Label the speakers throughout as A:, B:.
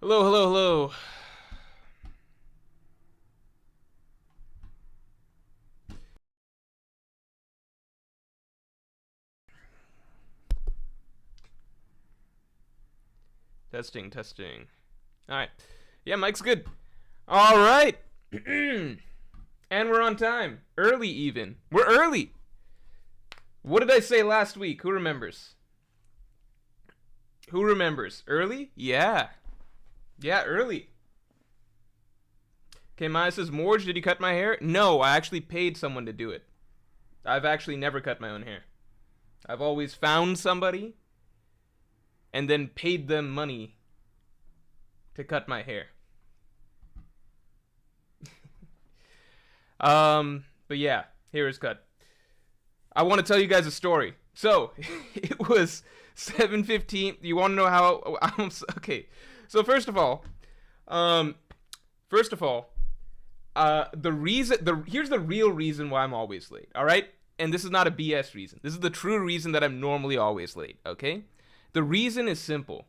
A: Hello, hello, hello. Testing, testing. All right. Yeah, mic's good. All right. And we're on time. Early, even. We're early. What did I say last week? Who remembers? Who remembers? Early? Yeah. Yeah, early. Okay, Maya says, Morj, did you cut my hair? No, I actually paid someone to do it. I've actually never cut my own hair. I've always found somebody and then paid them money to cut my hair. But yeah, here is cut. I want to tell you guys a story. So, it was 7:15. You want to know how I'm okay. So first of all, here's the real reason why I'm always late. All right? And this is not a BS reason. This is the true reason that I'm normally always late, okay? The reason is simple.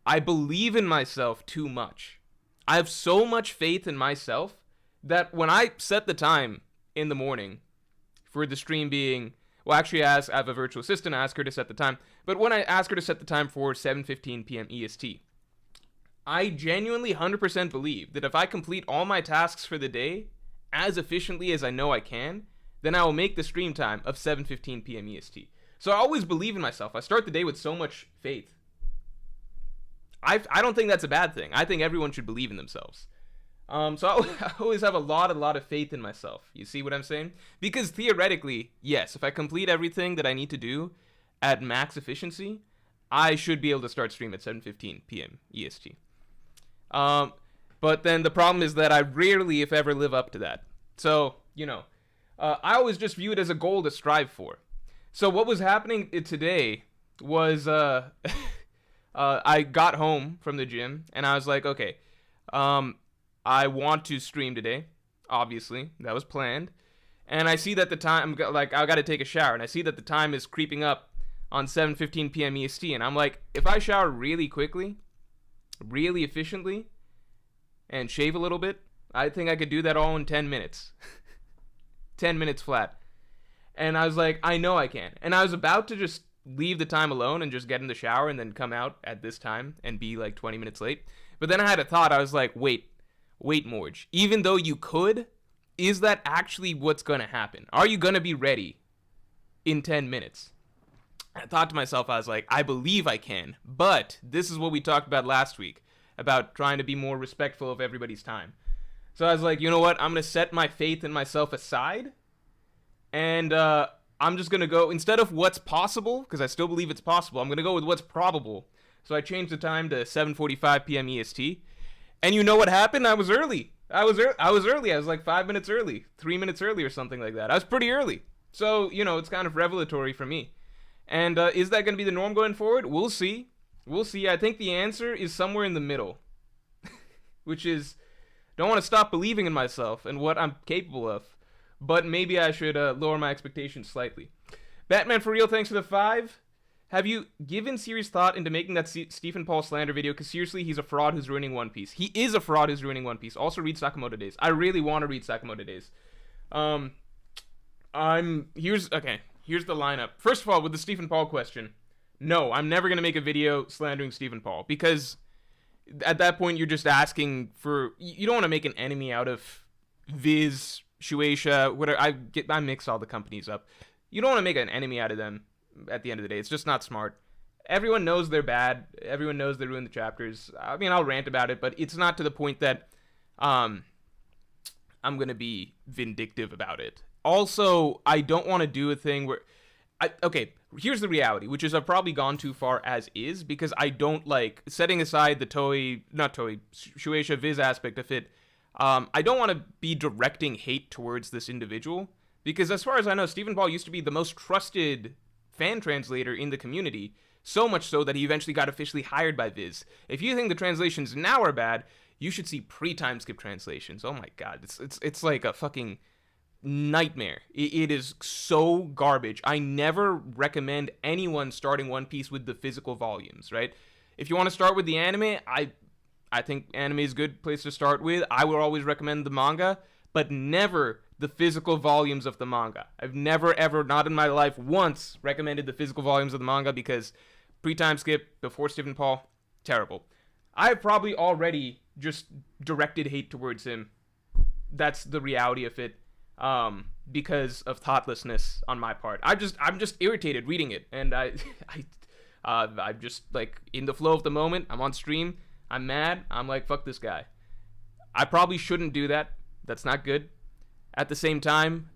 A: I believe in myself too much. I have so much faith in myself that when I set the time in the morning for the stream being, well, actually, I have a virtual assistant, I ask her to set the time, but when I ask her to set the time for 7:15 p.m. EST, I genuinely 100% believe that if I complete all my tasks for the day as efficiently as I know I can, then I will make the stream time of 7:15 p.m. EST. So I always believe in myself. I start the day with so much faith. I don't think that's a bad thing. I think everyone should believe in themselves. So I always have a lot of faith in myself. You see what I'm saying? Because theoretically, yes, if I complete everything that I need to do at max efficiency, I should be able to start stream at 7:15 p.m. EST. But then the problem is that I rarely, if ever, live up to that. So, I always just view it as a goal to strive for. So what was happening today was I got home from the gym and I was like, okay, I want to stream today. Obviously, that was planned. And I see that the time, like, I got to take a shower, and I see that the time is creeping up on 7:15 p.m. EST, and I'm like, if I shower really quickly, really efficiently, and shave a little bit, I think I could do that all in 10 minutes. 10 minutes flat. And I was like, I know I can. And I was about to just leave the time alone and just get in the shower and then come out at this time and be like 20 minutes late. But then I had a thought. I was like, wait, Morj. Even though you could, is that actually what's going to happen? Are you going to be ready in 10 minutes? I thought to myself, I was like, I believe I can. But this is what we talked about last week, about trying to be more respectful of everybody's time. So I was like, you know what? I'm going to set my faith in myself aside. And I'm just going to go, instead of what's possible, because I still believe it's possible, I'm going to go with what's probable. So I changed the time to 7:45 p.m. EST. And you know what happened? I was early. I was early. I was like 5 minutes early, 3 minutes early or something like that. I was pretty early. So, it's kind of revelatory for me. And is that going to be the norm going forward? We'll see. We'll see. I think the answer is somewhere in the middle. Which is, don't want to stop believing in myself and what I'm capable of. But maybe I should lower my expectations slightly. Batman for real, thanks for the 5. Have you given serious thought into making that Stephen Paul slander video? Because seriously, he's a fraud who's ruining One Piece. He is a fraud who's ruining One Piece. Also, read Sakamoto Days. I really want to read Sakamoto Days. Here's the lineup. First of all, with the Stephen Paul question, no, I'm never going to make a video slandering Stephen Paul. Because at that point, you're just asking for... You don't want to make an enemy out of Viz, Shueisha, whatever. I mix all the companies up. You don't want to make an enemy out of them at the end of the day. It's just not smart. Everyone knows they're bad. Everyone knows they ruined the chapters. I mean, I'll rant about it, but it's not to the point that I'm going to be vindictive about it. Also, I don't want to do a thing where... Okay, here's the reality, which is I've probably gone too far as is, because I don't like, setting aside the Shueisha Viz aspect of it, I don't want to be directing hate towards this individual, because as far as I know, Stephen Paul used to be the most trusted fan translator in the community, so much so that he eventually got officially hired by Viz. If you think the translations now are bad, you should see pre-time skip translations. Oh my god, it's like a fucking nightmare. It is so garbage. I never recommend anyone starting One Piece with the physical volumes, right? If you want to start with the anime, I think anime is a good place to start with. I would always recommend the manga, but never the physical volumes of the manga. I've never, ever, not in my life, once recommended the physical volumes of the manga because pre-time skip, before Stephen Paul, terrible. I've probably already just directed hate towards him. That's the reality of it. Because of thoughtlessness on my part. I'm just irritated reading it, and I'm just like in the flow of the moment. I'm on stream. I'm mad. I'm like, fuck this guy. I probably shouldn't do that. That's not good. At the same time,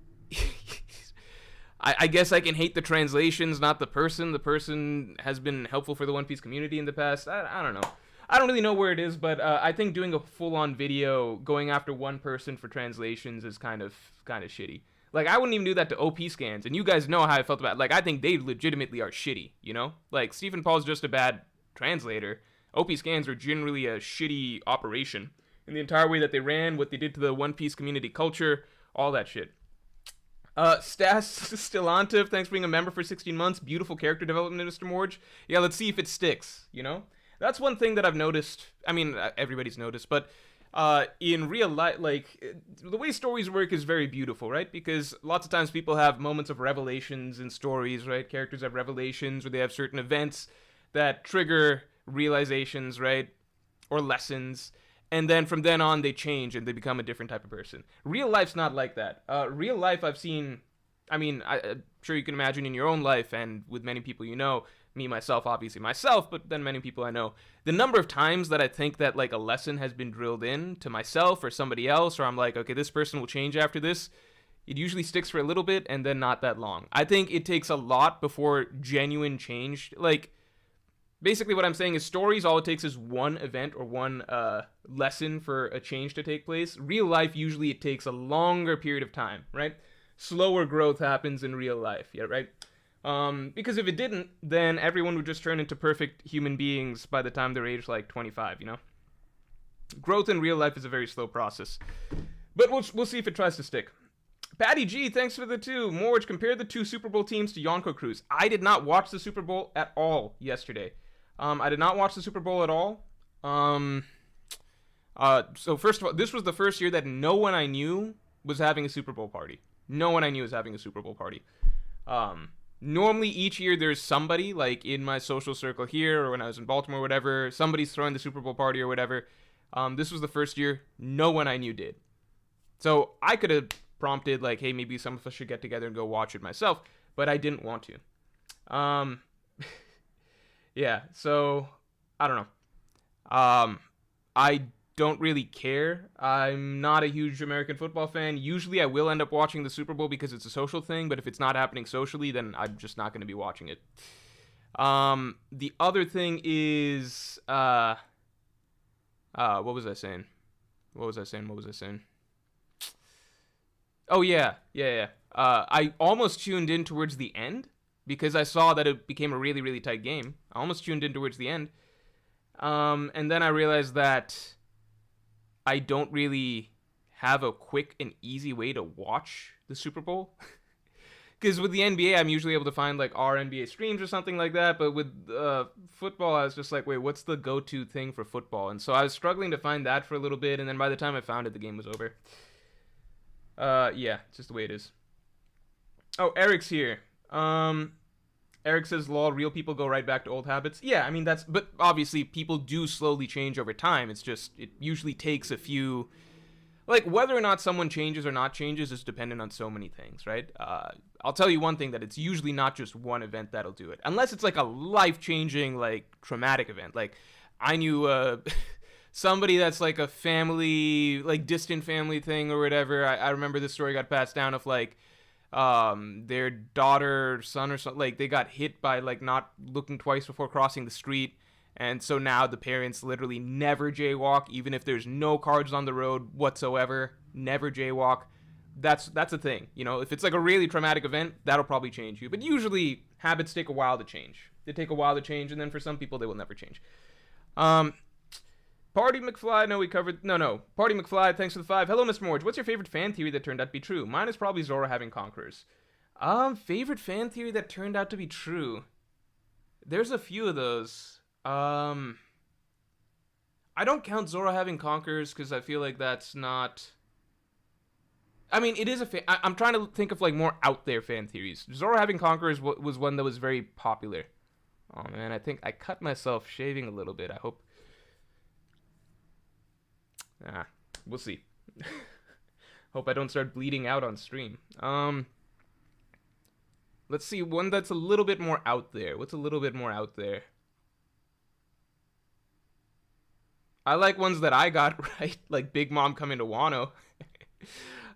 A: I guess I can hate the translations, not the person. The person has been helpful for the One Piece community in the past. I don't know. I don't really know where it is, but I think doing a full-on video going after one person for translations is kind of shitty. Like, I wouldn't even do that to OP scans, and you guys know how I felt about it. Like, I think they legitimately are shitty, you know? Like, Stephen Paul's just a bad translator. OP scans are generally a shitty operation. In the entire way that they ran, what they did to the One Piece community culture, all that shit. Stas Stilantiv, thanks for being a member for 16 months. Beautiful character development, Mr. Morj. Yeah, let's see if it sticks, you know? That's one thing that I've noticed. I mean, everybody's noticed, but in real life, like, the way stories work is very beautiful, right? Because lots of times people have moments of revelations in stories, right? Characters have revelations, or they have certain events that trigger realizations, right? Or lessons. And then from then on, they change and they become a different type of person. Real life's not like that. Real life, I've seen, I mean, I'm sure you can imagine in your own life and with many people you know, me, myself, obviously myself, but then many people I know, the number of times that I think that, like, a lesson has been drilled in to myself or somebody else, or I'm like, okay, this person will change after this, it usually sticks for a little bit and then not that long. I think it takes a lot before genuine change, like, basically what I'm saying is stories, all it takes is one event or one lesson for a change to take place. Real life, usually it takes a longer period of time, right? Slower growth happens in real life, yeah, right? Because if it didn't, then everyone would just turn into perfect human beings by the time they're aged like 25, you know? Growth in real life is a very slow process. But we'll see if it tries to stick. Patty G, thanks for the 2. Morj, compare the 2 Super Bowl teams to Yonko Cruz. I did not watch the Super Bowl at all yesterday. I did not watch the Super Bowl at all. So first of all, this was the first year that no one I knew was having a Super Bowl party. No one I knew was having a Super Bowl party. Normally each year there's somebody, like in my social circle here or when I was in Baltimore or whatever, somebody's throwing the Super Bowl party or whatever. This was the first year no one I knew did. So I could have prompted like, hey, maybe some of us should get together and go watch it myself, but I didn't want to. Yeah, so I don't know. I don't really care. I'm not a huge American football fan. Usually I will end up watching the Super Bowl because it's a social thing, but if it's not happening socially, then I'm just not going to be watching it. The other thing is, what was I saying? Oh, yeah. I almost tuned in towards the end because I saw that it became a really, really tight game. I almost tuned in towards the end. And then I realized that I don't really have a quick and easy way to watch the Super Bowl. Because with the NBA, I'm usually able to find like our NBA streams or something like that. But with football, I was just like, wait, what's the go-to thing for football? And so I was struggling to find that for a little bit. And then by the time I found it, the game was over. Yeah, it's just the way it is. Oh, Eric's here. Eric says, lol, real people go right back to old habits. Yeah, I mean, but obviously people do slowly change over time. It's just, it usually takes a few, like, whether or not someone changes or not changes is dependent on so many things, right? I'll tell you one thing, that it's usually not just one event that'll do it. Unless it's like a life-changing, like, traumatic event. Like, I knew, somebody that's like a family, like, distant family thing or whatever. I remember this story got passed down of, like, their daughter, son or something, like, they got hit by, like, not looking twice before crossing the street, and so now the parents literally never jaywalk, even if there's no cars on the road whatsoever, never jaywalk. That's a thing, you know. If it's like a really traumatic event, that'll probably change you, but usually habits take a while to change. They take a while to change, and then for some people they will never change. Party McFly, Party McFly, thanks for the 5. Hello, Mr. Morj. What's your favorite fan theory that turned out to be true? Mine is probably Zoro having conquerors. Favorite fan theory that turned out to be true. There's a few of those. I don't count Zoro having conquerors because I feel like that's not. I mean, it is I'm trying to think of like more out there fan theories. Zoro having conquerors was one that was very popular. Oh man, I think I cut myself shaving a little bit. I hope. We'll see. Hope I don't start bleeding out on stream. Let's see one that's a little bit more out there. What's a little bit more out there? I like ones that I got right, like Big Mom coming to Wano.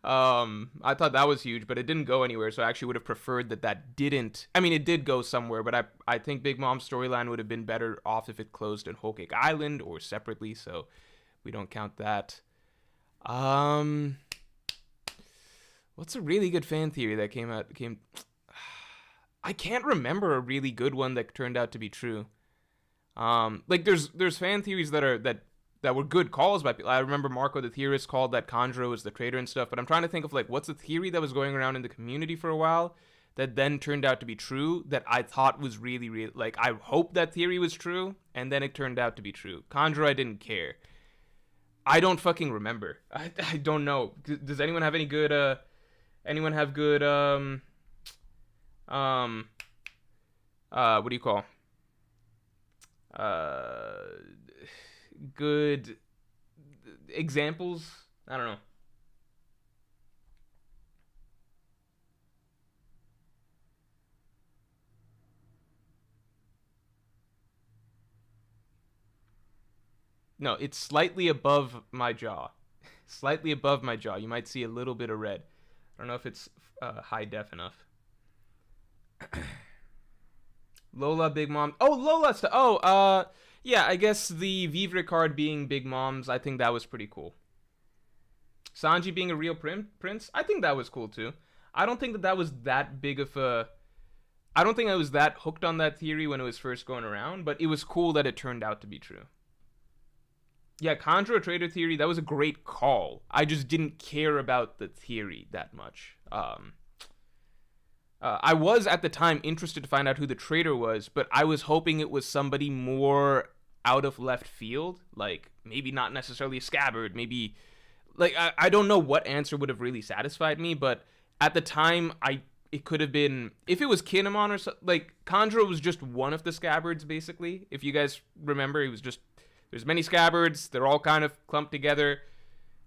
A: I thought that was huge, but it didn't go anywhere, so I actually would have preferred that didn't. I mean, it did go somewhere, but I think Big Mom's storyline would have been better off if it closed in Whole Cake Island or separately, so we don't count that. What's a really good fan theory that came I can't remember a really good one that turned out to be true. Like there's fan theories that were good calls by people. I remember Marco the Theorist called that Kanjuro was the traitor and stuff, but I'm trying to think of like what's a theory that was going around in the community for a while that then turned out to be true that I thought was really, really, like, I hope that theory was true, and then it turned out to be true. Kanjuro, I didn't care. I don't fucking remember. I don't know. Does anyone have any good, anyone have good, what do you call? Good examples? I don't know. No, it's slightly above my jaw. Slightly above my jaw. You might see a little bit of red. I don't know if it's high def enough. Lola, Big Mom. Oh, Lola. Yeah, I guess the Vivre card being Big Mom's, I think that was pretty cool. Sanji being a real prince, I think that was cool too. I don't think that was that big of a... I don't think I was that hooked on that theory when it was first going around, but it was cool that it turned out to be true. Yeah, Kanjuro traitor theory, that was a great call. I just didn't care about the theory that much. I was at the time interested to find out who the traitor was, but I was hoping it was somebody more out of left field. Like, maybe not necessarily a scabbard, maybe... Like, I don't know what answer would have really satisfied me, but at the time, it could have been... If it was Kinemon or something... Like, Kanjuro was just one of the scabbards, basically. If you guys remember, he was just... There's many scabbards. They're all kind of clumped together.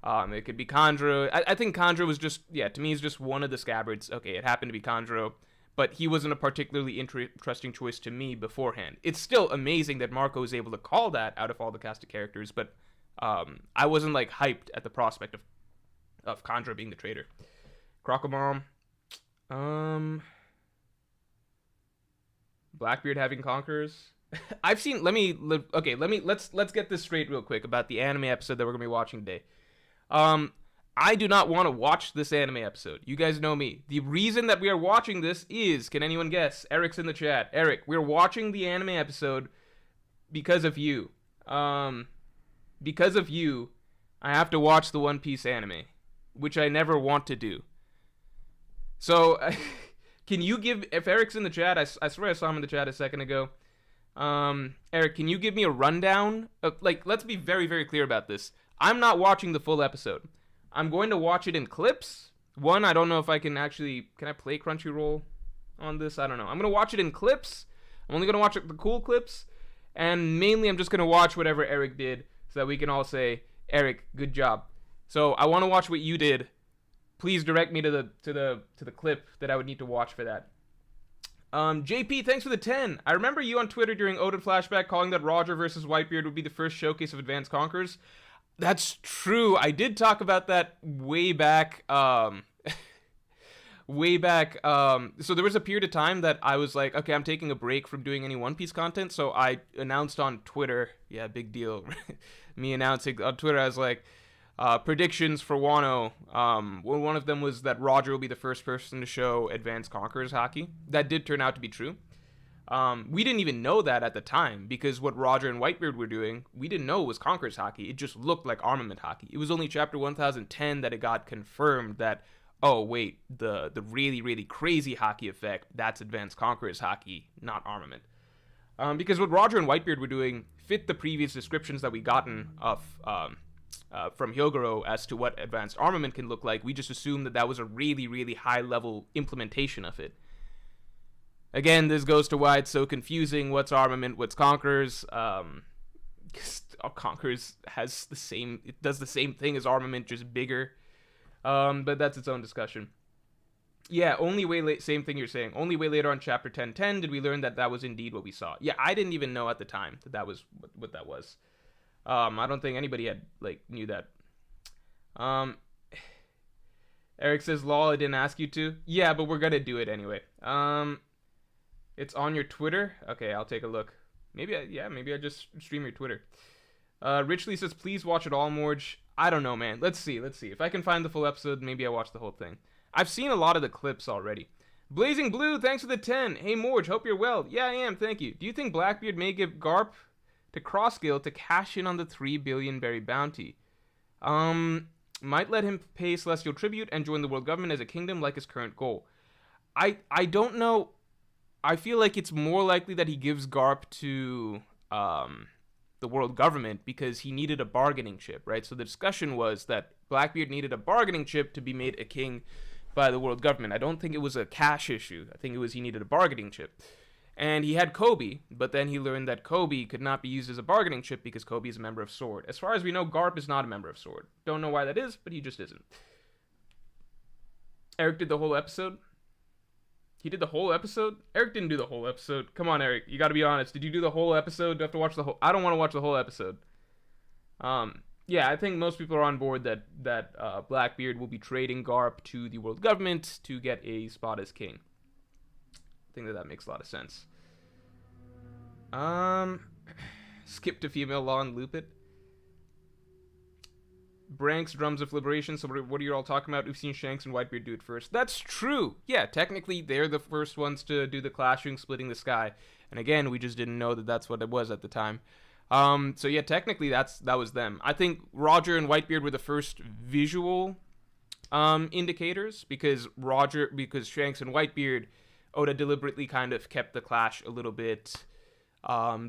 A: It could be Kanjuro. I think Kanjuro was just... Yeah, to me, he's just one of the scabbards. Okay, it happened to be Kanjuro. But he wasn't a particularly interesting choice to me beforehand. It's still amazing that Marco was able to call that out of all the cast of characters, but I wasn't, like, hyped at the prospect of Kanjuro being the traitor. Crocomom. Blackbeard having conquerors. I've seen... Let's get this straight real quick about the anime episode that we're going to be watching today. I do not want to watch this anime episode. You guys know me. The reason that we are watching this is... Can anyone guess? Eric's in the chat. Eric, we're watching the anime episode because of you. Because of you, I have to watch the One Piece anime, which I never want to do. So, can you give... If Eric's in the chat, I swear I saw him in the chat a second ago. Eric, can you give me a rundown? Like, let's be very, very clear about this. I'm not watching the full episode. I'm going to watch it in clips. One, I don't know if I can actually... Can I play Crunchyroll on this? I don't know. I'm going to watch it in clips. I'm only going to watch the cool clips. And mainly, I'm just going to watch whatever Eric did so that we can all say, Eric, good job. So, I want to watch what you did. Please direct me to the clip that I would need to watch for that. JP, thanks for the 10. I remember you on Twitter during Odin Flashback calling that Roger versus Whitebeard would be the first showcase of Advanced Conquerors. That's true. I did talk about that way back. Way back. So there was a period of time that I was like, okay, I'm taking a break from doing any One Piece content. So I announced on Twitter. Yeah, big deal. Me announcing on Twitter, I was like, predictions for Wano. One of them was that Roger will be the first person to show Advanced Conquerors Haki. That did turn out to be true. We didn't even know that at the time, because what Roger and Whitebeard were doing, we didn't know it was Conquerors Haki. It just looked like Armament Haki. It was only chapter 1010 that it got confirmed that, oh wait, the really, really crazy Haki effect, that's Advanced Conquerors Haki, not Armament. Because what Roger and Whitebeard were doing fit the previous descriptions that we gotten of from Hyogoro as to what advanced armament can look like. We just assumed that was a really, really high-level implementation of it. Again, this goes to why it's so confusing. What's armament? What's Conquerors? Conquerors has it does the same thing as armament, just bigger. But that's its own discussion. Yeah, only way late. Same thing you're saying. Only way later on chapter 10:10 did we learn that was indeed what we saw. Yeah, I didn't even know at the time that was what that was. I don't think anybody had knew that. Eric says, "Lol, I didn't ask you to." Yeah, but we're gonna do it anyway. It's on your Twitter. Okay, I'll take a look. Maybe I just stream your Twitter. Richley says, "Please watch it all, Morj." I don't know, man. Let's see. If I can find the full episode, maybe I watch the whole thing. I've seen a lot of the clips already. Blazing Blue, thanks for the 10. Hey, Morj, hope you're well. Yeah, I am, thank you. Do you think Blackbeard may give Garp to Crossgill to cash in on the 3 billion berry bounty? Might let him pay celestial tribute and join the world government as a kingdom like his current goal. I don't know. I feel like it's more likely that he gives Garp to the world government because he needed a bargaining chip, right? So the discussion was that Blackbeard needed a bargaining chip to be made a king by the world government. I don't think it was a cash issue. I think it was he needed a bargaining chip. And he had Kobe, but then he learned that Kobe could not be used as a bargaining chip because Kobe is a member of Sword. As far as we know, Garp is not a member of Sword. Don't know why that is, but he just isn't. Eric did the whole episode. He did the whole episode? Eric didn't do the whole episode. Come on, Eric. You gotta be honest. Did you do the whole episode? Do I have to watch the whole... I don't want to watch the whole episode. Yeah, I think most people are on board that Blackbeard will be trading Garp to the world government to get a spot as king. I think that makes a lot of sense. Skip to female law and loop it. Branks, Drums of Liberation. So what are you all talking about? We've seen Shanks and Whitebeard do it first. That's true. Yeah, technically they're the first ones to do the clashing, splitting the sky. And again, we just didn't know that that's what it was at the time. So yeah, technically that was them. I think Roger and Whitebeard were the first visual indicators because Shanks and Whitebeard, Oda deliberately kind of kept the clash a little bit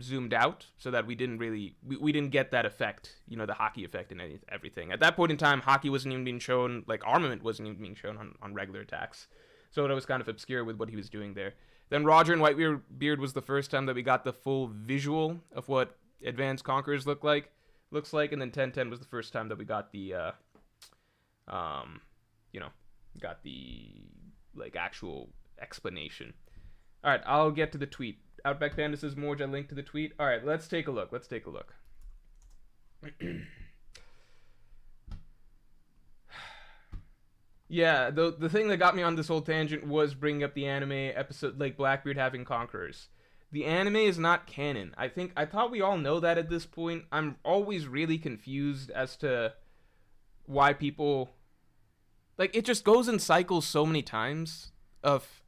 A: zoomed out so that we didn't get that effect, the hockey effect and everything. At that point in time, hockey wasn't even being shown, armament wasn't even being shown on regular attacks. So Oda was kind of obscure with what he was doing there. Then Roger and Whitebeard was the first time that we got the full visual of what Advanced Conquerors looks like, and then 10:10 was the first time that we got the actual explanation. All right, I'll get to the tweet. Outback Panda says, Morj, I linked to the tweet. All right, let's take a look. Yeah, the thing that got me on this whole tangent was bringing up the anime episode, Blackbeard having Conquerors. The anime is not canon. I thought we all know that at this point. I'm always really confused as to why people... it just goes in cycles so many times of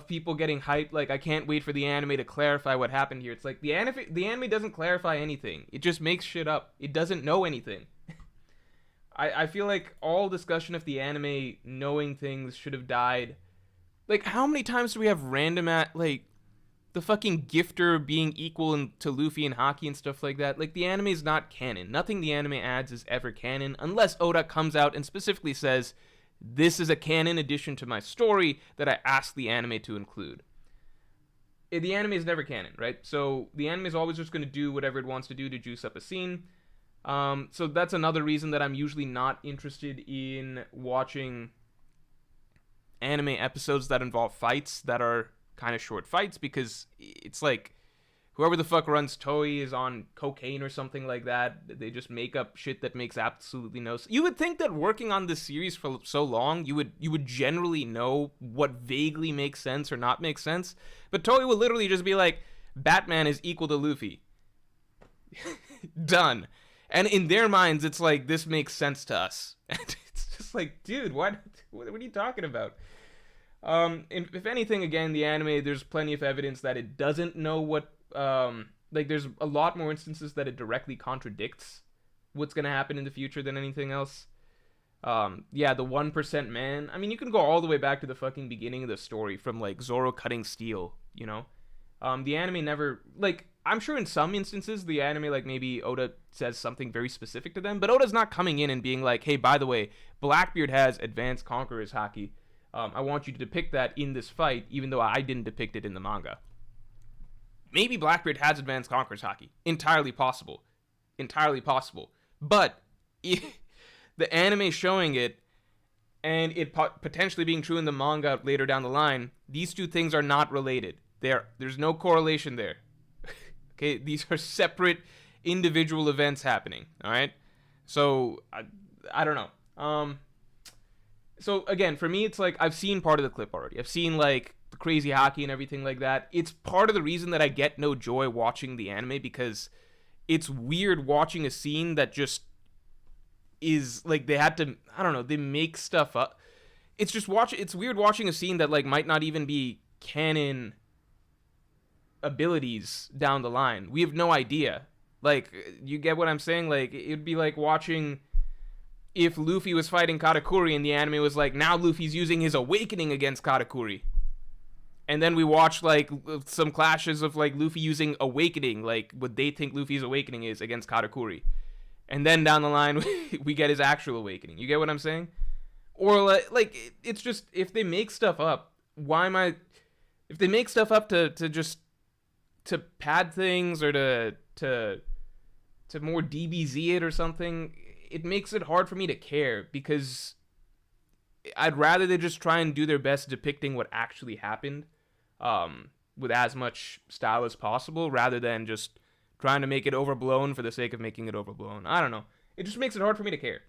A: people getting hyped. I can't wait for the anime to clarify what happened here. It's the anime doesn't clarify anything. It just makes shit up. It doesn't know anything. I feel like all discussion of the anime knowing things should have died. How many times do we have random the fucking gifter being equal to Luffy and Haki and stuff like that? The anime is not canon. Nothing the anime adds is ever canon, unless Oda comes out and specifically says, this is a canon addition to my story that I asked the anime to include. The anime is never canon, right? So the anime is always just going to do whatever it wants to do to juice up a scene. So that's another reason that I'm usually not interested in watching anime episodes that involve fights that are kind of short fights, because it's whoever the fuck runs Toei is on cocaine or something like that. They just make up shit that makes absolutely no sense. You would think that working on this series for so long, you would generally know what vaguely makes sense or not makes sense. But Toei will literally just be like, Batman is equal to Luffy. Done. And in their minds, it's this makes sense to us. It's just dude, what are you talking about? If anything, again, the anime, there's plenty of evidence that it doesn't know what, there's a lot more instances that it directly contradicts what's going to happen in the future than anything else. Yeah, the 1% man, I mean, you can go all the way back to the fucking beginning of the story from, Zoro cutting steel, The anime never, like, I'm sure in some instances the anime, like, maybe Oda says something very specific to them, but Oda's not coming in and being like, hey, by the way, Blackbeard has advanced Conqueror's Haki. I want you to depict that in this fight, even though I didn't depict it in the manga. Maybe Blackbeard has advanced Conqueror's Haki. Entirely possible. Entirely possible. But the anime showing it, and it potentially being true in the manga later down the line, these two things are not related. There's no correlation there. Okay, these are separate individual events happening. All right, so I don't know. So again, for me, it's like I've seen part of the clip already. I've seen like the crazy hockey and everything like that. It's part of the reason that I get no joy watching the anime, because it's weird watching a scene that just is like they had to, I don't know, they make stuff up. It's just it's weird watching a scene that like might not even be canon abilities down the line. We have no idea. Like, you get what I'm saying? Like, it'd be like watching if Luffy was fighting Katakuri and the anime was like, now Luffy's using his awakening against Katakuri. And then we watch like some clashes of like Luffy using awakening, like what they think Luffy's awakening is against Katakuri. And then down the line, we get his actual awakening. You get what I'm saying? Or like it's just, if they make stuff up, if they make stuff up to just to pad things or to more DBZ it or something, it makes it hard for me to care, because I'd rather they just try and do their best depicting what actually happened, with as much style as possible, rather than just trying to make it overblown for the sake of making it overblown. I don't know. It just makes it hard for me to care.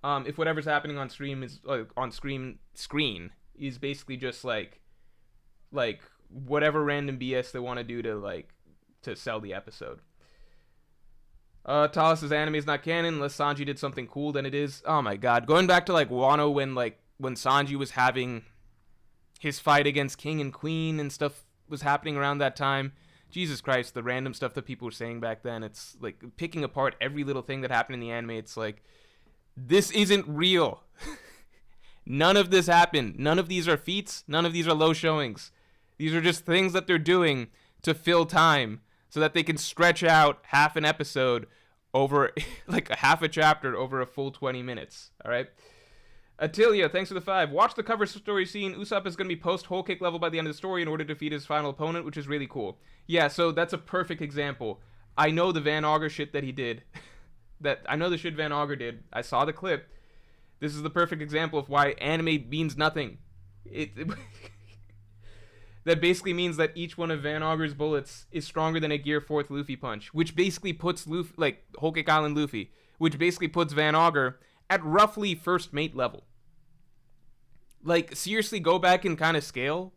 A: If whatever's happening on stream is on screen is basically just like whatever random BS they want to do to sell the episode. Talis' anime is not canon unless Sanji did something cool, then it is. Oh my god. Going back to like Wano when Sanji was having his fight against King and Queen and stuff was happening around that time. Jesus Christ, the random stuff that people were saying back then. It's like picking apart every little thing that happened in the anime. It's like, this isn't real. None of this happened. None of these are feats. None of these are low showings. These are just things that they're doing to fill time so that they can stretch out half an episode over, like a half a chapter over a full 20 minutes. All right? Atilia, thanks for the 5. Watch the cover story scene. Usopp is going to be post-whole kick level by the end of the story in order to defeat his final opponent, which is really cool. Yeah, so that's a perfect example. I know the Van Augur shit that he did. I know the shit Van Augur did. I saw the clip. This is the perfect example of why anime means nothing. That basically means that each one of Van Augur's bullets is stronger than a Gear 4th Luffy punch, which basically puts Luffy, like Whole Cake Island Luffy, which basically puts Van Augur at roughly first mate level. Like, seriously, go back and kind of scale.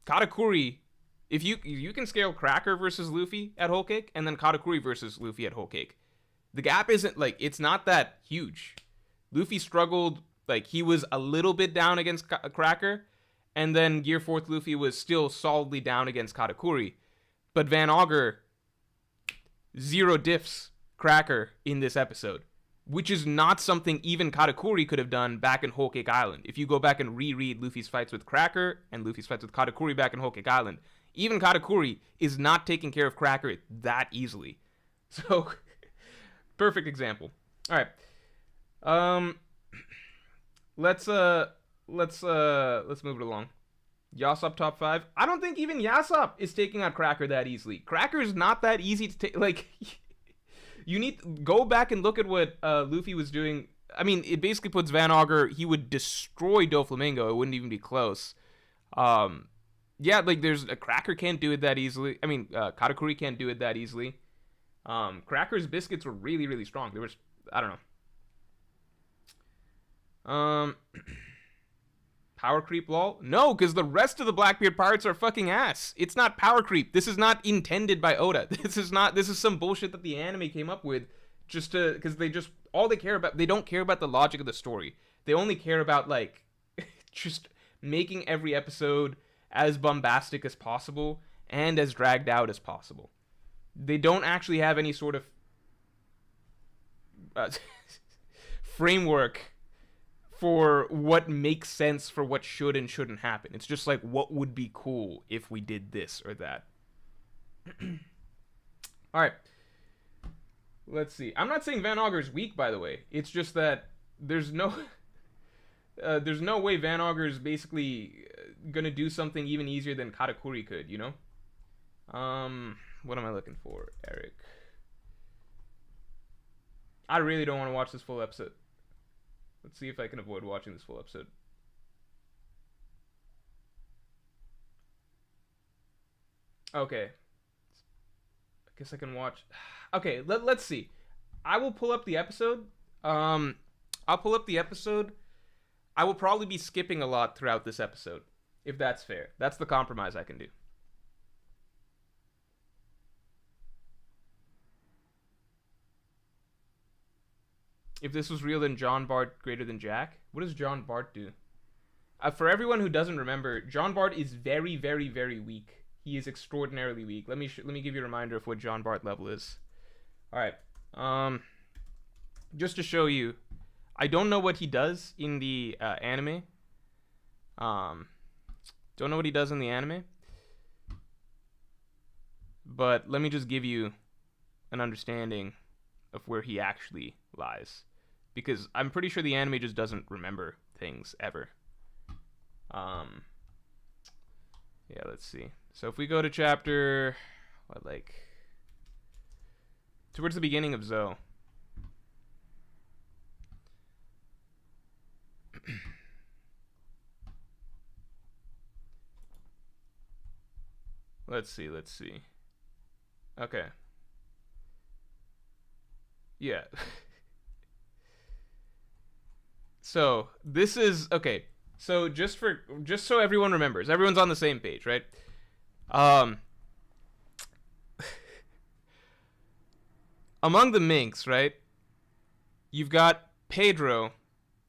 A: Katakuri, if you can scale Cracker versus Luffy at Whole Cake, and then Katakuri versus Luffy at Whole Cake, the gap isn't, like, it's not that huge. Luffy struggled, like, he was a little bit down against Cracker, and then Gear 4th Luffy was still solidly down against Katakuri. But Van Augur, 0 diffs Cracker in this episode, which is not something even Katakuri could have done back in Whole Cake Island. If you go back and reread Luffy's fights with Cracker and Luffy's fights with Katakuri back in Whole Cake Island, even Katakuri is not taking care of Cracker that easily. So, perfect example. All right. Let's move it along. Yasop top 5. I don't think even Yasop is taking out Cracker that easily. Cracker is not that easy to take. Like, you need to go back and look at what Luffy was doing. I mean, it basically puts Van Augur, he would destroy Doflamingo. It wouldn't even be close. Yeah, like there's a Cracker can't do it that easily. I mean, Katakuri can't do it that easily. Cracker's biscuits were really, really strong. There was, I don't know. Power creep lol? No, because the rest of the Blackbeard pirates are fucking ass. It's not power creep. This is not intended by Oda. This is some bullshit that the anime came up with just to, because they don't care about the logic of the story. They only care about, like, just making every episode as bombastic as possible and as dragged out as possible. They don't actually have any sort of framework for what makes sense for what should and shouldn't happen. It's just like, what would be cool if we did this or that? All right. Let's see. I'm not saying Van Auger's weak, by the way. It's just that there's no way Van Auger's basically gonna do something even easier than Katakuri could, you know? What am I looking for, Eric? I really don't want to watch this full episode. Let's see if I can avoid watching this full episode. Okay. I guess I can watch. Okay, let's see. I will pull up the episode. I'll pull up the episode. I will probably be skipping a lot throughout this episode, if that's fair. That's the compromise I can do. If this was real, then John Bart greater than Jack? What does John Bart do? For everyone who doesn't remember, John Bart is very, very, very weak. He is extraordinarily weak. Let me give you a reminder of what John Bart level is. All right. Just to show you, I don't know what he does in the anime. Don't know what he does in the anime. But let me just give you an understanding of where he actually lies, because I'm pretty sure the anime just doesn't remember things ever. Yeah, let's see. So if we go to chapter, towards the beginning of Zoe. Let's see. Okay. Yeah. So this is okay. So just so everyone remembers, everyone's on the same page, right? Among the minks, right? You've got Pedro.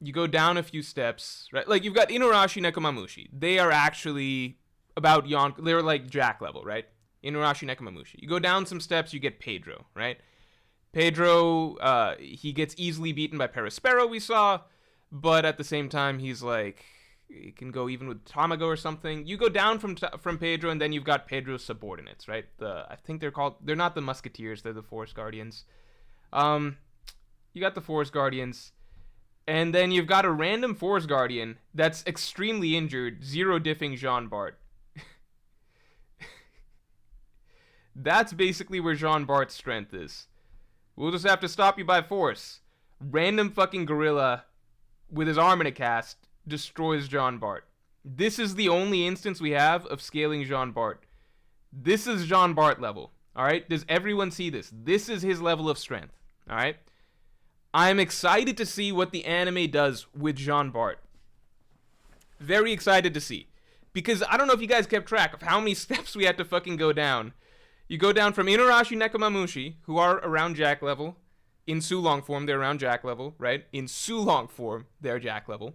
A: You go down a few steps, right? Like you've got Inuarashi, Nekomamushi. They are actually about they're like Jack level, right? Inuarashi, Nekomamushi. You go down some steps, you get Pedro, right? Pedro, he gets easily beaten by Perispero, we saw, but at the same time, he's like, he can go even with Tamago or something. You go down from Pedro, and then you've got Pedro's subordinates, right? I think they're not the Musketeers, they're the Forest Guardians. You got the Forest Guardians, and then you've got a random Forest Guardian that's extremely injured, zero diffing Jean Bart. That's basically where Jean Bart's strength is. We'll just have to stop you by force. Random fucking gorilla with his arm in a cast destroys Jean Bart. This is the only instance we have of scaling Jean Bart. This is Jean Bart level. Alright? Does everyone see this? This is his level of strength. Alright? I'm excited to see what the anime does with Jean Bart. Very excited to see. Because I don't know if you guys kept track of how many steps we had to fucking go down. You go down from Inuarashi, Nekomamushi, who are around Jack level. In Sulong form, they're around Jack level, right? In Sulong form, they're Jack level.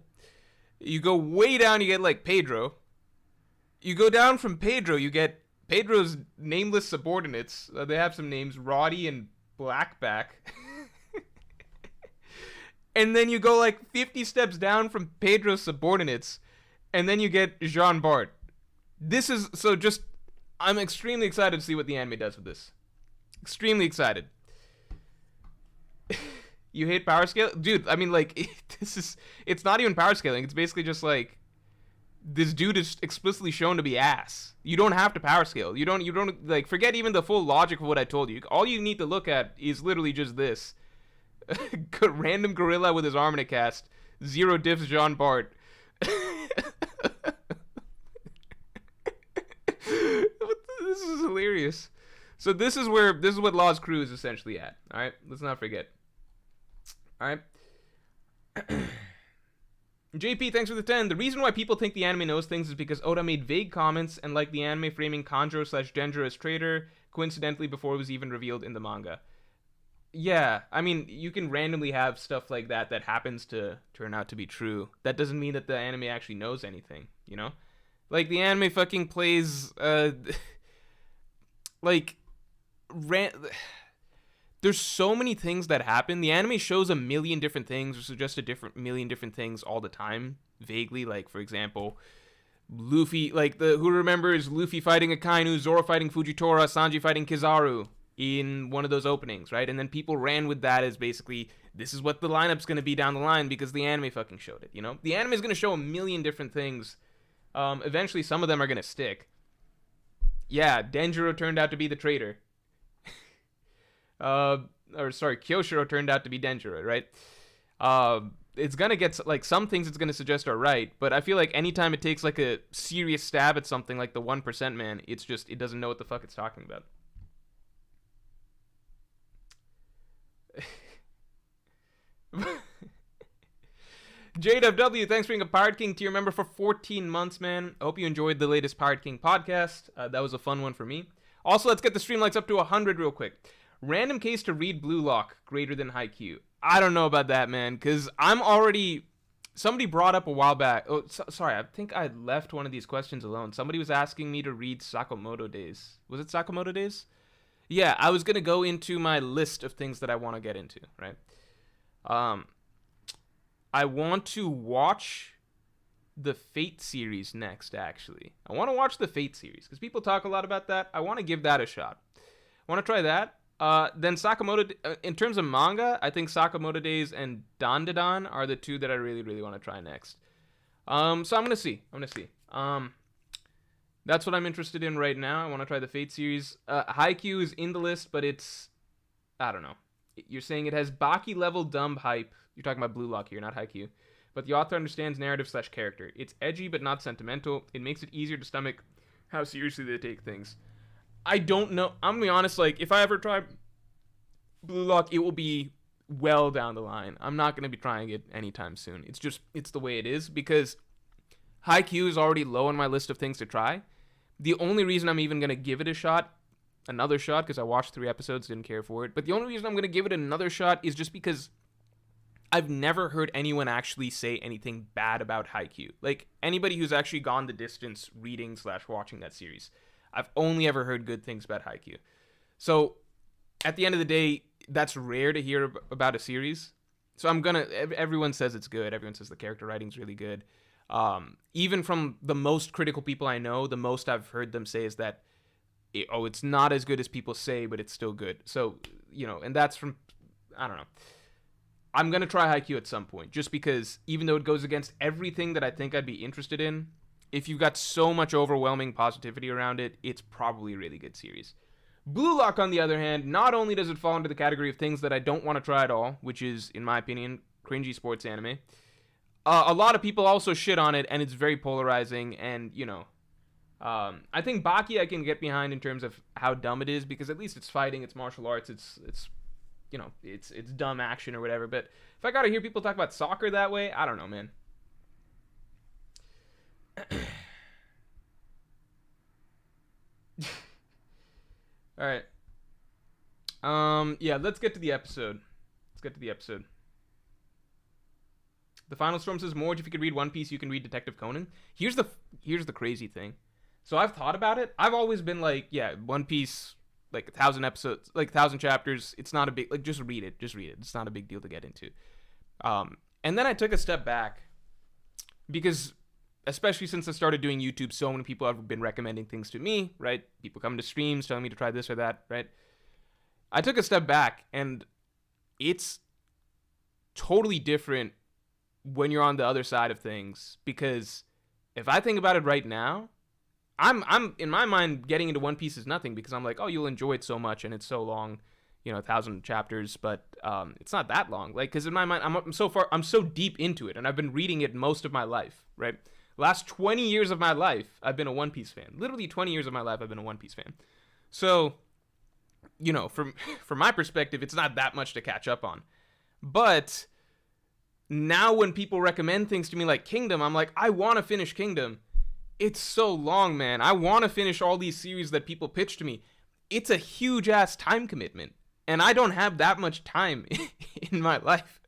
A: You go way down, you get like Pedro. You go down from Pedro, you get Pedro's nameless subordinates. They have some names, Roddy and Blackback. And then you go like 50 steps down from Pedro's subordinates, and then you get Jean Bart. This is, so just, I'm extremely excited to see what the anime does with this. Extremely excited. You hate power scale? Dude, I mean, like, it's not even power scaling. It's basically just like, this dude is explicitly shown to be ass. You don't have to power scale. You don't, like, forget even the full logic of what I told you. All you need to look at is literally just this. Random gorilla with his arm in a cast. Zero diffs Jean Bart. This is hilarious. So this is what Law's crew is essentially at. Alright? Let's not forget. Alright? JP, thanks for the 10. The reason why people think the anime knows things is because Oda made vague comments and like the anime framing Kanjuro/Denjiro as traitor, coincidentally before it was even revealed in the manga. Yeah, I mean, you can randomly have stuff like that happens to turn out to be true. That doesn't mean that the anime actually knows anything, you know? Like, the anime fucking plays, like, there's so many things that happen. The anime shows a million different things, or suggests a million different things all the time, vaguely. Like, for example, Luffy, like who remembers Luffy fighting Akainu, Zoro fighting Fujitora, Sanji fighting Kizaru in one of those openings, right? And then people ran with that as basically, this is what the lineup's going to be down the line because the anime fucking showed it, you know? The anime is going to show a million different things. Eventually, some of them are going to stick. Yeah, Denjiro turned out to be the traitor. Kyoshiro turned out to be Denjiro, right? It's gonna get, like, some things it's gonna suggest are right, but I feel like anytime it takes, like, a serious stab at something like the 1% man, it's just, it doesn't know what the fuck it's talking about. JW, thanks for being a Pirate King tier member for 14 months, man. I hope you enjoyed the latest Pirate King podcast. That was a fun one for me. Also, let's get the stream likes up to 100 real quick. Random case to read Blue Lock greater than Haikyuu. I don't know about that, man, because I'm already... Somebody brought up a while back... Oh, sorry, I think I left one of these questions alone. Somebody was asking me to read Sakamoto Days. Was it Sakamoto Days? Yeah, I was going to go into my list of things that I want to get into, right? I want to watch the Fate series next, actually. I want to watch the Fate series, because people talk a lot about that. I want to give that a shot. I want to try that. Then Sakamoto, in terms of manga, I think Sakamoto Days and Dandadan are the two that I really, really want to try next. So I'm going to see. That's what I'm interested in right now. I want to try the Fate series. Haikyuu is in the list, but it's, I don't know. You're saying it has Baki level dumb hype. You're talking about Blue Lock here, not Haikyuu. But the author understands narrative/character. It's edgy, but not sentimental. It makes it easier to stomach how seriously they take things. I don't know. I'm going to be honest, like, if I ever try Blue Lock, it will be well down the line. I'm not going to be trying it anytime soon. It's the way it is, because Haikyuu is already low on my list of things to try. The only reason I'm even going to give it a shot, another shot, because I watched 3 episodes, didn't care for it, but the only reason I'm going to give it another shot is just because I've never heard anyone actually say anything bad about Haikyuu. Like, anybody who's actually gone the distance reading/watching that series. I've only ever heard good things about Haikyuu. So, at the end of the day, that's rare to hear about a series. So everyone says it's good. Everyone says the character writing's really good. Even from the most critical people I know, the most I've heard them say is that, it's not as good as people say, but it's still good. So, and that's from, I don't know. I'm going to try Haikyuu at some point, just because even though it goes against everything that I think I'd be interested in, if you've got so much overwhelming positivity around it, it's probably a really good series. Blue Lock, on the other hand, not only does it fall into the category of things that I don't want to try at all, which is, in my opinion, cringy sports anime, a lot of people also shit on it, and it's very polarizing, and, I think Baki I can get behind in terms of how dumb it is, because at least it's fighting, it's martial arts, it's dumb action or whatever, but if I gotta hear people talk about soccer that way, I don't know, man. All right. Yeah, let's get to the episode. The Final Storm says, Morj, if you could read One Piece, you can read Detective Conan. Here's the crazy thing. So I've thought about it. I've always been like, yeah, One Piece, like 1,000 episodes, like 1,000 chapters. It's not a big, like, just read it. It's not a big deal to get into. And then I took a step back because, especially since I started doing YouTube, so many people have been recommending things to me, right? People come to streams telling me to try this or that, right? I took a step back, and it's totally different when you're on the other side of things, because if I think about it right now, I'm in my mind, getting into One Piece is nothing, because I'm like, oh, you'll enjoy it so much, and it's so long, 1,000 chapters, but it's not that long. Like, because in my mind, I'm so deep into it, and I've been reading it most of my life, right? Last 20 years of my life, I've been a One Piece fan. Literally 20 years of my life, I've been a One Piece fan. So, from my perspective, it's not that much to catch up on. But now when people recommend things to me like Kingdom, I'm like, I want to finish Kingdom. It's so long, man. I want to finish all these series that people pitch to me. It's a huge-ass time commitment. And I don't have that much time in my life.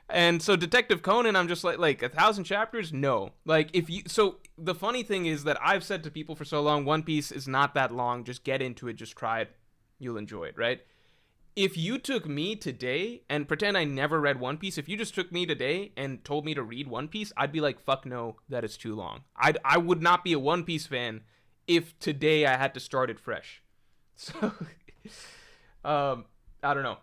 A: And so Detective Conan, I'm just like 1,000 chapters? No. So the funny thing is that I've said to people for so long, One Piece is not that long. Just get into it. Just try it. You'll enjoy it, right? if you took me today and pretend I never read One Piece, if you just took me today and told me to read One Piece, I'd be like, fuck no, that is too long. I would not be a One Piece fan if today I had to start it fresh. So, I don't know.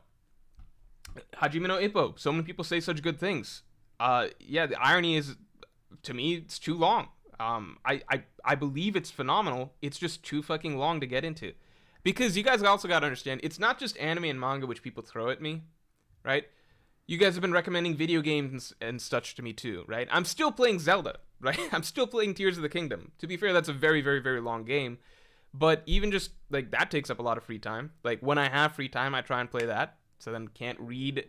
A: Hajime no Ippo. So many people say such good things. Yeah, the irony is, to me, it's too long. I believe it's phenomenal. It's just too fucking long to get into. Because you guys also got to understand, it's not just anime and manga which people throw at me, right? You guys have been recommending video games and such to me too, right? I'm still playing Zelda, right? I'm still playing Tears of the Kingdom. To be fair, that's a very, very, very long game. But even just, like, that takes up a lot of free time. Like, when I have free time, I try and play that. So then can't read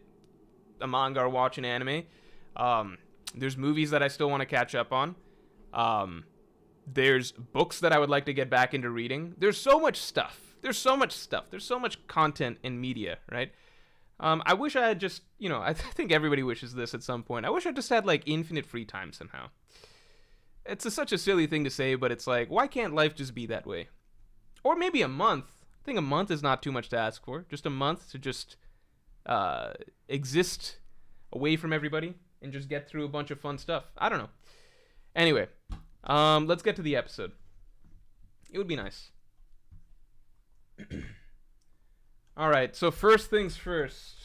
A: a manga or watch an anime. There's movies that I still want to catch up on. There's books that I would like to get back into reading. There's so much stuff. There's so much content in media, right? I wish I had just, I think everybody wishes this at some point. I wish I just had, like, infinite free time somehow. It's such a silly thing to say, but it's like, why can't life just be that way? Or maybe a month. I think a month is not too much to ask for. Just a month to just exist away from everybody and just get through a bunch of fun stuff. I don't know. Anyway, let's get to the episode. It would be nice. All right, so first things first.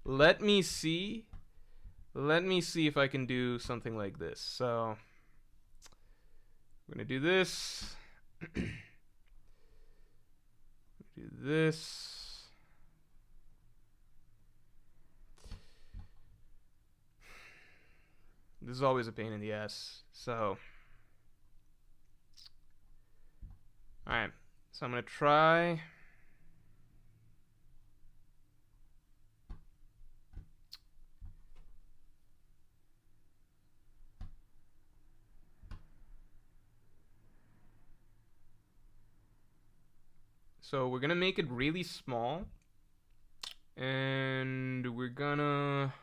A: Let me see if I can do something like this. So we're going to do this. Do this. This is always a pain in the ass. So, all right. So I'm going to try. So we're going to make it really small. And we're going to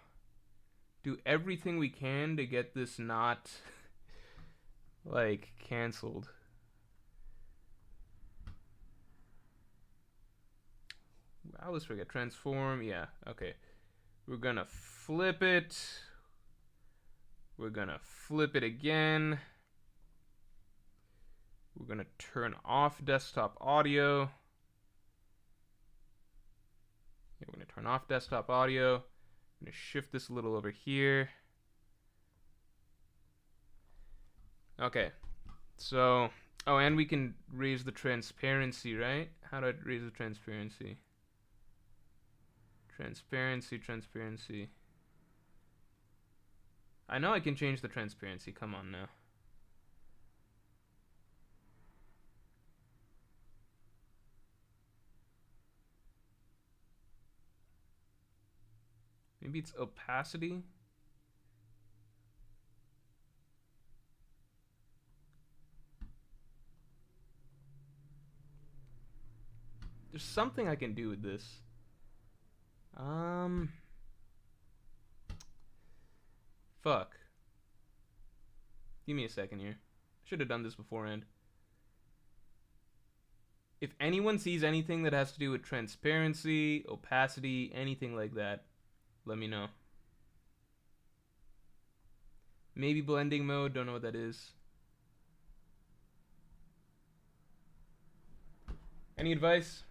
A: do everything we can to get this not, like, canceled. I always forget. Transform. Yeah, okay. We're going to flip it. We're going to flip it again. We're going to turn off desktop audio. Yeah, we're going to turn off desktop audio. I'm going to shift this a little over here. Okay. So, oh, and we can raise the transparency, right? How do I raise the transparency? Transparency. I know I can change the transparency. Come on now. Maybe it's opacity. There's something I can do with this. Fuck. Give me a second here. Should have done this beforehand. If anyone sees anything that has to do with transparency, opacity, anything like that, let me know. Maybe blending mode, don't know what that is. Any advice?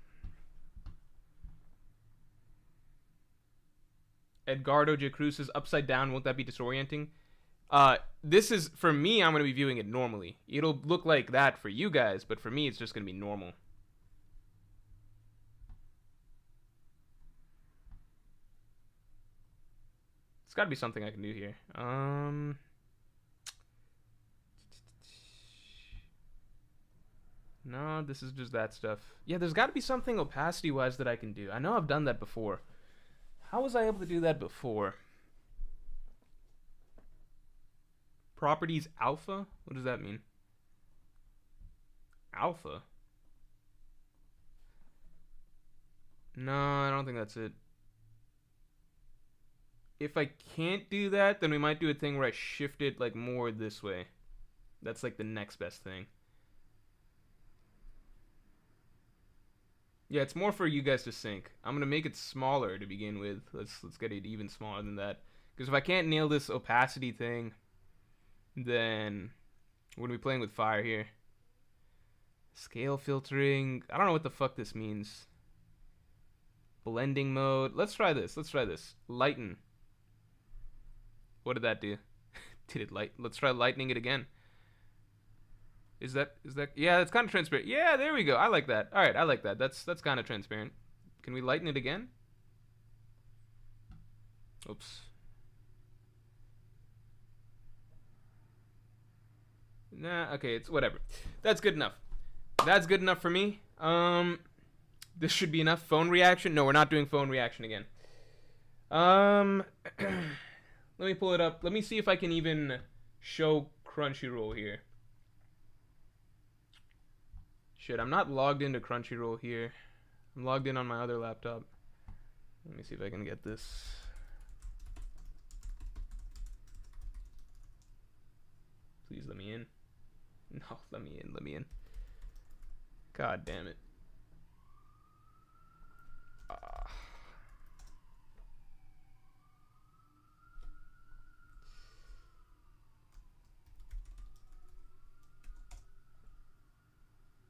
A: Edgardo J. Cruz is upside down. Won't that be disorienting? This is, for me, I'm going to be viewing it normally. It'll look like that for you guys, but for me, it's just going to be normal. It's got to be something I can do here. No, this is just that stuff. Yeah, there's got to be something opacity-wise that I can do. I know I've done that before. How was I able to do that before? Properties alpha? What does that mean? Alpha? No, I don't think that's it. If I can't do that, then we might do a thing where I shift it, like, more this way. That's, like, the next best thing. Yeah, it's more for you guys to sync. I'm gonna make it smaller to begin with. Let's get it even smaller than that. Because if I can't nail this opacity thing, then we're gonna be playing with fire here. Scale filtering. I don't know what the fuck this means. Blending mode. Let's try this. Let's try this. Lighten. What did that do? Did it light? Let's try lightening it again. Is that yeah, it's kind of transparent. Yeah, there we go. I like that. All right, I like that. That's kind of transparent. Can we lighten it again? Oops. Nah, okay, it's whatever. That's good enough. That's good enough for me. This should be enough. Phone reaction? No, we're not doing phone reaction again. Let me pull it up. Let me see if I can even show Crunchyroll here. Shit, I'm not logged into Crunchyroll here. I'm logged in on my other laptop. Let me see if I can get this. Please let me in. No, let me in, let me in. God damn it.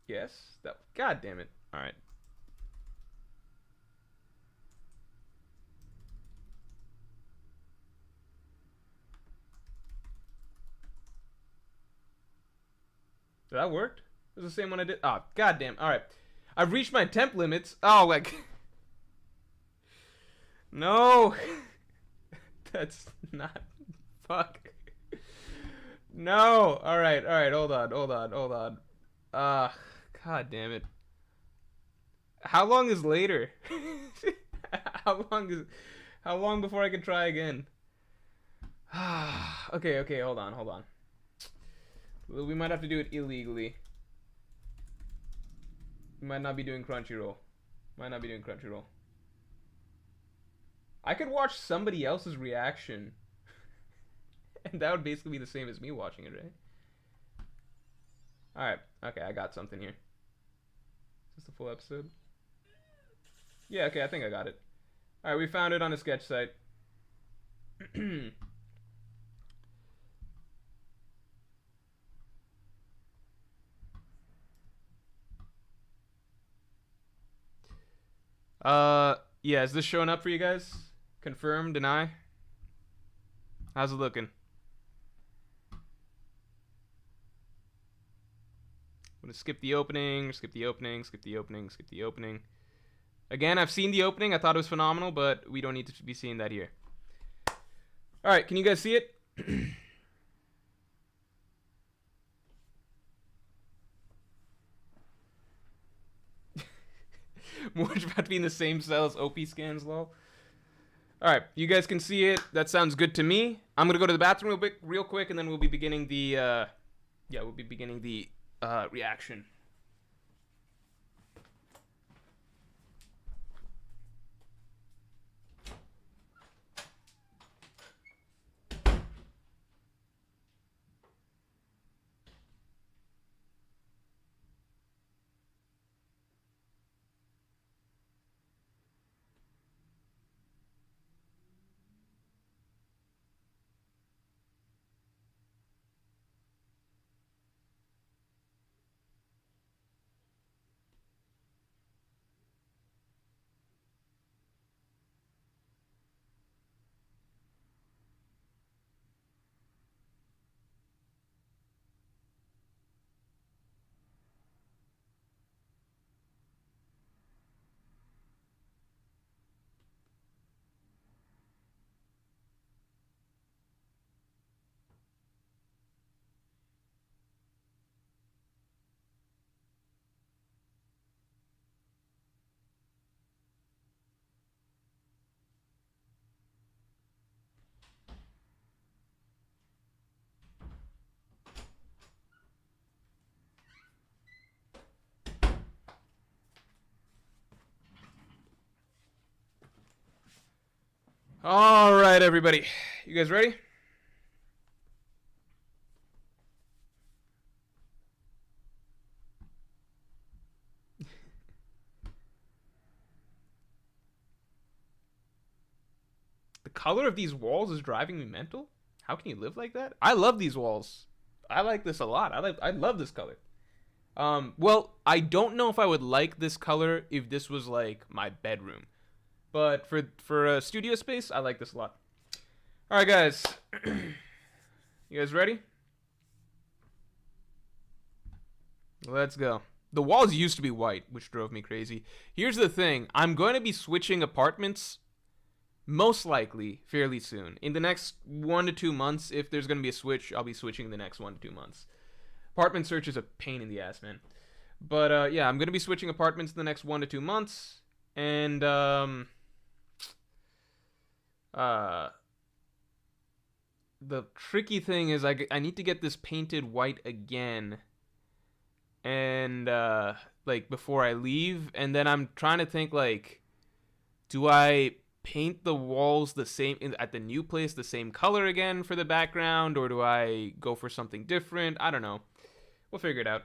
A: Yes? That. God damn it. Alright. That worked? It was the same one I did. Oh, goddamn. Alright. I've reached my temp limits. Oh, like. No. That's not. Fuck. No. Alright, alright. Hold on. God damn it. How long is later? How long before I can try again? Okay, hold on. We might have to do it illegally. We might not be doing Crunchyroll. I could watch somebody else's reaction. And that would basically be the same as me watching it, right? Alright, okay, I got something here. Is this the full episode? Yeah, okay, I think I got it. Alright, we found it on a sketch site. Yeah, is this showing up for you guys? Confirm, deny? How's it looking? I'm gonna skip the opening. Again, I've seen the opening. I thought it was phenomenal, but we don't need to be seeing that here. Alright, can you guys see it? Morj about to be in the same cell as OP scans, lol. Alright, you guys can see it. That sounds good to me. I'm gonna go to the bathroom real quick, and then we'll be beginning the reaction. All right, everybody. You guys ready? color of these walls is driving me mental. How can you live like that? I love these walls. I like this a lot. I love this color. Well, I don't know if I would like this color if this was like my bedroom, but for a studio space, I like this a lot. All right, guys, you guys ready? Let's go. The walls used to be white, which drove me crazy. Here's the thing: I'm going to be switching apartments, most likely fairly soon. In the next 1 to 2 months, if there's going to be a switch, I'll be switching the next 1 to 2 months. Apartment search is a pain in the ass, man. But yeah, I'm going to be switching apartments in the next 1 to 2 months. And the tricky thing is I need to get this painted white again. And like before I leave, and then I'm trying to think, like, do I paint the walls the same at the new place, the same color again for the background, or do I go for something different? I don't know. We'll figure it out.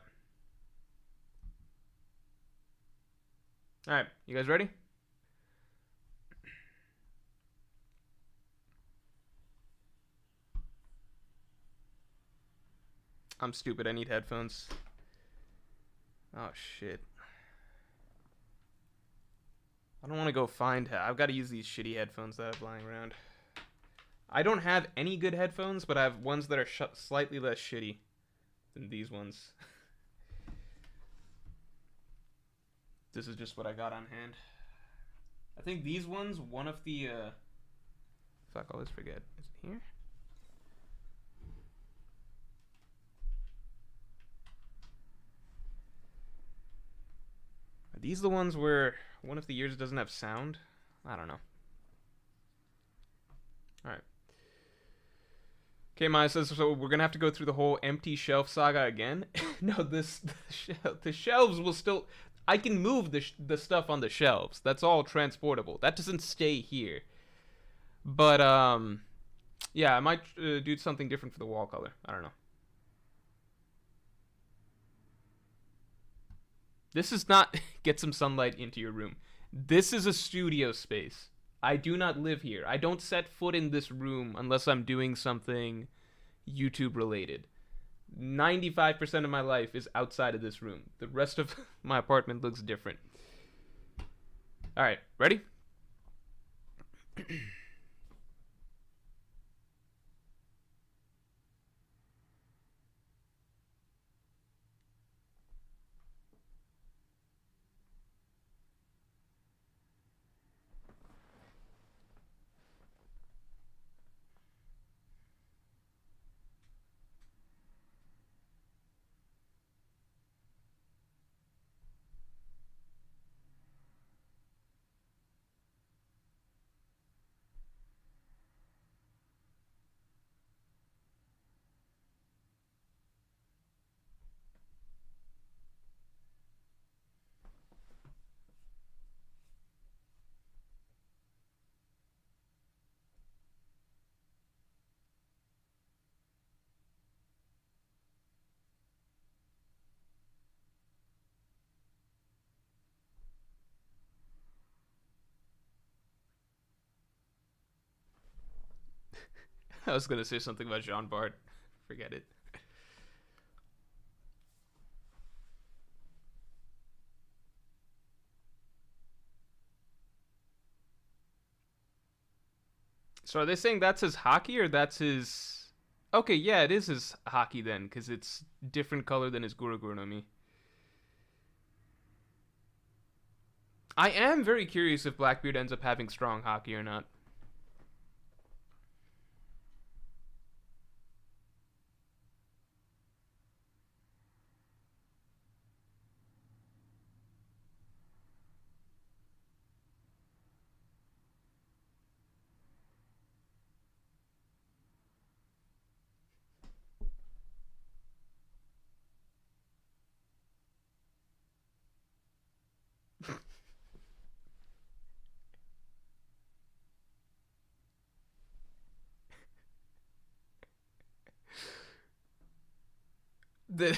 A: All right, you guys ready? I'm stupid. I need headphones. Oh shit. I don't want to go find. I've got to use these shitty headphones that I have lying around. I don't have any good headphones, but I have ones that are slightly less shitty than these ones. This is just what I got on hand. I think these ones, one of the fuck, I always forget. Is it here? Are these the ones where one of the ears doesn't have sound? I don't know. Alright. Okay, Maya says, so we're gonna have to go through the whole empty shelf saga again? No, the shelves will still... I can move the stuff on the shelves. That's all transportable. That doesn't stay here. But, yeah, I might do something different for the wall color. I don't know. This is not get some sunlight into your room. This is a studio space. I do not live here. I don't set foot in this room unless I'm doing something YouTube related. 95% of my life is outside of this room. The rest of my apartment looks different. All right, ready? I was going to say something about Jean Bart. Forget it. So are they saying that's his hockey or that's his... Okay, yeah, it is his hockey then, because it's different color than his Guru Guru no Mi. I am very curious if Blackbeard ends up having strong hockey or not. The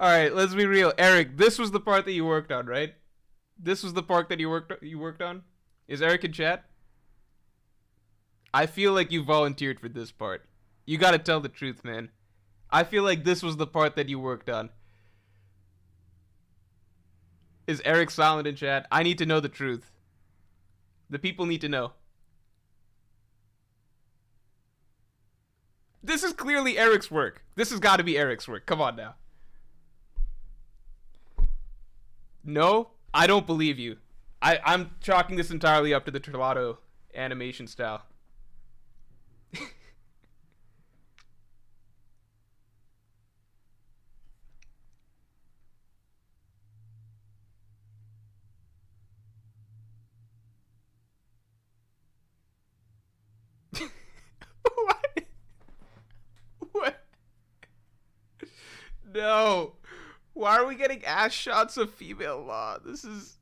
A: All right, let's be real. Eric, this was the part that you worked on, right? This was the part that you worked on? Is Eric in chat? I feel like you volunteered for this part. You gotta tell the truth, man. I feel like this was the part that you worked on. Is Eric silent in chat? I need to know the truth. The people need to know. This is clearly Eric's work. This has got to be Eric's work. Come on now. No, I don't believe you. I'm chalking this entirely up to the Trelato animation style. What? What? No. Why are we getting ass shots of female law? This is...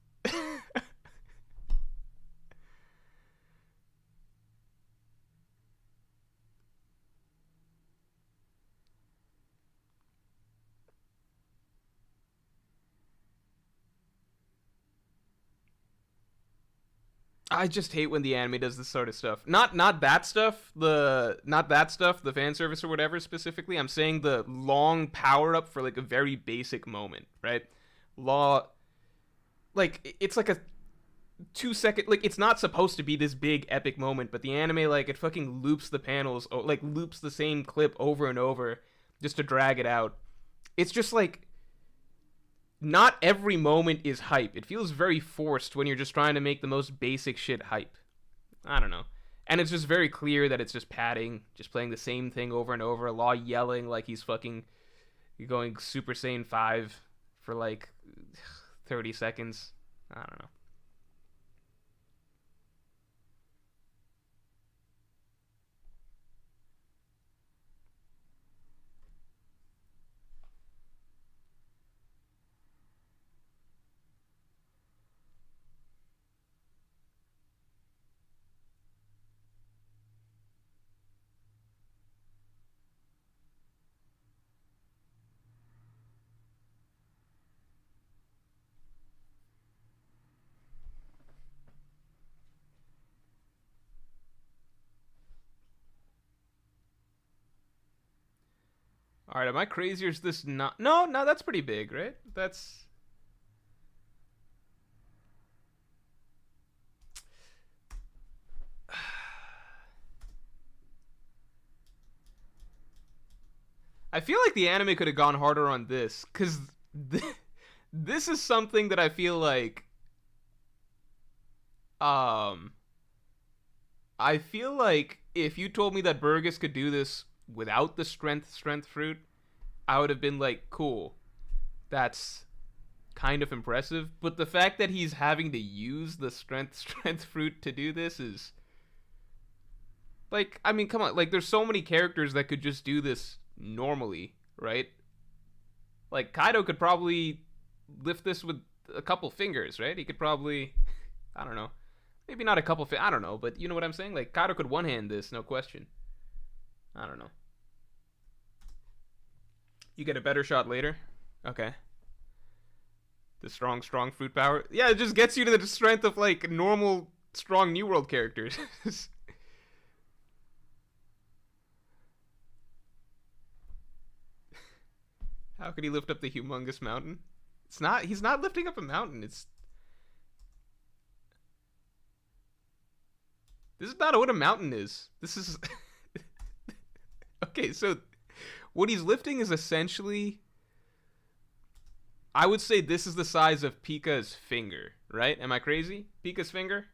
A: I just hate when the anime does this sort of stuff. Not that stuff, the fan service or whatever specifically. I'm saying the long power up for like a very basic moment, right? Law, like it's like a 2 second, like it's not supposed to be this big epic moment, but the anime like it fucking loops the panels, like loops the same clip over and over just to drag it out. It's just like not every moment is hype. It feels very forced when you're just trying to make the most basic shit hype. I don't know. And it's just very clear that it's just padding, just playing the same thing over and over. Law yelling like he's fucking going Super Saiyan 5 for like 30 seconds. I don't know. All right, am I crazy or is this not? No, that's pretty big, right? That's... I feel like the anime could have gone harder on this, because this is something that I feel like... I feel like if you told me that Burgess could do this without the strength fruit, I would have been like, cool. That's kind of impressive. But the fact that he's having to use the strength fruit to do this is... Like, I mean, come on. Like, there's so many characters that could just do this normally, right? Like, Kaido could probably lift this with a couple fingers, right? He could probably... I don't know. Maybe not a couple... I don't know, but you know what I'm saying? Like, Kaido could one-hand this, no question. I don't know. You get a better shot later? Okay. The strong fruit power? Yeah, it just gets you to the strength of, like, normal, strong New World characters. How could he lift up the humongous mountain? It's not... He's not lifting up a mountain. It's... This is not what a mountain is. This is... Okay, so what he's lifting is essentially... I would say this is the size of Pika's finger, right? Am I crazy? Pika's finger?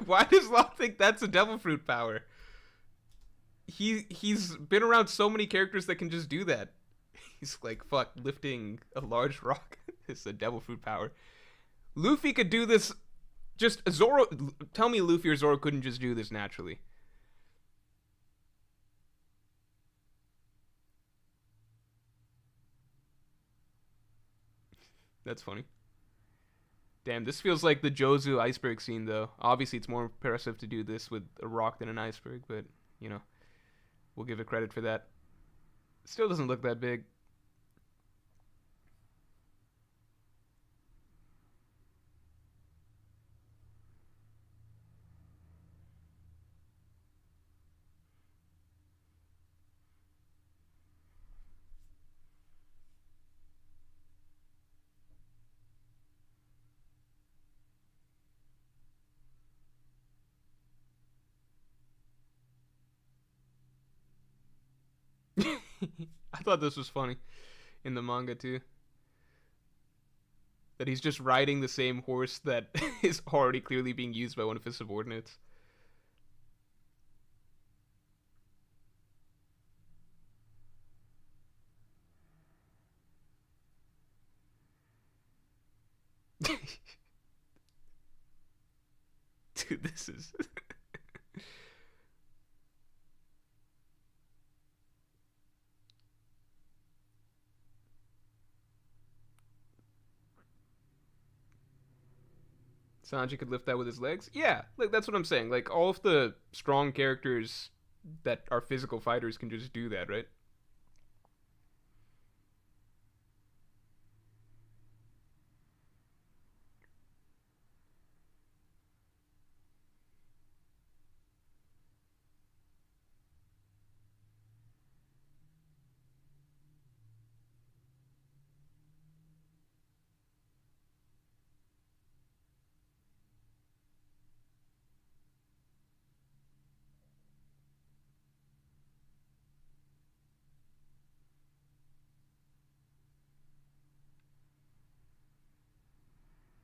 A: Why does Law think that's a devil fruit power? He's been around so many characters that can just do that. He's like, fuck, lifting a large rock is a devil fruit power. Luffy could do this. Just Zoro. Tell me Luffy or Zoro couldn't just do this naturally. That's funny. Damn, this feels like the Jozu iceberg scene, though. Obviously, it's more impressive to do this with a rock than an iceberg, but, you know, we'll give it credit for that. Still doesn't look that big. I thought this was funny in the manga, too. That he's just riding the same horse that is already clearly being used by one of his subordinates. Dude, this is. Sanji could lift that with his legs? Yeah, like that's what I'm saying. Like all of the strong characters that are physical fighters can just do that, right?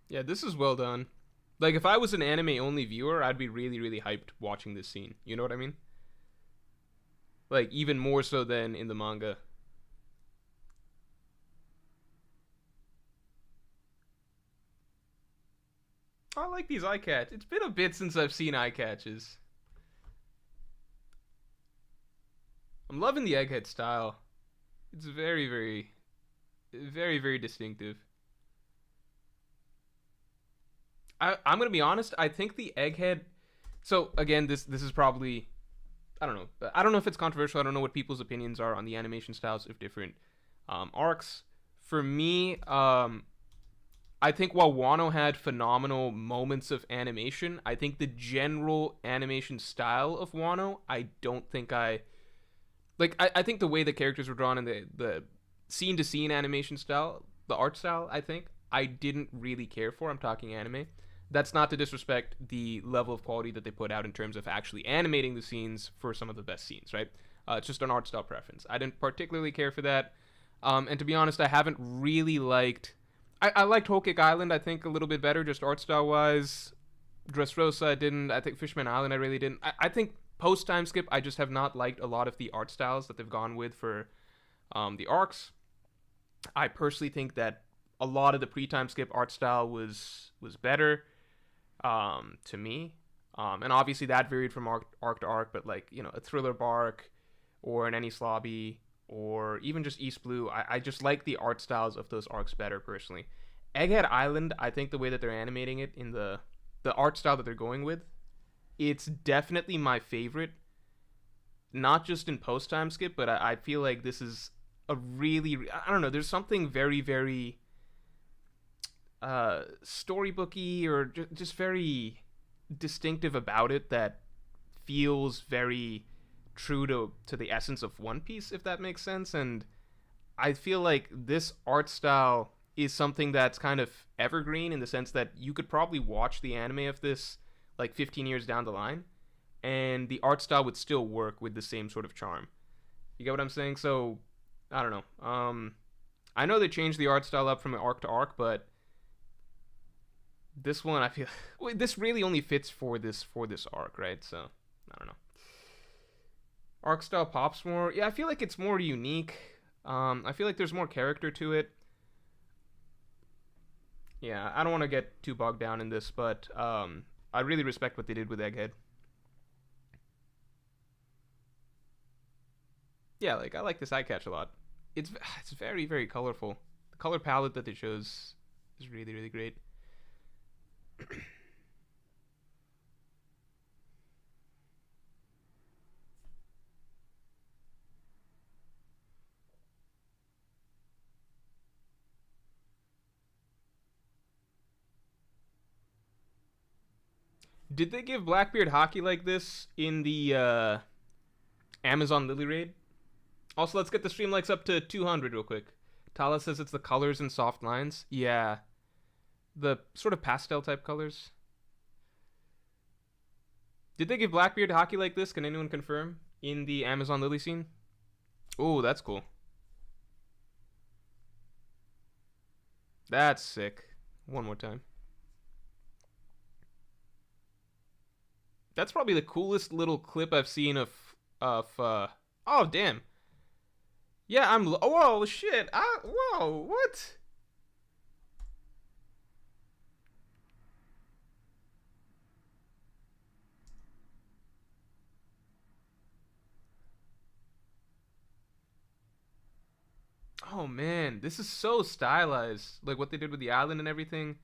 A: Yeah, this is well done. Like if I was an anime only viewer, I'd be really really hyped watching this scene. You know what I mean? Like even more so than in the manga. I like these eye catch. It's been a bit since I've seen eye catches. I'm loving the egghead style. It's very very distinctive. I'm gonna be honest. I think the egghead. So again, this is probably I don't know. I don't know if it's controversial. I don't know what people's opinions are on the animation styles of different arcs. For me, I think while Wano had phenomenal moments of animation, I think the general animation style of Wano, I don't think I like. I think the way the characters were drawn and the scene to scene animation style, the art style, I think I didn't really care for. I'm talking anime. That's not to disrespect the level of quality that they put out in terms of actually animating the scenes for some of the best scenes, right? It's just an art style preference. I didn't particularly care for that. And to be honest, I haven't really liked. I liked Whole Cake Island, I think, a little bit better, just art style wise. Dressrosa, I didn't. I think Fishman Island, I really didn't. I think post time skip, I just have not liked a lot of the art styles that they've gone with for the arcs. I personally think that a lot of the pre time skip art style was better to me. And obviously that varied from arc to arc, but like, a Thriller Bark or an Any Slobby or even just East Blue, I just like the art styles of those arcs better personally. Egghead Island, I think the way that they're animating it in the art style that they're going with, it's definitely my favorite. Not just in post time skip, but I feel like this is a really, I don't know, there's something very storybooky or just very distinctive about it that feels very true to the essence of One Piece, if that makes sense. And I feel like this art style is something that's kind of evergreen in the sense that you could probably watch the anime of this like 15 years down the line and the art style would still work with the same sort of charm. You get what I'm saying? So I don't know. I know they changed the art style up from arc to arc, but this one I feel this really only fits for this arc, right? So I don't know. Arc style pops more. Yeah, I feel like it's more unique. I feel like there's more character to it. Yeah, I don't want to get too bogged down in this, but I really respect what they did with Egghead. Yeah, like I like this eye catch a lot. It's very colorful. The color palette that they chose is really, really great. Did they give Blackbeard hockey like this in the Amazon Lily raid? Also, let's get the stream likes up to 200 real quick. Tala says it's the colors and soft lines. Yeah. The sort of pastel type colors. Did they give Blackbeard hockey like this? Can anyone confirm? In the Amazon Lily scene? Oh, that's cool. That's sick. One more time. That's probably the coolest little clip I've seen of oh damn. Yeah, whoa shit. Whoa, what? Oh man, this is so stylized. Like what they did with the island and everything.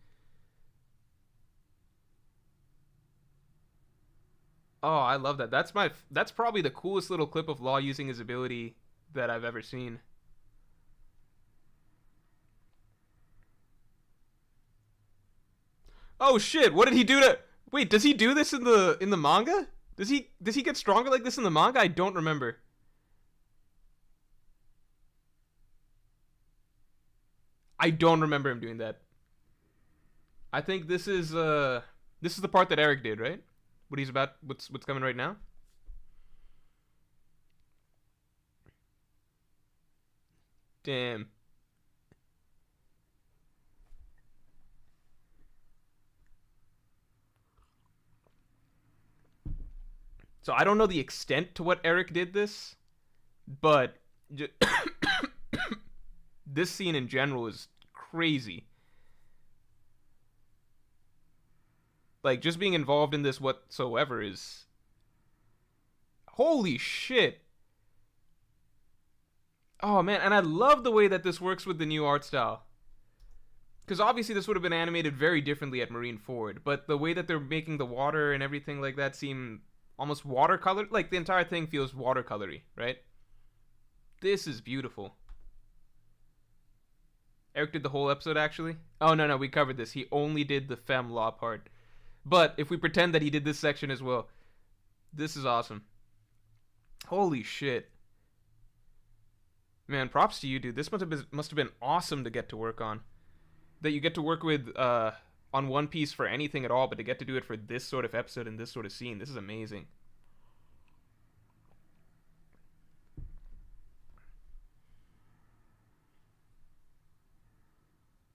A: Oh, I love that. That's probably the coolest little clip of Law using his ability that I've ever seen. Oh shit, what did he do to Wait, does he do this in the manga? Does he get stronger like this in the manga? I don't remember. I don't remember him doing that. I think this is the part that Eric did, right? What's coming right now? Damn. So I don't know the extent to what Eric did this, but this scene in general is crazy. Like just being involved in this whatsoever is holy shit. Oh man, and I love the way that this works with the new art style. Because obviously this would have been animated very differently at Marineford, but the way that they're making the water and everything like that seem almost watercolor, like the entire thing feels watercolory, right? This is beautiful. Eric did the whole episode actually. Oh no, we covered this. He only did the fem law part. But if we pretend that he did this section as well, this is awesome. Holy shit. Man, props to you, dude. This must have been awesome to get to work on. That you get to work with on One Piece for anything at all, but to get to do it for this sort of episode and this sort of scene. This is amazing.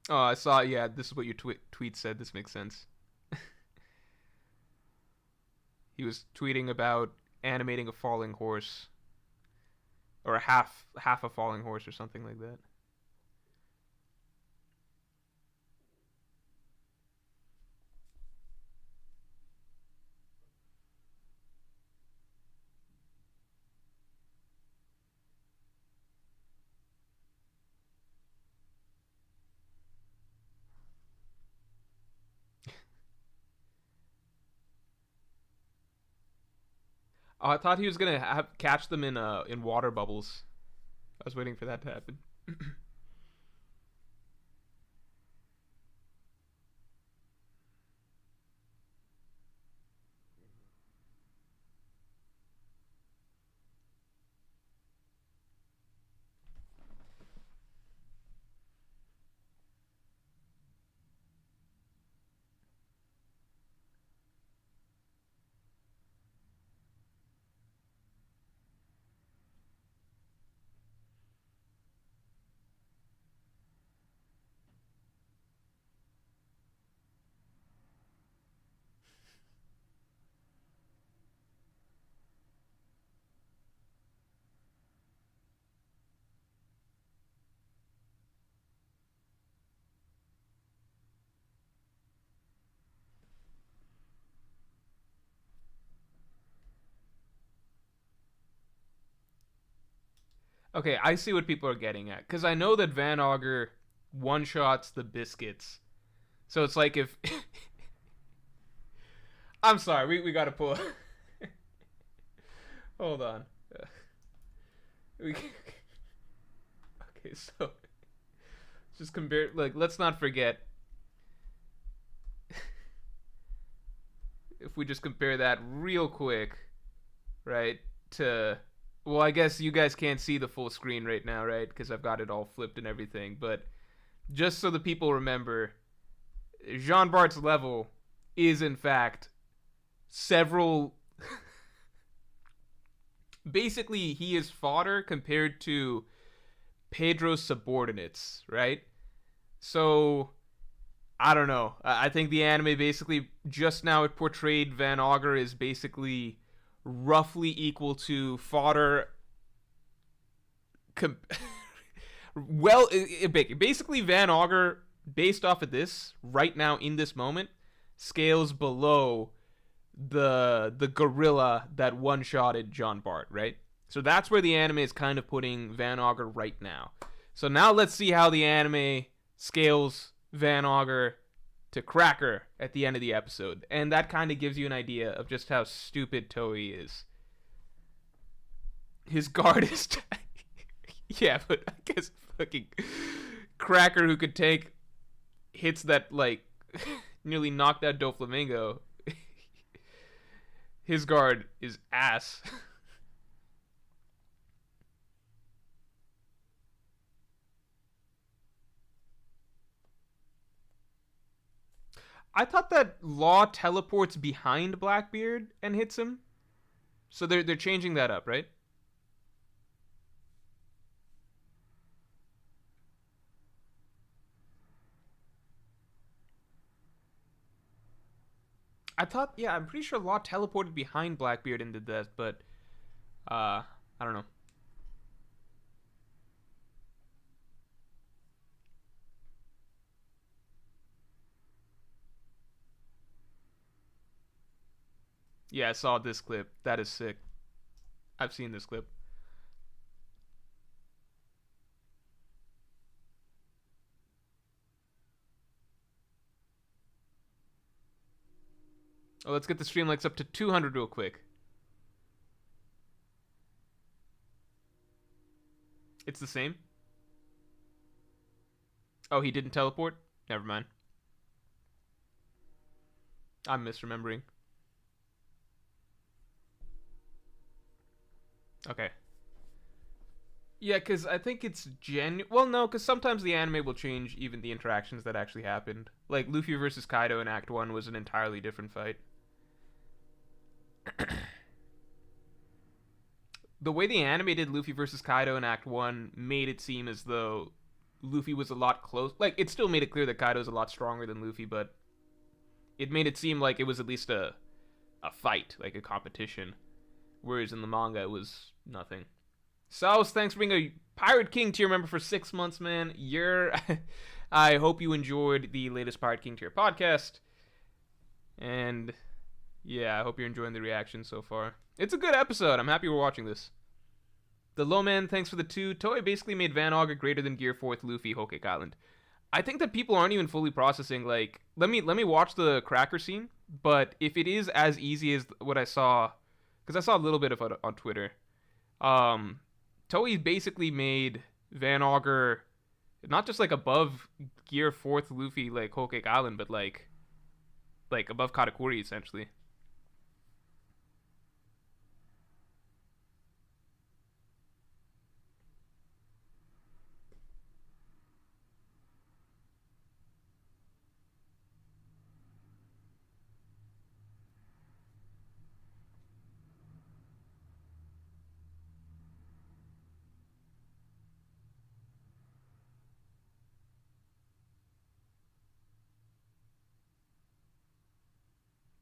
A: Oh, I saw. Yeah, this is what your tweet said. This makes sense. He was tweeting about animating a falling horse, or half a falling horse, or something like that. Oh, I thought he was gonna catch them in water bubbles. I was waiting for that to happen. Okay, I see what people are getting at because I know that Van Auger one shots the biscuits So it's like if I'm sorry, we gotta pull. Hold on. We... Okay, so just compare. Like, let's not forget. If we just compare that real quick, right, to, well, I guess you guys can't see the full screen right now, right, because I've got it all flipped and everything, but just so the people remember, Jean Bart's level is, in fact, several... Basically, he is fodder compared to Pedro's subordinates, right? So... I don't know. I think the anime basically, just now it portrayed Van Auger as basically roughly equal to fodder. Well, basically Van Auger, based off of this, right now in this moment, scales below the gorilla that one-shotted John Bart, right? So that's where the anime is kind of putting Van Auger right now. So now let's see how the anime scales Van Auger to Cracker at the end of the episode. And that kind of gives you an idea of just how stupid Toei is. His guard is... Yeah, but I guess fucking Cracker, who could take hits that, like, nearly knocked out Doflamingo. His guard is ass. I thought that Law teleports behind Blackbeard and hits him. So they're changing that up, right? I thought, yeah, I'm pretty sure Law teleported behind Blackbeard and did that, but I don't know. Yeah, I saw this clip. That is sick. I've seen this clip. Oh, let's get the stream likes up to 200 real quick. It's the same? Oh, he didn't teleport? Never mind. I'm misremembering. Okay. Yeah, because I think it's well, no, because sometimes the anime will change even the interactions that actually happened. Like, Luffy versus Kaido in Act 1 was an entirely different fight. The way they animated Luffy versus Kaido in Act 1 made it seem as though Luffy was a lot close. Like, it still made it clear that Kaido's a lot stronger than Luffy, but it made it seem like it was at least a fight, like a competition. Whereas in the manga, it was nothing. Saus, thanks for being a Pirate King tier member for 6 months, man. I hope you enjoyed the latest Pirate King tier podcast. And yeah, I hope you're enjoying the reaction so far. It's a good episode. I'm happy we're watching this. The Low Man, thanks for the 2. Toei basically made Van Auger greater than Gear 4 with Luffy, Whole Cake Island. I think that people aren't even fully processing, like, let me watch the Cracker scene, but if it is as easy as what I saw, because I saw a little bit of it on Twitter, Toei basically made Van Auger not just, like, above Gear 4th Luffy, like, Whole Cake Island, but, like above Katakuri, essentially.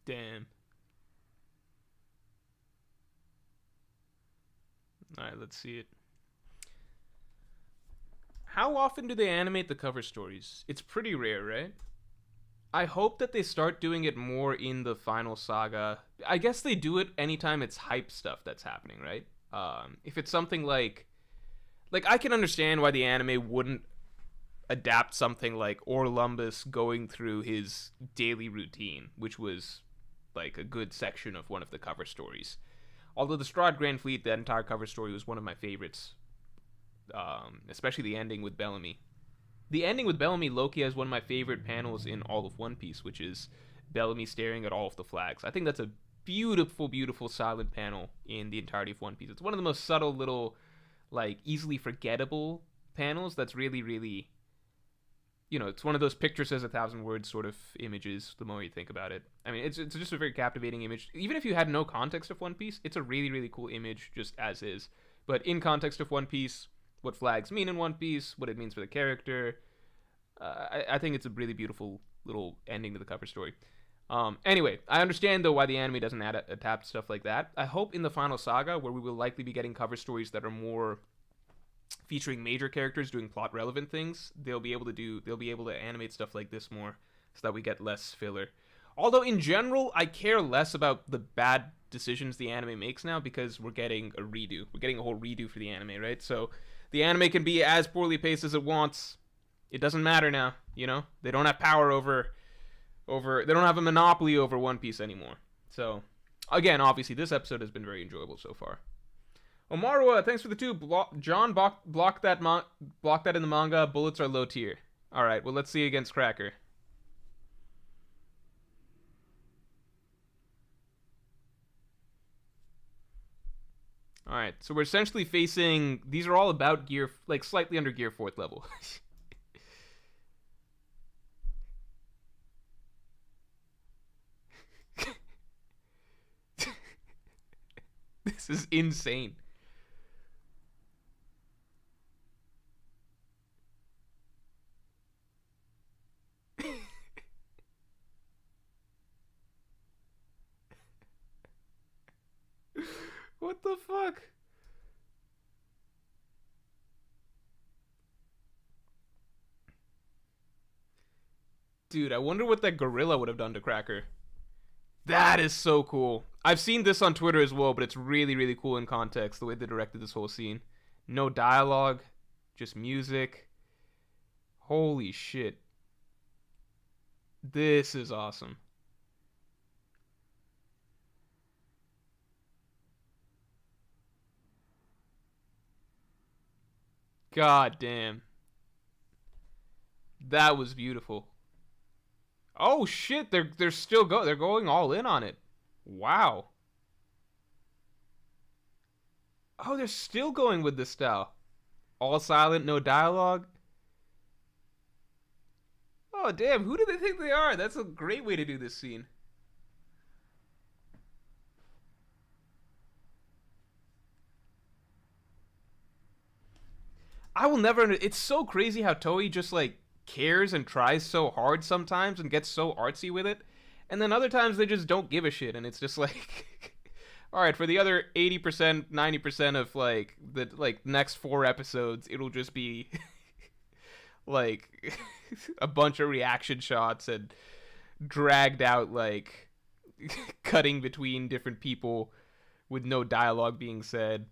A: Damn. Alright, let's see it. How often do they animate the cover stories? It's pretty rare, right? I hope that they start doing it more in the final saga. I guess they do it anytime it's hype stuff that's happening, right? If it's something like I can understand why the anime wouldn't adapt something like Orlumbus going through his daily routine, which was like a good section of one of the cover stories. Although the Strahd Grand Fleet, that entire cover story was one of my favorites, especially the ending with Bellamy. The ending with Bellamy, Loki, has one of my favorite panels in all of One Piece, which is Bellamy staring at all of the flags. I think that's a beautiful, beautiful silent panel in the entirety of One Piece. It's one of the most subtle little, like, easily forgettable panels that's really, really, it's one of those picture says 1,000 words sort of images the more you think about it. I mean, it's just a very captivating image. Even if you had no context of One Piece, it's a really, really cool image just as is. But in context of One Piece, what flags mean in One Piece, what it means for the character, I think it's a really beautiful little ending to the cover story. Anyway, I understand, though, why the anime doesn't adapt stuff like that. I hope in the final saga, where we will likely be getting cover stories that are more featuring major characters doing plot relevant things, they'll be able to animate stuff like this more, so that we get less filler. Although in general, I care less about the bad decisions the anime makes now, because we're getting a redo. We're getting a whole redo for the anime, right? So the anime can be as poorly paced as it wants. It doesn't matter now, They don't have power over they don't have a monopoly over One Piece anymore. So, again, obviously, this episode has been very enjoyable so far. Omaru, thanks for the tube. John blocked that in the manga. Bullets are low tier. All right, well, let's see against Cracker. All right, so we're essentially facing... These are all about gear, like, slightly under gear 4th level. This is insane. What the fuck? Dude, I wonder what that gorilla would have done to Cracker. That is so cool. I've seen this on Twitter as well, but it's really, really cool in context, the way they directed this whole scene. No dialogue, just music. Holy shit. This is awesome. God damn. That was beautiful. Oh shit, they're still they're going all in on it. Wow. Oh, they're still going with this style. All silent, no dialogue. Oh damn, who do they think they are? That's a great way to do this scene. I will never. It's so crazy how Toei just like cares and tries so hard sometimes and gets so artsy with it, and then other times they just don't give a shit, and it's just like, all right, for the other 80%, 90% of like the next 4 episodes, it'll just be like a bunch of reaction shots and dragged out like cutting between different people with no dialogue being said.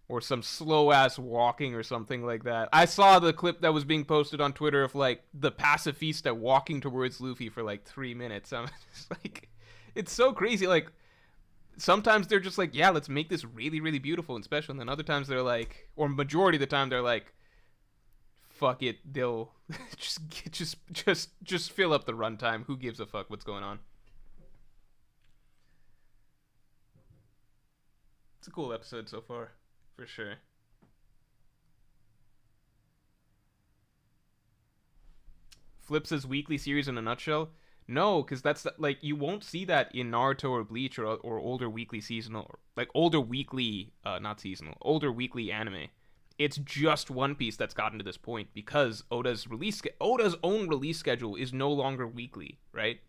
A: Or some slow-ass walking or something like that. I saw the clip that was being posted on Twitter of, like, the pacifista walking towards Luffy for, like, 3 minutes. I'm just like... It's so crazy. Like, sometimes they're just like, yeah, let's make this really, really beautiful and special. And then other times they're like... Or majority of the time they're like... Fuck it. They'll... just fill up the runtime. Who gives a fuck what's going on? It's a cool episode so far. For sure. Flips' weekly series in a nutshell? No, because that's like you won't see that in Naruto or Bleach or older weekly seasonal, like older weekly, not seasonal, older weekly anime. It's just One Piece that's gotten to this point because Oda's own release schedule is no longer weekly, right?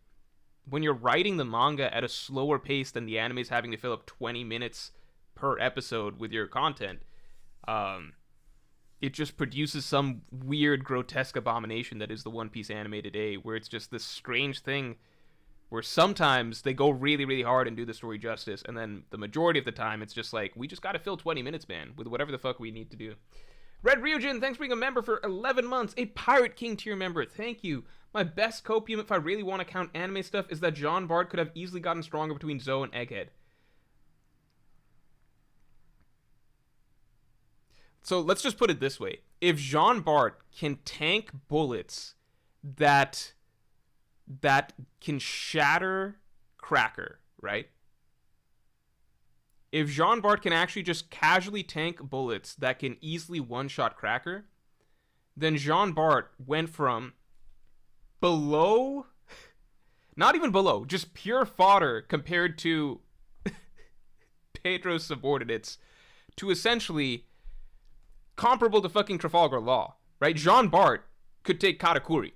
A: When you're writing the manga at a slower pace than the anime is having to fill up 20 minutes per episode with your content, it just produces some weird, grotesque abomination that is the One Piece anime today, where it's just this strange thing where sometimes they go really, really hard and do the story justice, and then the majority of the time it's just like, we just gotta fill 20 minutes, man, with whatever the fuck we need to do. Red Ryujin, thanks for being a member for 11 months. A Pirate King tier member. Thank you. My best copium, if I really want to count anime stuff, is that Jean Bart could have easily gotten stronger between Zoe and Egghead. So let's just put it this way. If Jean Bart can tank bullets that can shatter Cracker, right? If Jean Bart can actually just casually tank bullets that can easily one-shot Cracker, then Jean Bart went from below, not even below, just pure fodder compared to Pedro's subordinates, to essentially comparable to fucking Trafalgar Law, right? Jean Bart could take Katakuri.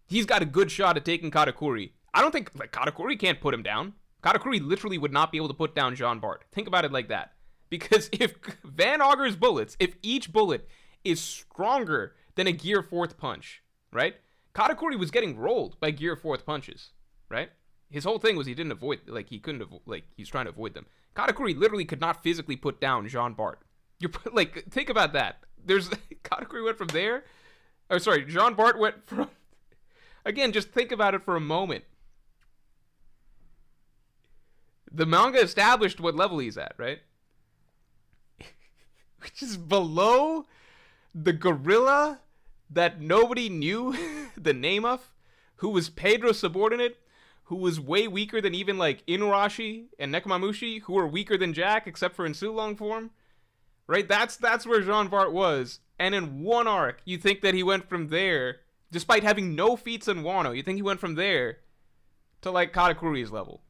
A: He's got a good shot at taking Katakuri. I don't think, like, Katakuri can't put him down. Katakuri literally would not be able to put down Jean Bart. Think about it like that. Because if Van Auger's bullets, if each bullet is stronger than a Gear 4th punch, right? Katakuri was getting rolled by Gear 4th punches, right? His whole thing was he didn't avoid, like, he couldn't, like, he's trying to avoid them. Katakuri literally could not physically put down Jean Bart. You're, like, think about that. There's, Katakuri went from there, or sorry, Jean Bart went from, again, just think about it for a moment. The manga established what level he's at, right? Which is below the gorilla that nobody knew the name of, who was Pedro's subordinate, who was way weaker than even, like, Inuarashi and Nekomamushi, who were weaker than Jack, except for in Sulong form. Right? That's where Jean Bart was. And in one arc, you think that he went from there, despite having no feats in Wano, you think he went from there to, like, Katakuri's level.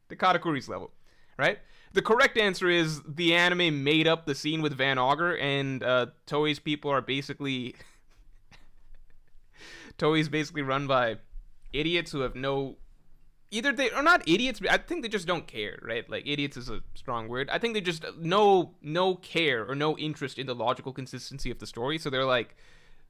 A: To Katakuri's level, right? The correct answer is the anime made up the scene with Van Auger, and Toei's people are basically... Toei's basically run by idiots who have no... Either they are not idiots, but I think they just don't care, right? Like, idiots is a strong word. I think they just no care or no interest in the logical consistency of the story. So they're like,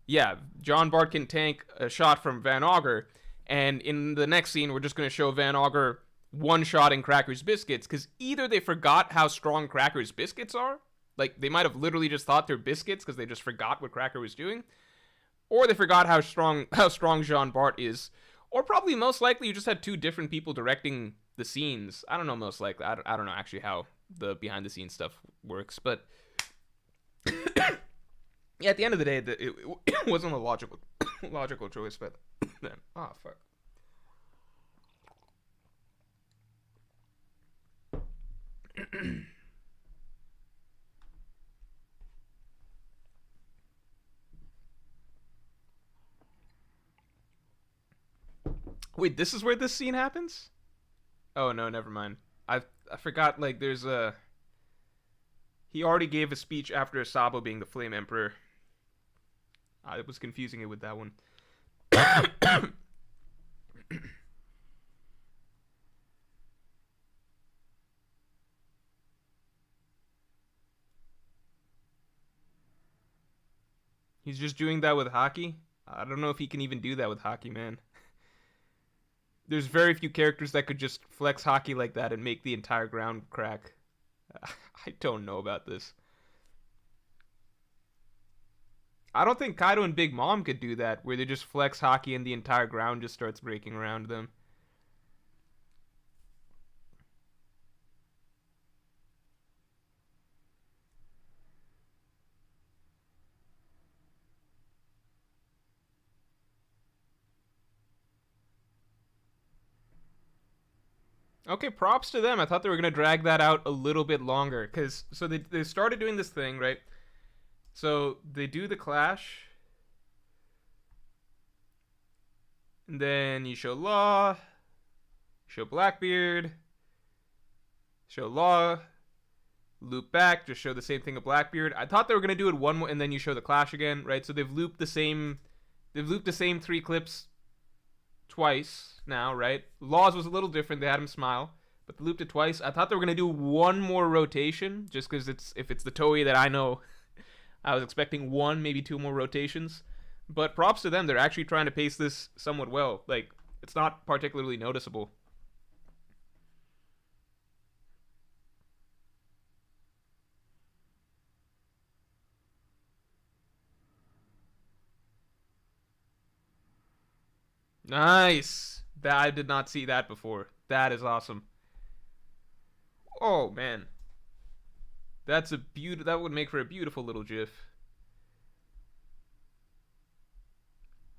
A: yeah, Jean Bart can tank a shot from Van Auger, and in the next scene, we're just going to show Van Auger one-shotting Cracker's biscuits, because either they forgot how strong Cracker's biscuits are, like, they might have literally just thought they're biscuits because they just forgot what Cracker was doing, or they forgot how strong Jean Bart is. Or probably most likely you just had two different people directing the scenes. I don't know, most likely. I don't know actually how the behind-the-scenes stuff works. But yeah, at the end of the day, it wasn't a logical choice. But then, oh, fuck. Wait, this is where this scene happens? Oh no, never mind. I forgot, like, there's a... He already gave a speech after Asabo being the Flame Emperor. I was confusing it with that one. He's just doing that with Haki? I don't know if he can even do that with Haki, man. There's very few characters that could just flex Haki like that and make the entire ground crack. I don't know about this. I don't think Kaido and Big Mom could do that, where they just flex Haki and the entire ground just starts breaking around them. Okay, props to them. I thought they were going to drag that out a little bit longer. So they started doing this thing, right? So they do the clash. And then you show Law. Show Blackbeard. Show Law. Loop back. Just show the same thing of Blackbeard. I thought they were going to do it one more, and then you show the clash again, right? So they've looped the same 3 clips twice now, right? Laws was a little different. They had him smile, but they looped it twice. I thought they were going to do one more rotation, just because if it's the Toei that I know, I was expecting 1, maybe 2 more rotations. But props to them. They're actually trying to pace this somewhat well. Like, it's not particularly noticeable. Nice. That I did not see that before. That is awesome. Oh man, that's a that would make for a beautiful little GIF.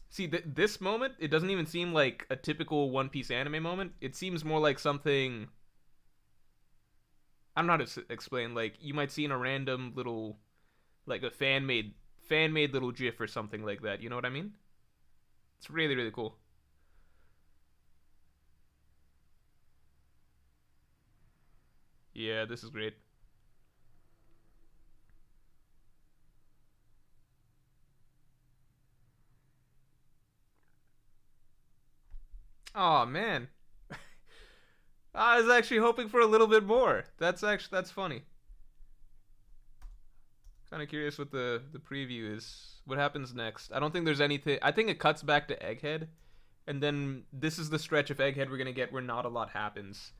A: See, this moment, it doesn't even seem like a typical One Piece anime moment. It seems more like something. I don't know how to explain. Like you might see in a random little, like a fan made little GIF or something like that. You know what I mean? It's really really cool. Yeah, this is great. Oh man, I was actually hoping for a little bit more. That's funny. Kind of curious what the preview is. What happens next? I don't think there's anything. I think it cuts back to Egghead, and then this is the stretch of Egghead we're gonna get where not a lot happens.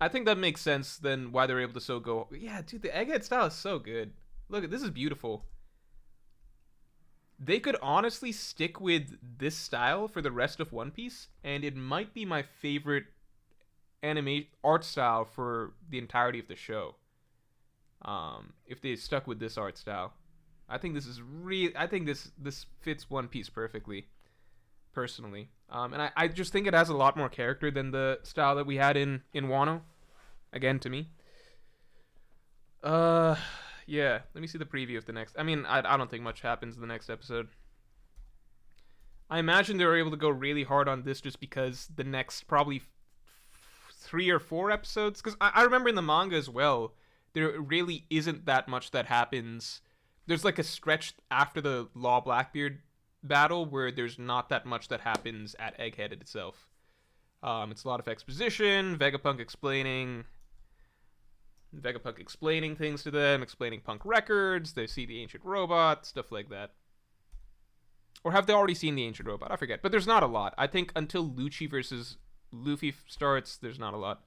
A: I think that makes sense. Then why they're able to so go. Yeah, dude, the Egghead style is so good. Look, this is beautiful. They could honestly stick with this style for the rest of One Piece, and it might be my favorite anime art style for the entirety of the show. If they stuck with this art style, I think this is real. I think this fits One Piece perfectly, personally. And I just think it has a lot more character than the style that we had in Wano. Again, to me. Uh, yeah. Let me see the preview of the next. I mean, I don't think much happens in the next episode. I imagine they were able to go really hard on this just because the next probably 3 or 4 episodes. Because I remember in the manga as well, there really isn't that much that happens. There's like a stretch after the Law Blackbeard battle where there's not that much that happens at Egghead itself. It's a lot of exposition, Vegapunk explaining things to them, explaining Punk records, they see the ancient robot, stuff like that. Or have they already seen the ancient robot? I forget. But there's not a lot. I think until Lucci versus Luffy starts, there's not a lot.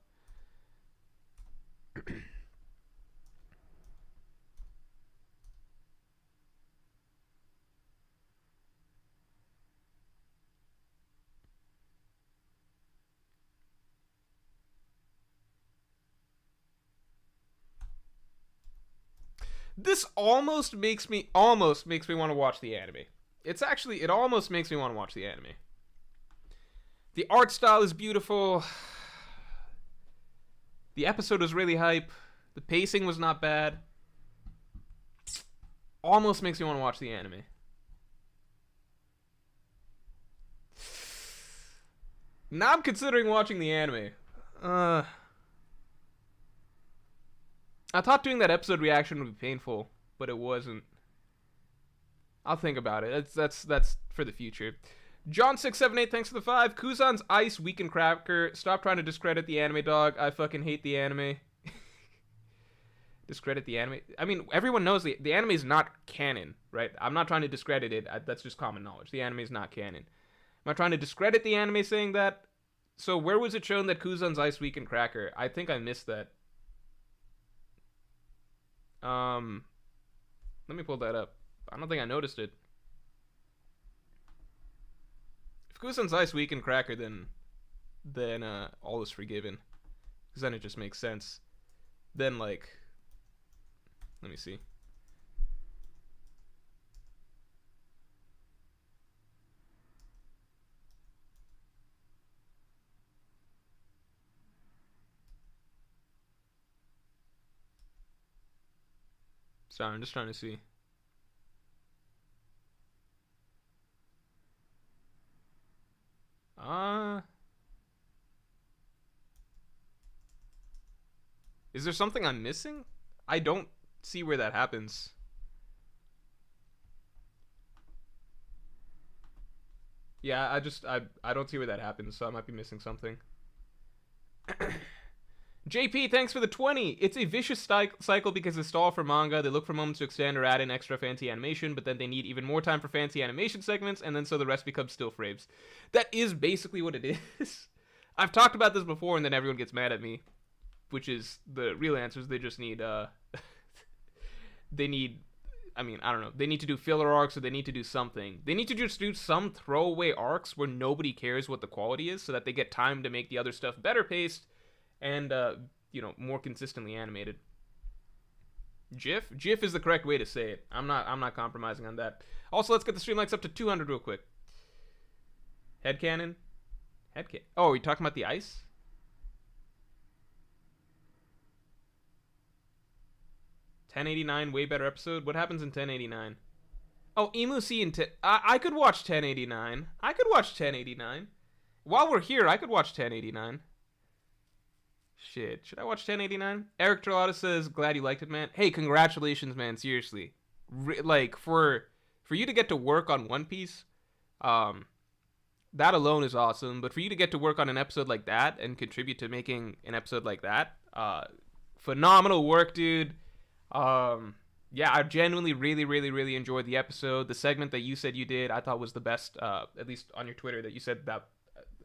A: This almost makes me want to watch the anime. It almost makes me want to watch the anime. The art style is beautiful. The episode was really hype. The pacing was not bad. Almost makes me want to watch the anime. Now I'm considering watching the anime. I thought doing that episode reaction would be painful, but it wasn't. I'll think about it. That's for the future. John678, thanks for the 5. Kuzan's Ice, Weekend Cracker. Stop trying to discredit the anime, dog. I fucking hate the anime. Discredit the anime? I mean, everyone knows the anime is not canon, right? I'm not trying to discredit it. That's just common knowledge. The anime is not canon. Am I trying to discredit the anime saying that? So where was it shown that Kuzan's Ice, Weekend Cracker? I think I missed that. Let me pull that up. I don't think I noticed it. If Kuzan's Ice, Weekend Cracker, then all is forgiven. Because then it just makes sense. Then, like, let me see. Sorry, I'm just trying to see. Uh, is there something I'm missing? I don't see where that happens. Yeah, I don't see where that happens, so I might be missing something. JP, thanks for the 20. It's a vicious cycle because they stall for manga. They look for moments to extend or add in extra fancy animation, but then they need even more time for fancy animation segments, and then so the rest becomes still frames. That is basically what it is. I've talked about this before, and then everyone gets mad at me, which is the real answer is they just need they need I mean, I don't know. They need to do filler arcs, or they need to do something. They need to just do some throwaway arcs where nobody cares what the quality is, so that they get time to make the other stuff better paced and more consistently animated. GIF is the correct way to say it. I'm not compromising on that. Also, let's get the stream likes up to 200 real quick. Headcanon. Oh, are you talking about the ice? $10.89, way better episode. What happens in 1089? Oh, Emu C and I could watch 1089. I could watch 1089. While we're here, I could watch 1089. Shit, should I watch 1089? Eric Trelata says, glad you liked it, man. Hey, congratulations, man. Seriously, like for you to get to work on One Piece, that alone is awesome. But for you to get to work on an episode like that and contribute to making an episode like that, phenomenal work, dude. Yeah, I genuinely really enjoyed the episode. The segment that you said you did, I thought was the best, at least on your Twitter, that you said that.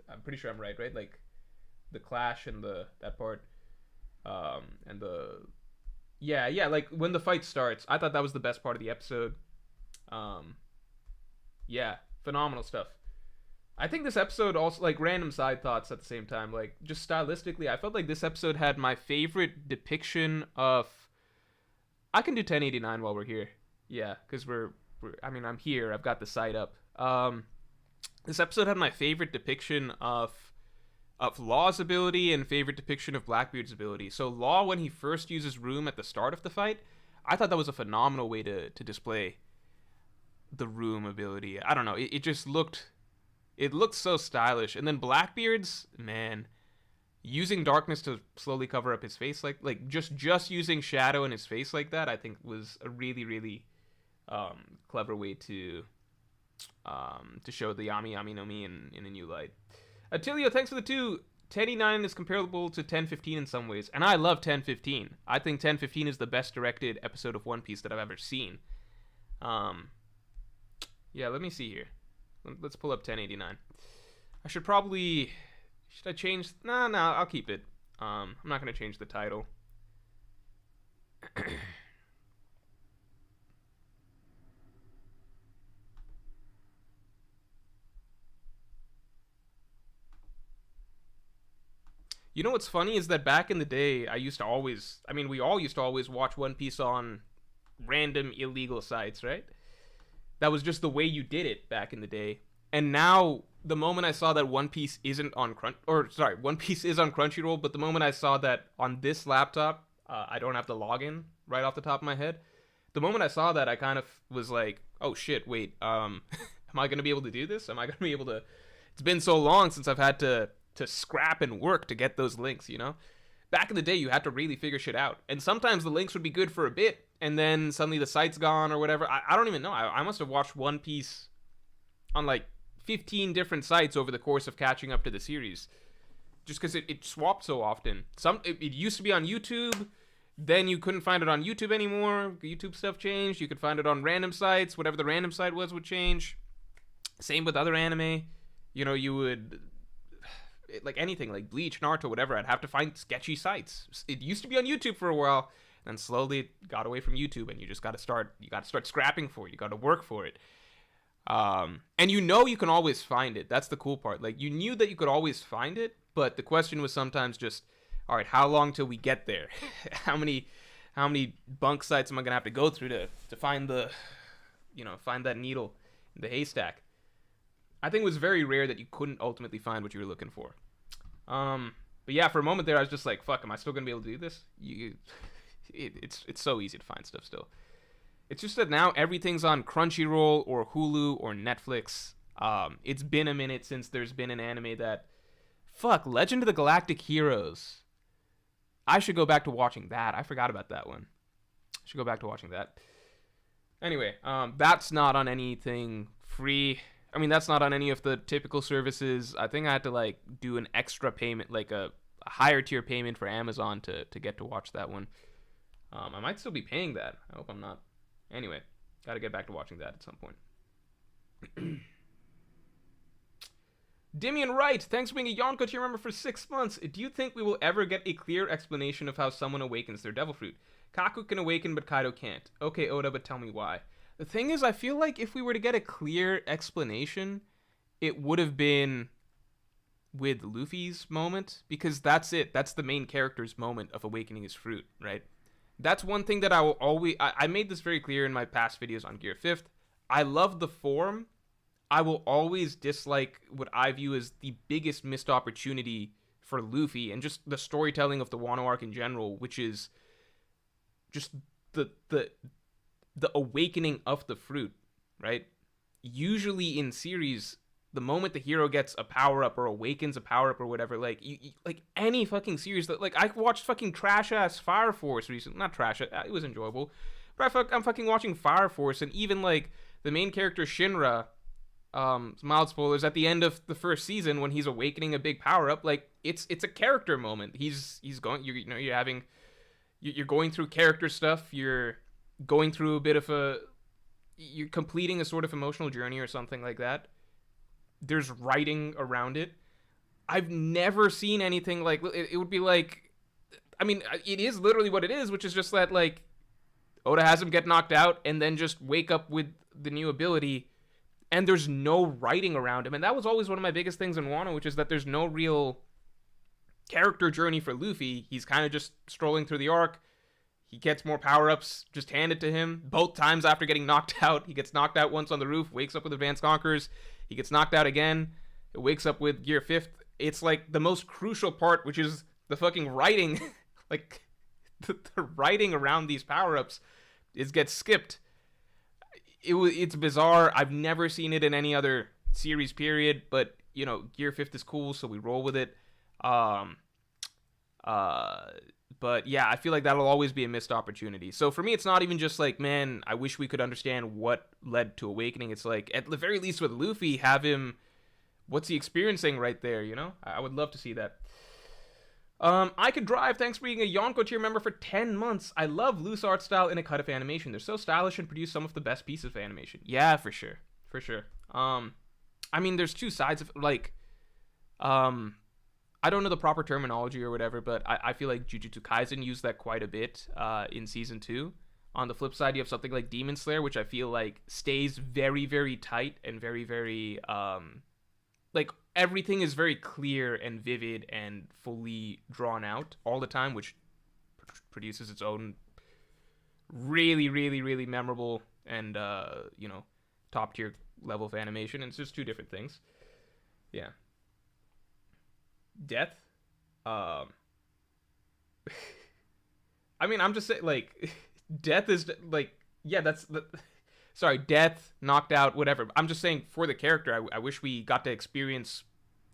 A: I'm pretty sure I'm right? Like the clash and that part, and yeah, like when the fight starts, I thought that was the best part of the episode. Yeah, phenomenal stuff. I think this episode also, like, random side thoughts at the same time, like, just stylistically, I felt like this episode had my favorite depiction of. I can do 1089 while we're here. Yeah, because I'm here. I've got the site up. This episode had my favorite depiction of Law's ability and favorite depiction of Blackbeard's ability. So Law, when he first uses Room at the start of the fight, I thought that was a phenomenal way to display the Room ability. I don't know. It just looked so stylish. And then Blackbeard's, man, using darkness to slowly cover up his face, like just using shadow in his face like that, I think was a really clever way to show the Yami Yami no Mi in a new light. Attilio, thanks for the 2. 1089 is comparable to 1015 in some ways, and I love 1015. I think 1015 is the best directed episode of One Piece that I've ever seen. Yeah, let me see here. Let's pull up 1089. Should I change? No, I'll keep it. I'm not going to change the title. You know what's funny is that back in the day, we all used to always watch One Piece on random illegal sites, right? That was just the way you did it back in the day. And now, the moment I saw that One Piece is on Crunchyroll, but the moment I saw that on this laptop, I don't have the login right off the top of my head. The moment I saw that, I kind of was like, oh shit, wait, am I going to be able to do this? Am I going to be able to? It's been so long since I've had to scrap and work to get those links, you know? Back in the day, you had to really figure shit out. And sometimes the links would be good for a bit, and then suddenly the site's gone or whatever. I don't even know. I must have watched One Piece on like 15 different sites over the course of catching up to the series, just because it swapped so often. It used to be on YouTube, then you couldn't find it on YouTube anymore. YouTube stuff changed. You could find it on random sites. Whatever the random site was would change. Same with other anime. You know, you would, like anything, like Bleach, Naruto, whatever, I'd have to find sketchy sites. It used to be on YouTube for a while, and then slowly it got away from YouTube, and you got to start scrapping for it. You got to work for it. And you can always find it. That's the cool part. Like, you knew that you could always find it, but the question was sometimes just, all right, how long till we get there? how many bunk sites am I gonna have to go through to find find that needle in the haystack? I think it was very rare that you couldn't ultimately find what you were looking for. But yeah, for a moment there, I was just like, fuck, am I still gonna be able to do this? It's so easy to find stuff still. It's just that now everything's on Crunchyroll or Hulu or Netflix. It's been a minute since there's been an anime that... Fuck, Legend of the Galactic Heroes. I should go back to watching that. I forgot about that one. I should go back to watching that. Anyway, that's not on anything free. I mean, that's not on any of the typical services. I think I had to, like, do an extra payment, like a higher tier payment for Amazon to get to watch that one. I might still be paying that. I hope I'm not. Anyway, gotta get back to watching that at some point. Dimian Wright, thanks for being a Yonko tier member for 6 months. Do you think we will ever get a clear explanation of how someone awakens their devil fruit? Kaku can awaken, but Kaido can't. Okay, Oda, but tell me why. The thing is, I feel like if we were to get a clear explanation, it would have been with Luffy's moment, because that's it. That's the main character's moment of awakening his fruit, right? That's one thing that I will always... I made this very clear in my past videos on Gear 5th. I love the form. I will always dislike what I view as the biggest missed opportunity for Luffy and just the storytelling of the Wano arc in general, which is just the awakening of the fruit, right? Usually in series, the moment the hero gets a power-up or awakens a power-up or whatever, like, like any fucking series that, like, I watched fucking trash-ass Fire Force recently. Not trash, it was enjoyable. But I'm fucking watching Fire Force, and even, like, the main character Shinra, mild spoilers, at the end of the first season when he's awakening a big power-up, like, it's a character moment. He's going, you're going through character stuff, you're going through a bit of you're completing a sort of emotional journey or something like that. There's writing around it. I've never seen anything like it would be like, I mean, it is literally what it is, which is just that, like, Oda has him get knocked out and then just wake up with the new ability, and there's no writing around him. And that was always one of my biggest things in Wano, which is that there's no real character journey for Luffy. He's kind of just strolling through the arc. He gets more power-ups just handed to him. Both times after getting knocked out. He gets knocked out once on the roof, wakes up with Advanced Conquerors. He gets knocked out again. It wakes up with Gear 5th. It's like the most crucial part, which is the fucking writing. Like, the writing around these power-ups gets skipped. It's bizarre. I've never seen it in any other series, period. But, you know, Gear 5th is cool, so we roll with it. But yeah, I feel like that'll always be a missed opportunity. So for me, it's not even just like, man, I wish we could understand what led to Awakening. It's like, at the very least with Luffy, have him, what's he experiencing right there, you know? I would love to see that. I Could Drive, thanks for being a Yonko tier member for 10 months. I love loose art style in a cut of animation. They're so stylish and produce some of the best pieces of animation. Yeah, for sure. For sure. I mean, there's two sides of, like, I don't know the proper terminology or whatever, but I feel like Jujutsu Kaisen used that quite a bit in Season 2. On the flip side, you have something like Demon Slayer, which I feel like stays very, very tight and very, very... like, everything is very clear and vivid and fully drawn out all the time, which produces its own really, really, really memorable and, you know, top-tier level of animation. And it's just two different things. Yeah. Death, I mean, I'm just saying, like, death is, like, yeah, that's the, sorry, death, knocked out, whatever. I'm just saying, for the character, I wish we got to experience,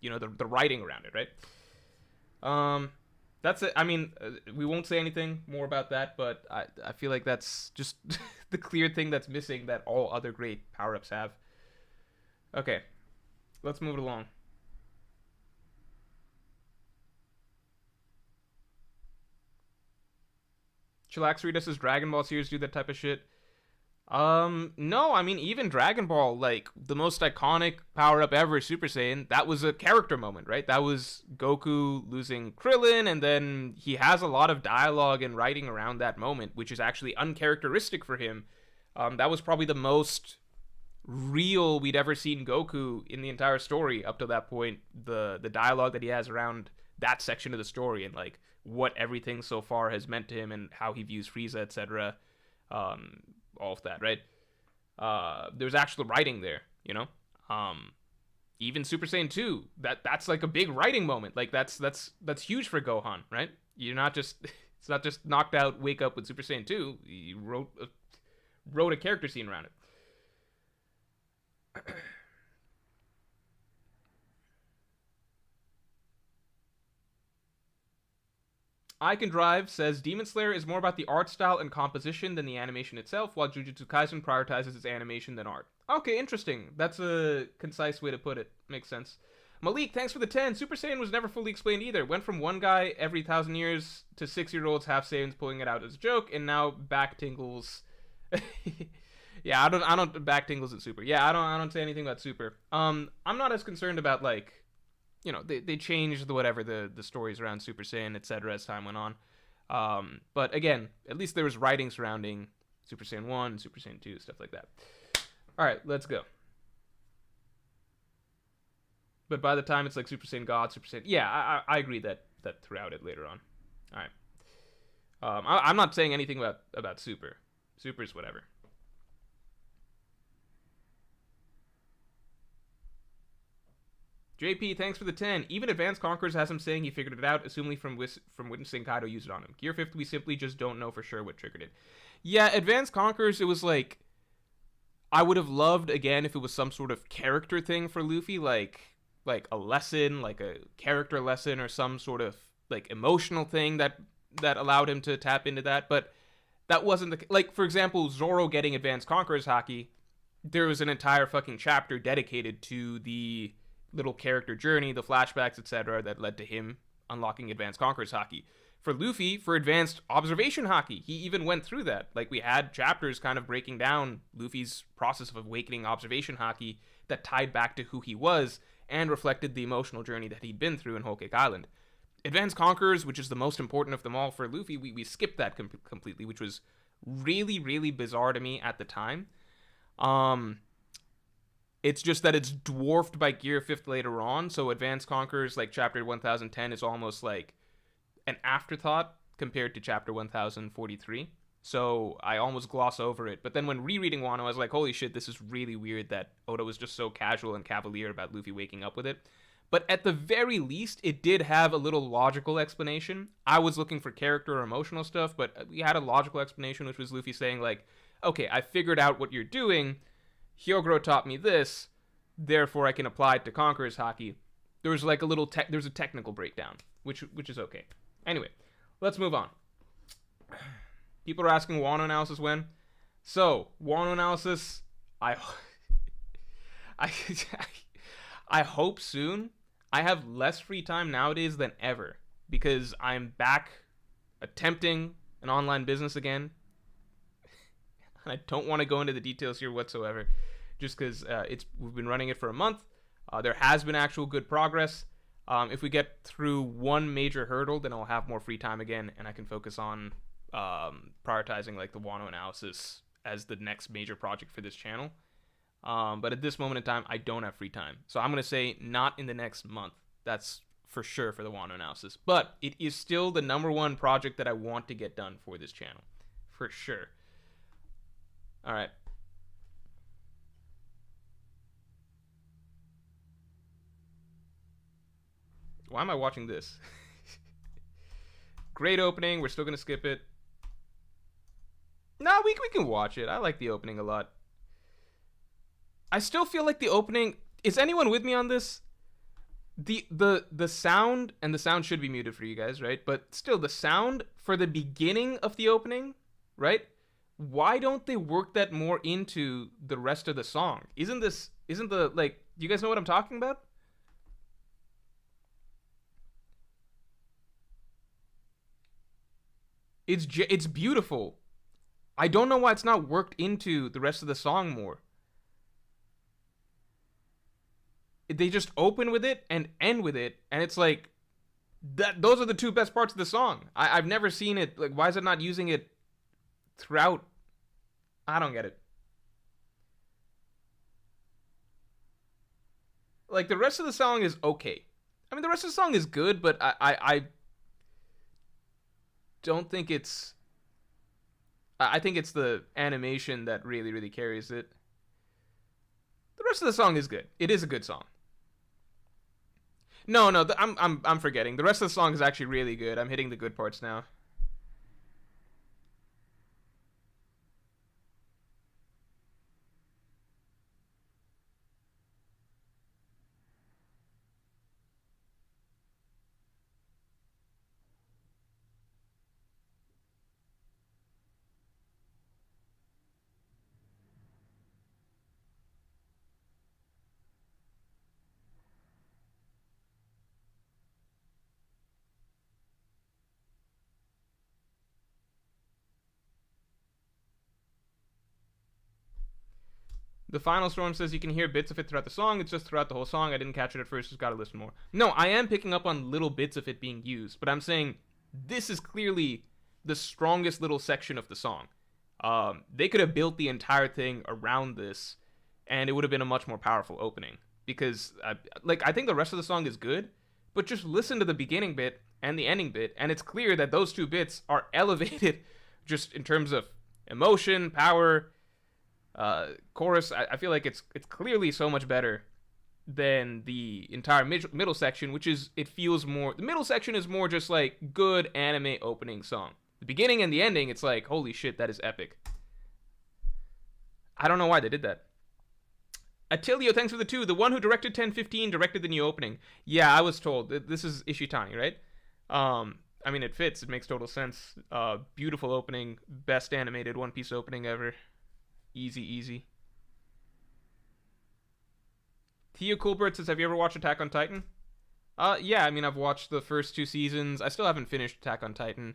A: you know, the writing around it, right? That's it. I mean, we won't say anything more about that, but I feel like that's just the clear thing that's missing that all other great power-ups have. Okay, let's move it along. Chillax Rita says Dragon Ball series do that type of shit. No, I mean, even Dragon Ball, like, the most iconic power-up ever, Super Saiyan, that was a character moment, right? That was Goku losing Krillin, and then he has a lot of dialogue and writing around that moment, which is actually uncharacteristic for him. That was probably the most real we'd ever seen Goku in the entire story up to that point. The dialogue that he has around that section of the story, and, like, what everything so far has meant to him and how he views Frieza, etc. All of that, right? There's actual writing there, you know? Even Super Saiyan 2, that's like a big writing moment. Like, that's huge for Gohan, right? You're not just, it's not just knocked out, wake up with Super Saiyan 2. He wrote a character scene around it. I Can Drive says Demon Slayer is more about the art style and composition than the animation itself, while Jujutsu Kaisen prioritizes its animation than art. Okay, interesting. That's a concise way to put it. Makes sense. Malik, thanks for the 10. Super Saiyan was never fully explained either. Went from one guy every 1,000 years to 6-year-olds half Saiyans pulling it out as a joke, and now back tingles. Yeah, I don't back tingles at Super. Yeah, I don't say anything about Super. I'm not as concerned about, like, you know, they changed the stories around Super Saiyan, etc. as time went on. But again, at least there was writing surrounding Super Saiyan 1, Super Saiyan 2, stuff like that. All right, let's go. But by the time it's like Super Saiyan God, Super Saiyan... Yeah, I agree that throughout it later on. All right. I'm not saying anything about Super. Super's whatever. JP, thanks for the 10. Even Advanced Conquerors has him saying he figured it out, assuming from witnessing Kaido use it on him. Gear 5th, we simply just don't know for sure what triggered it. Yeah, Advanced Conquerors, it was like... I would have loved, again, if it was some sort of character thing for Luffy, like a lesson, like a character lesson, or some sort of like emotional thing that allowed him to tap into that. But that wasn't the... Like, for example, Zoro getting Advanced Conquerors Haki, there was an entire fucking chapter dedicated to the little character journey, the flashbacks, etc., that led to him unlocking Advanced Conquerors Haki. For Luffy, for Advanced Observation Haki, he even went through that. Like, we had chapters kind of breaking down Luffy's process of awakening Observation Haki that tied back to who he was and reflected the emotional journey that he'd been through in Whole Cake Island. Advanced Conquerors, which is the most important of them all for Luffy, we skipped that completely, which was really, really bizarre to me at the time. It's just that it's dwarfed by Gear 5th later on, so Advanced Conquerors, like Chapter 1010, is almost like an afterthought compared to Chapter 1043. So I almost gloss over it. But then when rereading Wano, I was like, holy shit, this is really weird that Oda was just so casual and cavalier about Luffy waking up with it. But at the very least, it did have a little logical explanation. I was looking for character or emotional stuff, but we had a logical explanation, which was Luffy saying, like, okay, I figured out what you're doing. Hyogoro taught me this, therefore I can apply it to Conqueror's Haki. There was like a little there's a technical breakdown, which is okay. Anyway, let's move on. People are asking Wano analysis when. So, Wano analysis, I hope soon. I have less free time nowadays than ever because I'm back attempting an online business again. And I don't want to go into the details here whatsoever, just because we've been running it for a month. There has been actual good progress. If we get through one major hurdle, then I'll have more free time again, and I can focus on prioritizing like the Wano analysis as the next major project for this channel. But at this moment in time, I don't have free time. So I'm going to say not in the next month. That's for sure for the Wano analysis. But it is still the #1 project that I want to get done for this channel. For sure. All right. Why am I watching this? Great opening. We're still going to skip it. No, we can watch it. I like the opening a lot. I still feel like the opening... Is anyone with me on this? The sound, and the sound should be muted for you guys, right? But still, the sound for the beginning of the opening, right? Why don't they work that more into the rest of the song? Isn't the, like... Do you guys know what I'm talking about? It's beautiful. I don't know why it's not worked into the rest of the song more. They just open with it and end with it, and it's like those are the two best parts of the song. I've never seen it. Like, why is it not using it throughout? I don't get it. Like, the rest of the song is okay. I mean, the rest of the song is good, but I don't think it's... I think it's the animation that really, really carries it. The rest of the song is good. It is a good song. No, I'm forgetting. The rest of the song is actually really good. I'm hitting the good parts now. The final storm says you can hear bits of it throughout the song. It's just throughout the whole song. I didn't catch it at first. Just gotta listen more. No, I am picking up on little bits of it being used, but I'm saying this is clearly the strongest little section of the song. They could have built the entire thing around this, and it would have been a much more powerful opening. Because, I think the rest of the song is good, but just listen to the beginning bit and the ending bit, and it's clear that those two bits are elevated just in terms of emotion, power, chorus. I feel like it's clearly so much better than the entire middle section, which is, it feels more, the middle section is more just like good anime opening song. The beginning and the ending, it's like, holy shit, that is epic. I don't know why they did that. Attilio, thanks for the 2. The one who directed 1015 directed the new opening. Yeah, I was told. This is Ishitani, right? I mean, it fits. It makes total sense. Beautiful opening. Best animated One Piece opening ever. Easy. Theo Coolbert says, have you ever watched Attack on Titan? Yeah, I mean, I've watched the first 2 seasons. I still haven't finished Attack on Titan.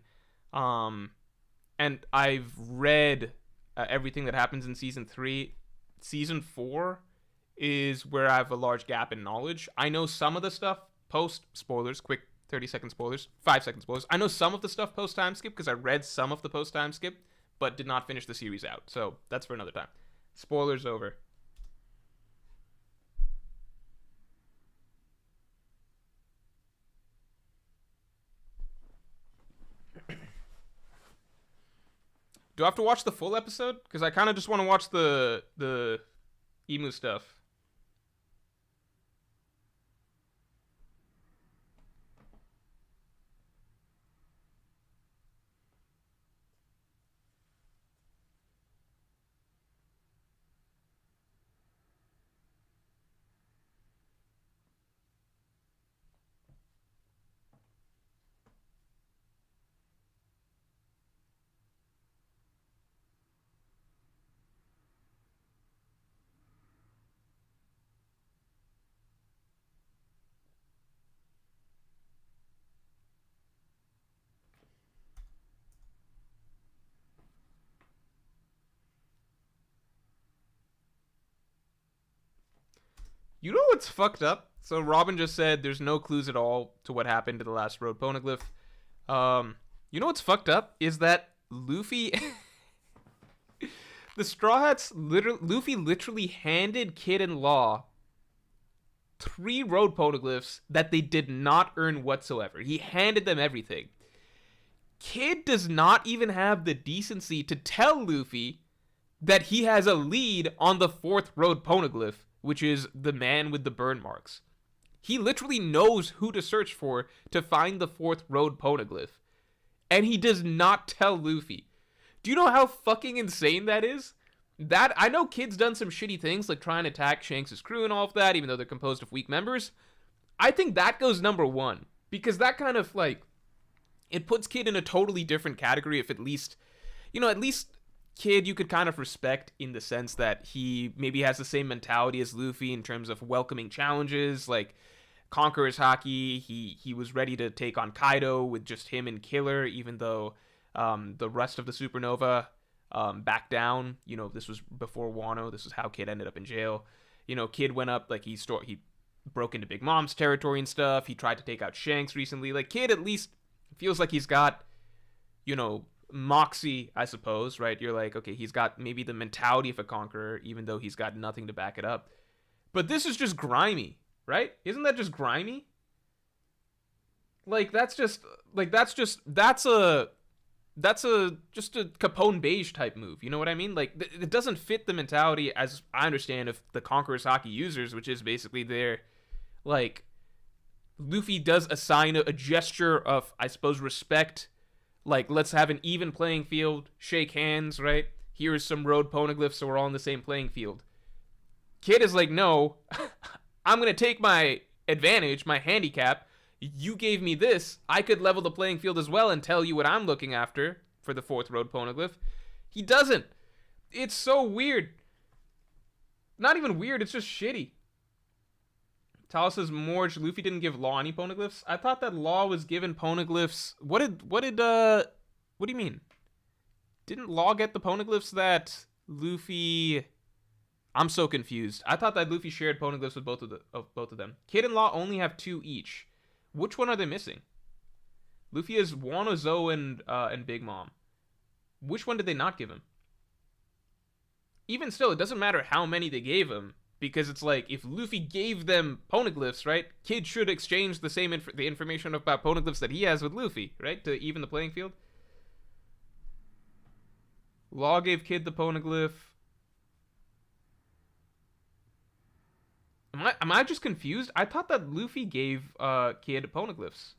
A: And I've read everything that happens in season 3. Season 4 is where I have a large gap in knowledge. I know some of the stuff post spoilers, quick 30-second spoilers, 5-second spoilers. I know some of the stuff post time skip because I read some of the post time skip, but did not finish the series out. So that's for another time. Spoilers over. Do I have to watch the full episode? Because I kind of just want to watch the emu stuff. You know what's fucked up? So Robin just said there's no clues at all to what happened to the last road poneglyph. You know what's fucked up is that Luffy, the Straw Hats, Luffy literally handed Kid and Law 3 road poneglyphs that they did not earn whatsoever. He handed them everything. Kid does not even have the decency to tell Luffy that he has a lead on the 4th road poneglyph, which is the man with the burn marks. He literally knows who to search for to find the 4th road poneglyph. And he does not tell Luffy. Do you know how fucking insane that is? That, I know Kid's done some shitty things, like trying to attack Shanks' crew and all of that, even though they're composed of weak members. I think that goes number 1. Because that kind of, like, it puts Kid in a totally different category if at least, at least Kid you could kind of respect in the sense that he maybe has the same mentality as Luffy in terms of welcoming challenges, like Conqueror's Haki. He was ready to take on Kaido with just him and Killer, even though the rest of the Supernova backed down. This was before Wano. This is how Kid ended up in jail. Kid went up, like he broke into Big Mom's territory and stuff. He tried to take out Shanks recently. Like, Kid at least feels like he's got, moxie, I suppose, right? You're like, okay, he's got maybe the mentality of a conqueror, even though he's got nothing to back it up. But this is just grimy, right? Isn't that just grimy? Like, that's a just a Capone beige type move. You know what I mean? Like, it doesn't fit the mentality, as I understand, of the Conqueror's Haki users, which is basically their, like, Luffy does assign a gesture of, I suppose, respect. Like, let's have an even playing field, shake hands, right? Here's some road poneglyphs so we're all on the same playing field. Kid is like, no, I'm going to take my advantage, my handicap. You gave me this. I could level the playing field as well and tell you what I'm looking after for the 4th road poneglyph. He doesn't. It's so weird. Not even weird, it's just shitty. Tal says, Morj, Luffy didn't give Law any poneglyphs. I thought that Law was given poneglyphs. What do you mean? Didn't Law get the poneglyphs that Luffy... I'm so confused. I thought that Luffy shared poneglyphs with both of them. Kid and Law only have 2 each. Which one are they missing? Luffy has Wano, Zo, and Big Mom. Which one did they not give him? Even still, it doesn't matter how many they gave him, because it's like, if Luffy gave them poneglyphs, right, Kid should exchange the same the information about poneglyphs that he has with Luffy, right, to even the playing field. Law gave Kid the poneglyph. Am I just confused? I thought that Luffy gave Kid poneglyphs.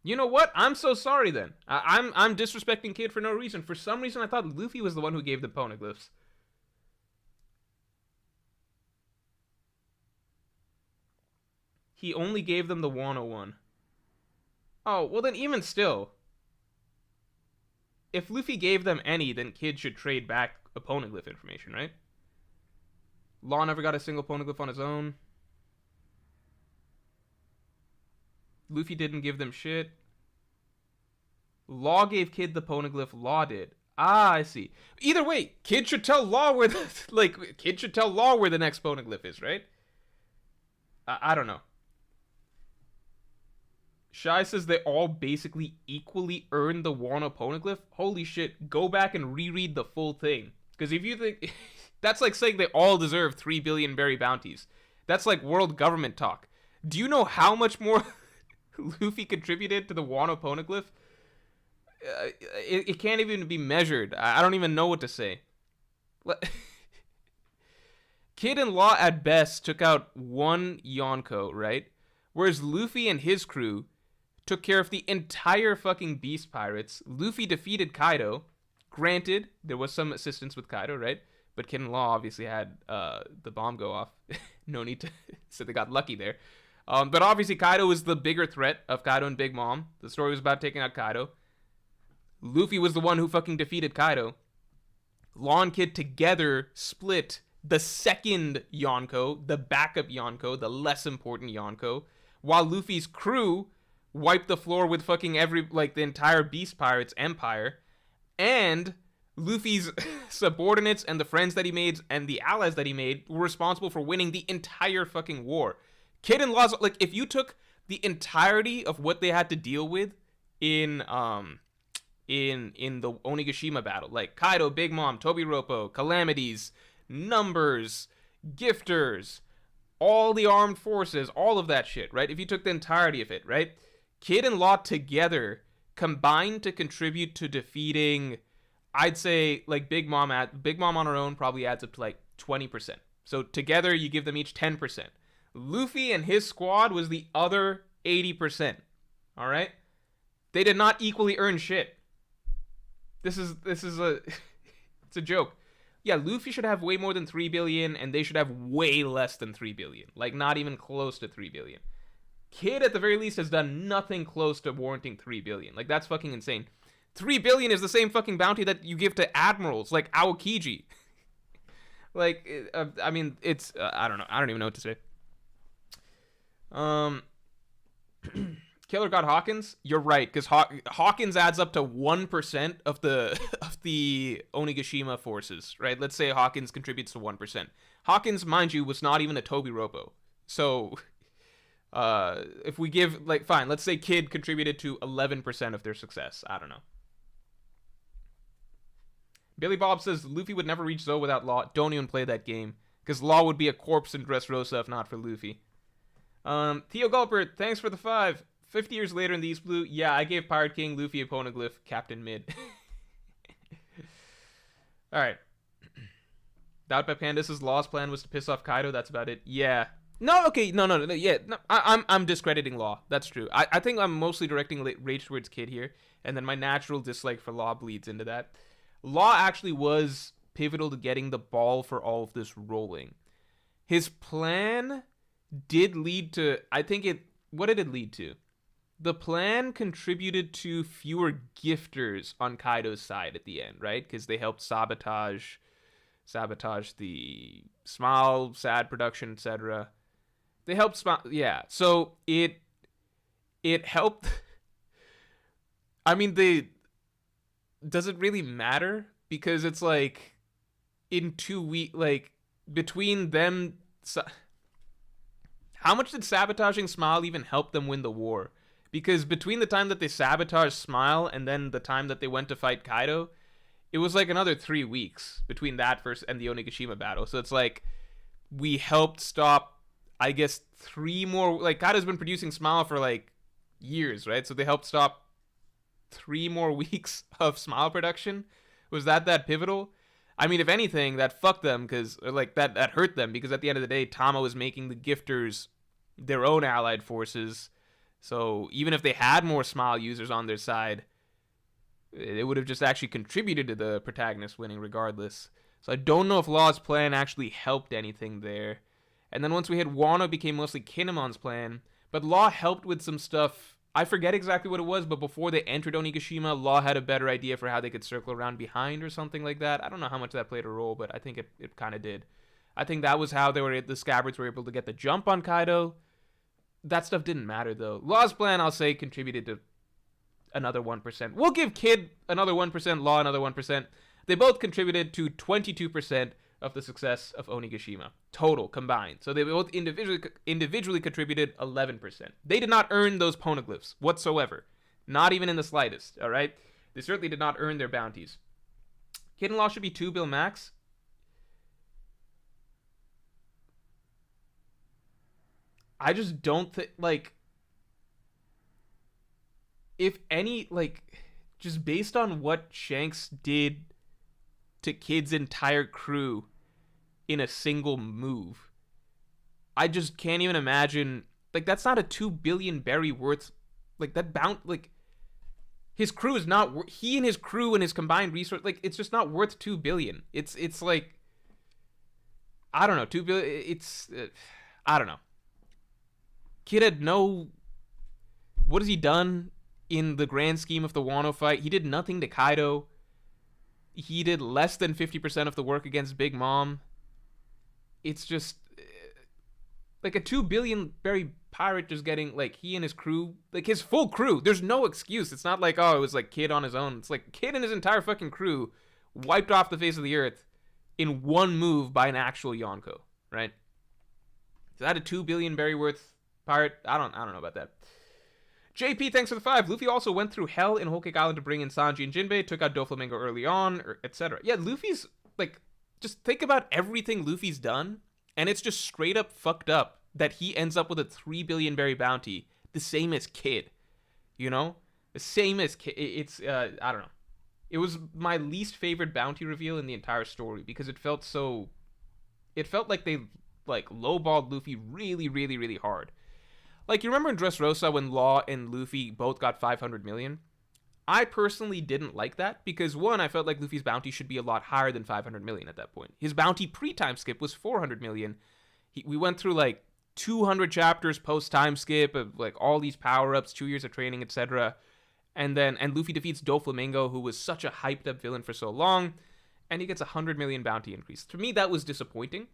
A: You know what? I'm so sorry then. I'm disrespecting Kid for no reason. For some reason, I thought Luffy was the one who gave the poneglyphs. He only gave them the Wano one. Oh, well then even still, if Luffy gave them any, then Kid should trade back a poneglyph information, right? Law never got a single poneglyph on his own. Luffy didn't give them shit. Law gave Kid the poneglyph. Law did. Ah, I see. Either way, Kid should tell Law where the Kid should tell Law where the next poneglyph is, right? I don't know. Shai says they all basically equally earned the Wano poneglyph. Holy shit, go back and reread the full thing. Because if you think... that's like saying they all deserve 3 billion berry bounties. That's like world government talk. Do you know how much more Luffy contributed to the Wano poneglyph? It can't even be measured. I don't even know what to say. Kid and Law at best took out one Yonko, right? Whereas Luffy and his crew took care of the entire fucking Beast Pirates. Luffy defeated Kaido. Granted, there was some assistance with Kaido, right? But Kid and Law obviously had the bomb go off. No need to... so they got lucky there. But obviously Kaido was the bigger threat of Kaido and Big Mom. The story was about taking out Kaido. Luffy was the one who fucking defeated Kaido. Law and Kid together split the second Yonko, the backup Yonko, the less important Yonko, while Luffy's crew wiped the floor with fucking the entire Beast Pirates empire, and Luffy's subordinates and the friends that he made and the allies that he made were responsible for winning the entire fucking war. Kid and Law's, if you took the entirety of what they had to deal with in the Onigashima battle, like Kaido, Big Mom, Tobiropo, Calamities, Numbers, Gifters, all the armed forces, all of that shit, right? If you took the entirety of it, right? Kid and Law together combined to contribute to defeating, I'd say, Big Mom on her own probably adds up to 20%. So together you give them each 10%. Luffy and his squad was the other 80%. All right? They did not equally earn shit. This is a it's a joke. Yeah, Luffy should have way more than 3 billion and they should have way less than 3 billion. Not even close to 3 billion. Kid at the very least has done nothing close to warranting 3 billion. That's fucking insane. 3 billion is the same fucking bounty that you give to admirals like Aokiji. I mean, it's I don't know. I don't even know what to say. Killer got Hawkins. You're right, because Hawkins adds up to 1% of the Onigashima forces, right? Let's say Hawkins contributes to 1%. Hawkins, mind you, was not even a Tobiropo. So, if we give fine, let's say Kid contributed to 11% of their success. I don't know. Billy Bob says Luffy would never reach Zoe without Law. Don't even play that game, because Law would be a corpse in Dressrosa if not for Luffy. Theo Gulper, thanks for the 5. 50 years later in the East Blue, yeah, I gave Pirate King, Luffy a poneglyph, Captain Mid. Alright. Doubt by Candace's Law's plan was to piss off Kaido, that's about it. Yeah. No, okay, no, yeah, no, I'm discrediting Law, that's true. I think I'm mostly directing rage towards Kid here, and then my natural dislike for Law bleeds into that. Law actually was pivotal to getting the ball for all of this rolling. His plan did lead to, what did it lead to? The plan contributed to fewer gifters on Kaido's side at the end, right? Because they helped sabotage the Smile, Sad production, etc. They helped Smile, yeah. So it helped. I mean, does it really matter? Because it's in 2 weeks, like, between them. How much did sabotaging Smile even help them win the war? Because between the time that they sabotaged Smile and then the time that they went to fight Kaido, it was like another 3 weeks between that first and the Onigashima battle. So it's like we helped stop, I guess, 3 more. Like, Kaido's been producing Smile for like years, right? So they helped stop 3 more weeks of Smile production. Was that pivotal? I mean, if anything, that fucked them because, like, that hurt them because at the end of the day, Tama was making the Gifters their own allied forces. So even if they had more Smile users on their side, it would have just actually contributed to the protagonist winning regardless. So I don't know if Law's plan actually helped anything there. And then once we hit Wano, it became mostly Kinemon's plan. But Law helped with some stuff. I forget exactly what it was, but before they entered Onigashima, Law had a better idea for how they could circle around behind or something like that. I don't know how much that played a role, but I think it kind of did. I think that was how the Scabbards were able to get the jump on Kaido. That stuff didn't matter, though. Law's plan, I'll say, contributed to another 1%. We'll give Kid another 1%, Law another 1%. They both contributed to 22% of the success of Onigashima. Total, combined. So they both individually contributed 11%. They did not earn those poneglyphs whatsoever. Not even in the slightest, alright? They certainly did not earn their bounties. Kid and Law should be 2 bill max. I just don't think, like, if any, like, just based on what Shanks did to Kid's entire crew in a single move, I just can't even imagine, like, that's not a 2 billion berry worth, like, that like, his crew is not, he and his crew and his combined resource, like, it's just not worth 2 billion. It's like, I don't know, 2 billion, it's, I don't know. Kid had no, what has he done in the grand scheme of the Wano fight? He did nothing to Kaido. He did less than 50% of the work against Big Mom. It's just, like, a 2 billion berry pirate just getting, like, he and his crew, like, his full crew. There's no excuse. It's not like, oh, it was, like, Kid on his own. It's like Kid and his entire fucking crew wiped off the face of the earth in one move by an actual Yonko, right? Is that a 2 billion berry worth pirate? I don't know about that. JP, thanks for the 5. Luffy also went through hell in Whole Cake Island to bring in Sanji and Jinbei, took out Doflamingo early on, etc. Yeah, Luffy's, like, just think about everything Luffy's done, and it's just straight up fucked up that he ends up with a 3 billion berry bounty, the same as Kid, you know? The same as Kid. It's, I don't know. It was my least favorite bounty reveal in the entire story, because it felt like they, like, lowballed Luffy really, really, really hard. Like, you remember in Dressrosa when Law and Luffy both got 500 million? I personally didn't like that because, one, I felt like Luffy's bounty should be a lot higher than 500 million at that point. His bounty pre-time skip was 400 million. We went through, like, 200 chapters post-time skip of, like, all these power-ups, 2 years of training, etc. And Luffy defeats Doflamingo, who was such a hyped-up villain for so long, and he gets a 100 million bounty increase. To me, that was disappointing.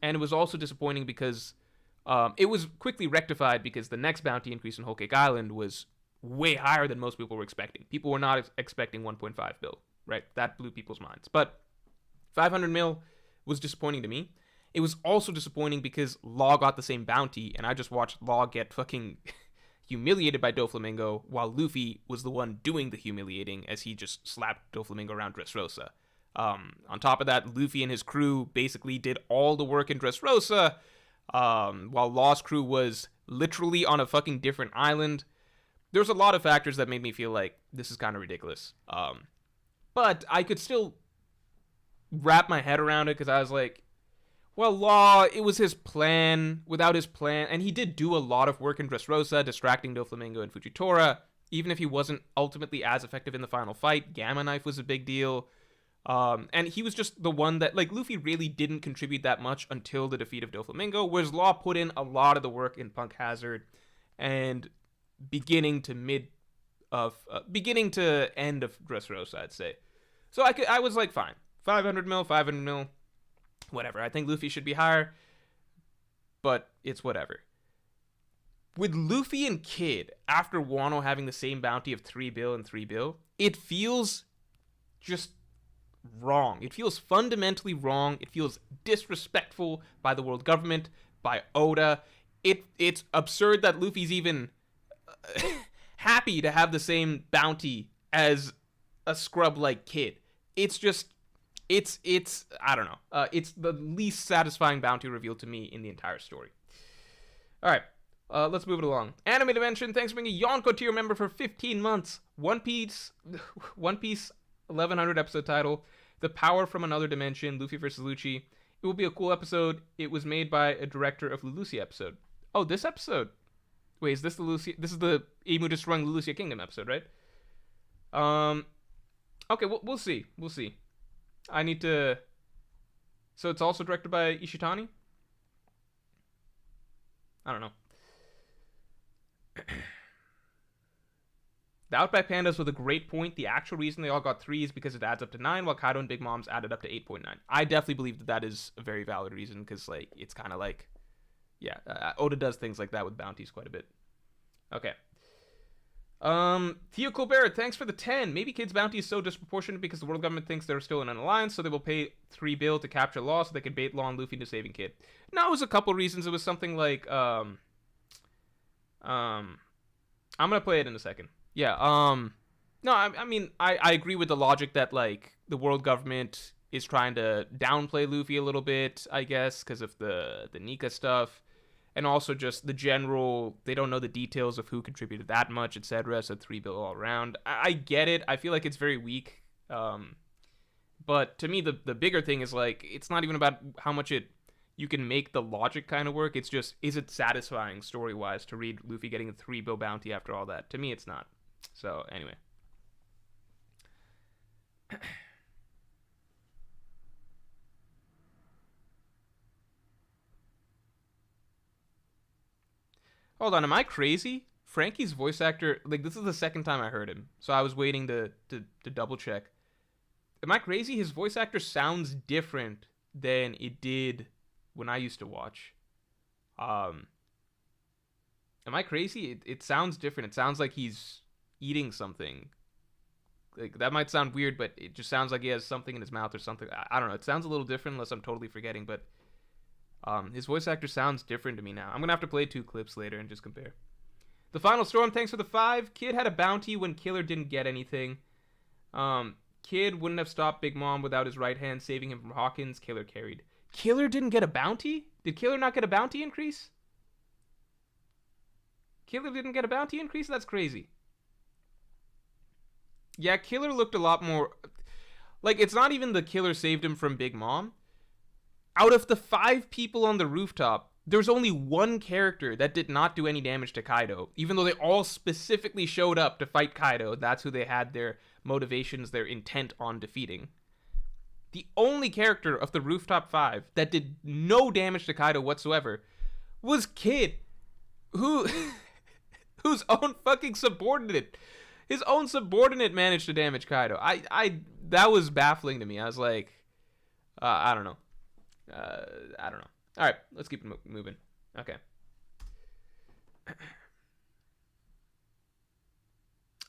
A: And it was also disappointing because it was quickly rectified because the next bounty increase in Whole Cake Island was way higher than most people were expecting. People were not expecting 1.5 bill, right? That blew people's minds. But 500 mil was disappointing to me. It was also disappointing because Law got the same bounty, and I just watched Law get fucking humiliated by Doflamingo while Luffy was the one doing the humiliating as he just slapped Doflamingo around Dressrosa. On top of that, Luffy and his crew basically did all the work in Dressrosa, while Law's crew was literally on a fucking different island. There's a lot of factors that made me feel like this is kind of ridiculous. But I could still wrap my head around it because I was like, well, Law, it was his plan. Without his plan, and he did do a lot of work in Dressrosa, distracting Doflamingo and Fujitora. Even if he wasn't ultimately as effective in the final fight, Gamma Knife was a big deal. And he was just the one that, like, Luffy really didn't contribute that much until the defeat of Doflamingo, whereas Law put in a lot of the work in Punk Hazard and beginning to end of Dressrosa, I'd say. So I was like, fine, 500 mil, whatever. I think Luffy should be higher, but it's whatever. With Luffy and Kid, after Wano having the same bounty of 3 bill and 3 bill, it feels just wrong. It feels fundamentally wrong. It feels disrespectful by the world government, by Oda. It's absurd that Luffy's even happy to have the same bounty as a scrub-like kid. It's just, it's I don't know. It's the least satisfying bounty reveal to me in the entire story. All right, let's move it along. Anime Dimension, thanks for being a Yonko tier member for 15 months. One Piece, 1100 episode title, The Power from Another Dimension, Luffy versus Lucci. It will be a cool episode. It was made by a director of the Lucia episode. Oh, this episode. Wait, is this the Lucia? This is the Emu destroying the Lucia Kingdom episode, right? Okay, we'll see. We'll see. I need to. So it's also directed by Ishitani? I don't know. The Outback Pandas with a great point. The actual reason they all got 3 is because it adds up to 9, while Kaido and Big Mom's added up to 8.9. I definitely believe that that is a very valid reason, because like it's kind of like, yeah, Oda does things like that with bounties quite a bit. Okay. Theo Colbert, thanks for the 10. Maybe Kid's bounty is so disproportionate because the world government thinks they're still in an alliance, so they will pay 3 bill to capture Law so they can bait Law and Luffy into saving Kid. No, it was a couple reasons. It was something like, I'm gonna play it in a second. Yeah, no, I mean, I agree with the logic that, like, the world government is trying to downplay Luffy a little bit, I guess, because of the Nika stuff. And also just the general, they don't know the details of who contributed that much, etc. So 3 bill all around. I get it. I feel like it's very weak. But to me, the bigger thing is, like, it's not even about how much you can make the logic kind of work. It's just, is it satisfying story-wise to read Luffy getting a 3 bill bounty after all that? To me, it's not. So, anyway. Hold on, am I crazy? Frankie's voice actor, like, this is the second time I heard him, so I was waiting to double check. Am I crazy? His voice actor sounds different than it did when I used to watch. Am I crazy? It sounds different. It sounds like he's eating something. Like, that might sound weird, but it just sounds like he has something in his mouth or something. I don't know. It sounds a little different unless I'm totally forgetting, but his voice actor sounds different to me now. I'm going to have to play 2 clips later and just compare. The Final Storm, thanks for the 5. Kid had a bounty when Killer didn't get anything. Kid wouldn't have stopped Big Mom without his right hand saving him from Hawkins. Killer carried. Killer didn't get a bounty? Did Killer not get a bounty increase? Killer didn't get a bounty increase? That's crazy. Yeah, Killer looked a lot more... Like, it's not even the Killer saved him from Big Mom. Out of the 5 people on the rooftop, there's only 1 character that did not do any damage to Kaido, even though they all specifically showed up to fight Kaido. That's who they had their motivations, their intent on defeating. The only character of the rooftop 5 that did no damage to Kaido whatsoever was Kid, whose own fucking subordinate, his own subordinate managed to damage Kaido. That was baffling to me. I was like, I don't know. I don't know. All right, let's keep it moving. Okay.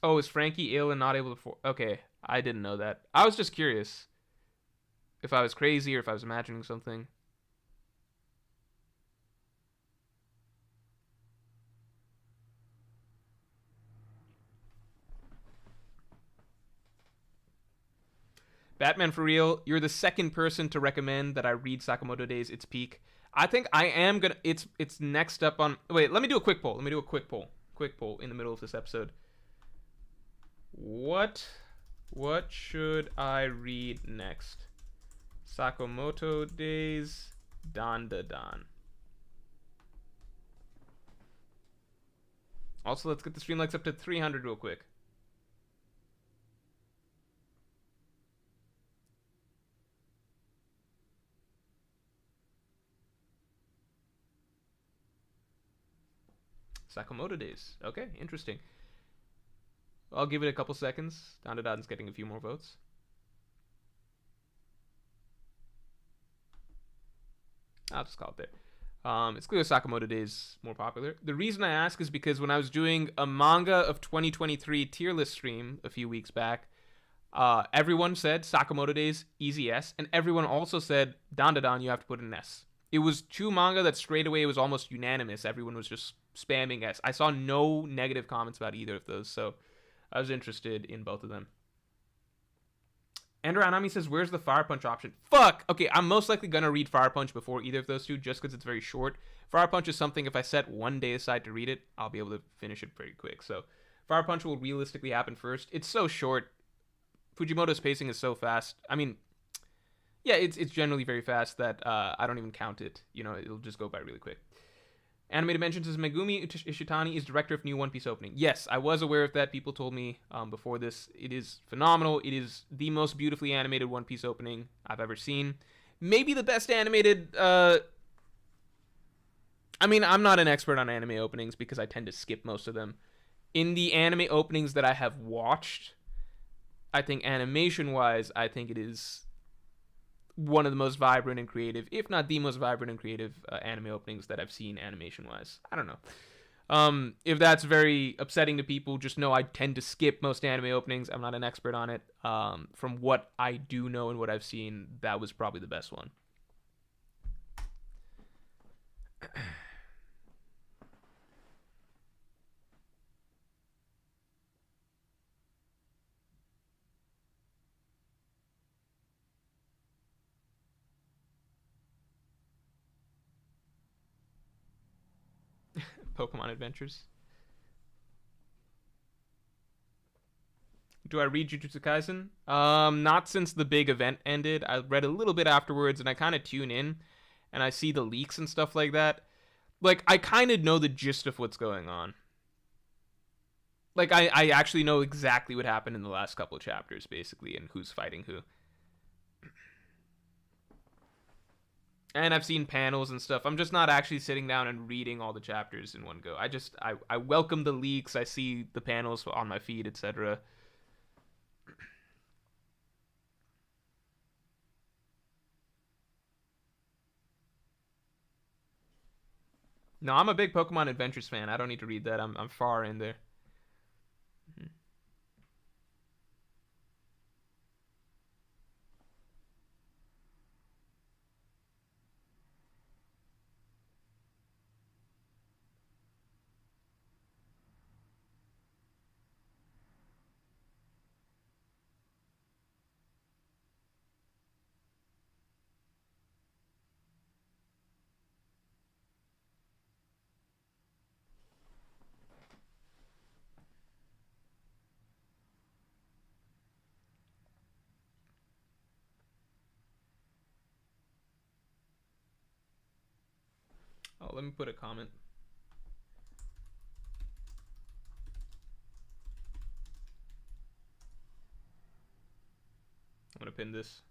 A: Oh, is Frankie ill and not able to... Okay, I didn't know that. I was just curious if I was crazy or if I was imagining something. Batman for real, you're the second person to recommend that I read Sakamoto Days Its Peak. I think I am gonna... It's next up on... Wait, let me do a quick poll. Quick poll in the middle of this episode. What should I read next? Sakamoto Days Dan Da Dan. Also, let's get the stream likes up to 300 real quick. Sakamoto Days. Okay, interesting. I'll give it a couple seconds. Dandadan's getting a few more votes. I'll just call it there. It's clear Sakamoto Days more popular. The reason I ask is because when I was doing a manga of 2023 tier list stream a few weeks back, Everyone said Sakamoto Days, easy S, and everyone also said Dandadan, you have to put an S. It was two manga that straight away was almost unanimous. Everyone was just spamming S. I saw no negative comments about either of those, so I was interested in both of them. Andrew Anami says, where's the Fire Punch option? Fuck! Okay, I'm most likely going to read Fire Punch before either of those two, just because it's very short. Fire Punch is something, if I set one day aside to read it, I'll be able to finish it pretty quick. So, Fire Punch will realistically happen first. It's so short. Fujimoto's pacing is so fast. I mean, yeah, it's generally very fast that I don't even count it. You know, it'll just go by really quick. Animated mentions says Megumi Ishitani is director of new One Piece opening. Yes, I was aware of that. People told me before this. It is phenomenal. It is the most beautifully animated One Piece opening I've ever seen. Maybe the best animated... I mean, I'm not an expert on anime openings because I tend to skip most of them. In the anime openings that I have watched, I think animation-wise, I think it is one of the most vibrant and creative, if not the most vibrant and creative anime openings that I've seen animation-wise. I don't know. If that's very upsetting to people, just know I tend to skip most anime openings. I'm not an expert on it. From what I do know and what I've seen, that was probably the best one. Pokemon Adventures. Do I read Jujutsu Kaisen? Not since the big event ended. I read a little bit afterwards, and I kind of tune in, and I see the leaks and stuff like that. Like, I kind of know the gist of what's going on. Like, I actually know exactly what happened in the last couple of chapters, basically, and who's fighting who. And I've seen panels and stuff. I'm just not actually sitting down and reading all the chapters in one go. I welcome the leaks. I see the panels on my feed, etc. No, I'm a big Pokemon Adventures fan. I don't need to read that. I'm far in there. Mhm. Oh, let me put a comment. I'm gonna pin this.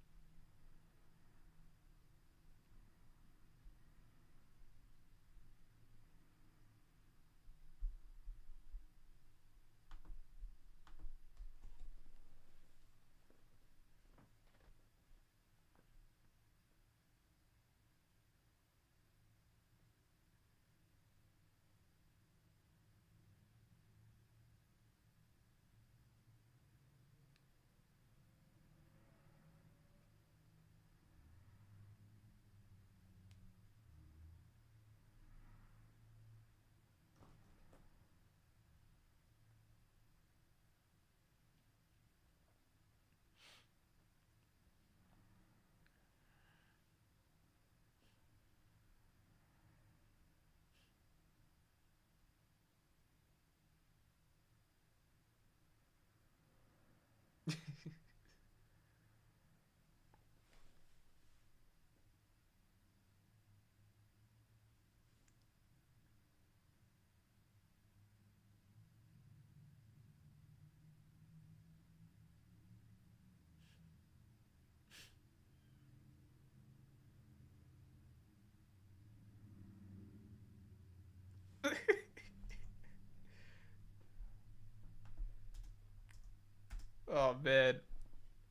A: Oh man.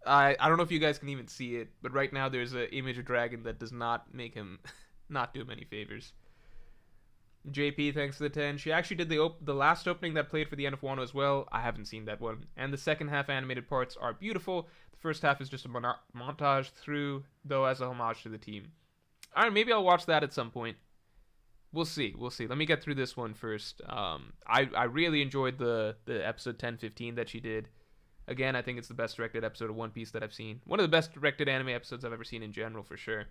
A: I don't know if you guys can even see it, but right now there's an image of dragon that does not make him not do him any favors. JP, thanks for the 10. She actually did the last opening that played for the end of Wano as well. I haven't seen that one. And the second half animated parts are beautiful. The first half is just a montage through, though, as a homage to the team. All right, maybe I'll watch that at some point. We'll see. We'll see. Let me get through this one first. I really enjoyed the episode 10-15 that she did. Again, I think it's the best directed episode of One Piece that I've seen. One of the best directed anime episodes I've ever seen in general, for sure.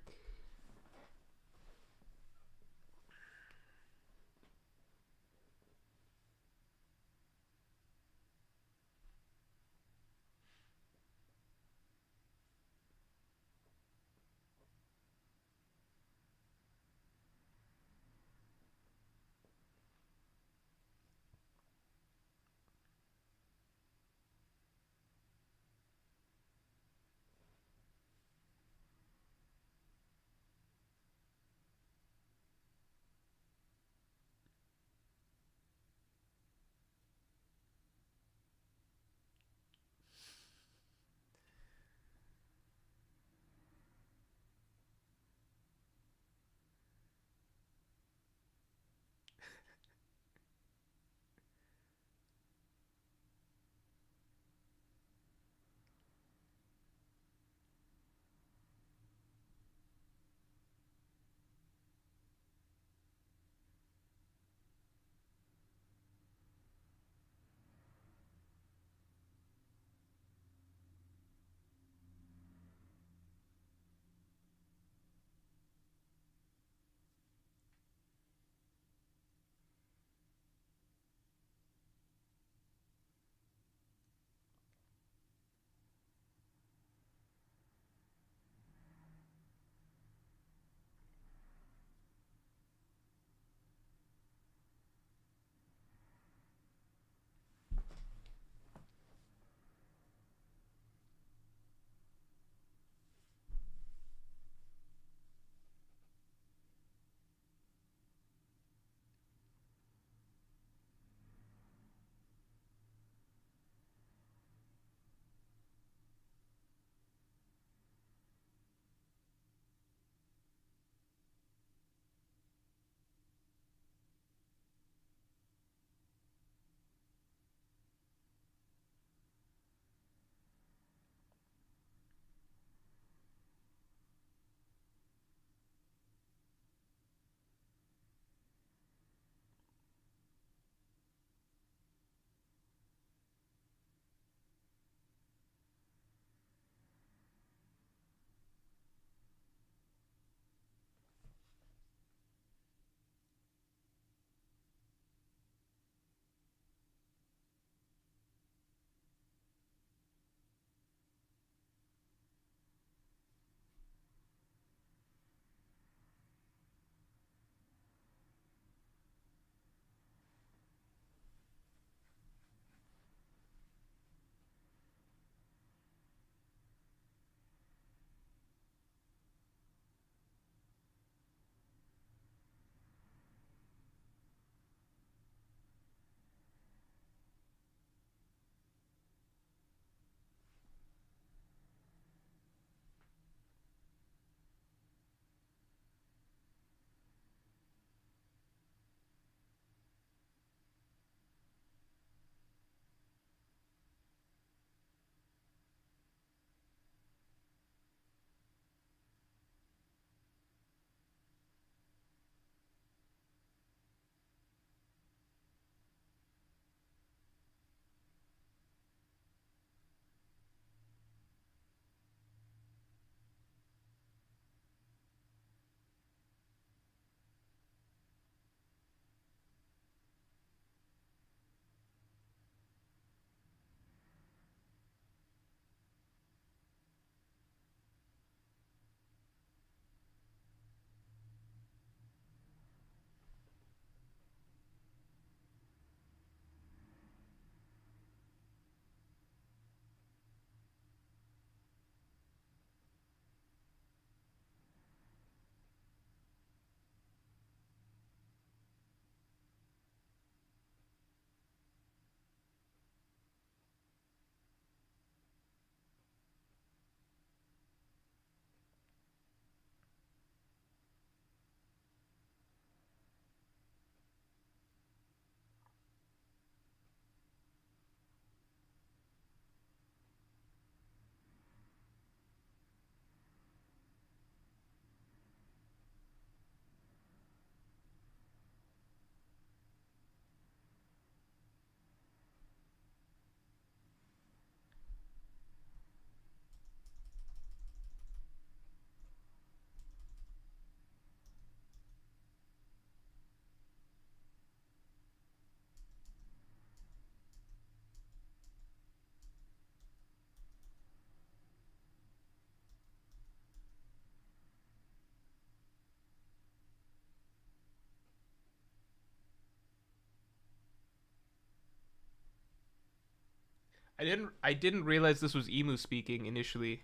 A: I didn't realize this was Emu speaking initially.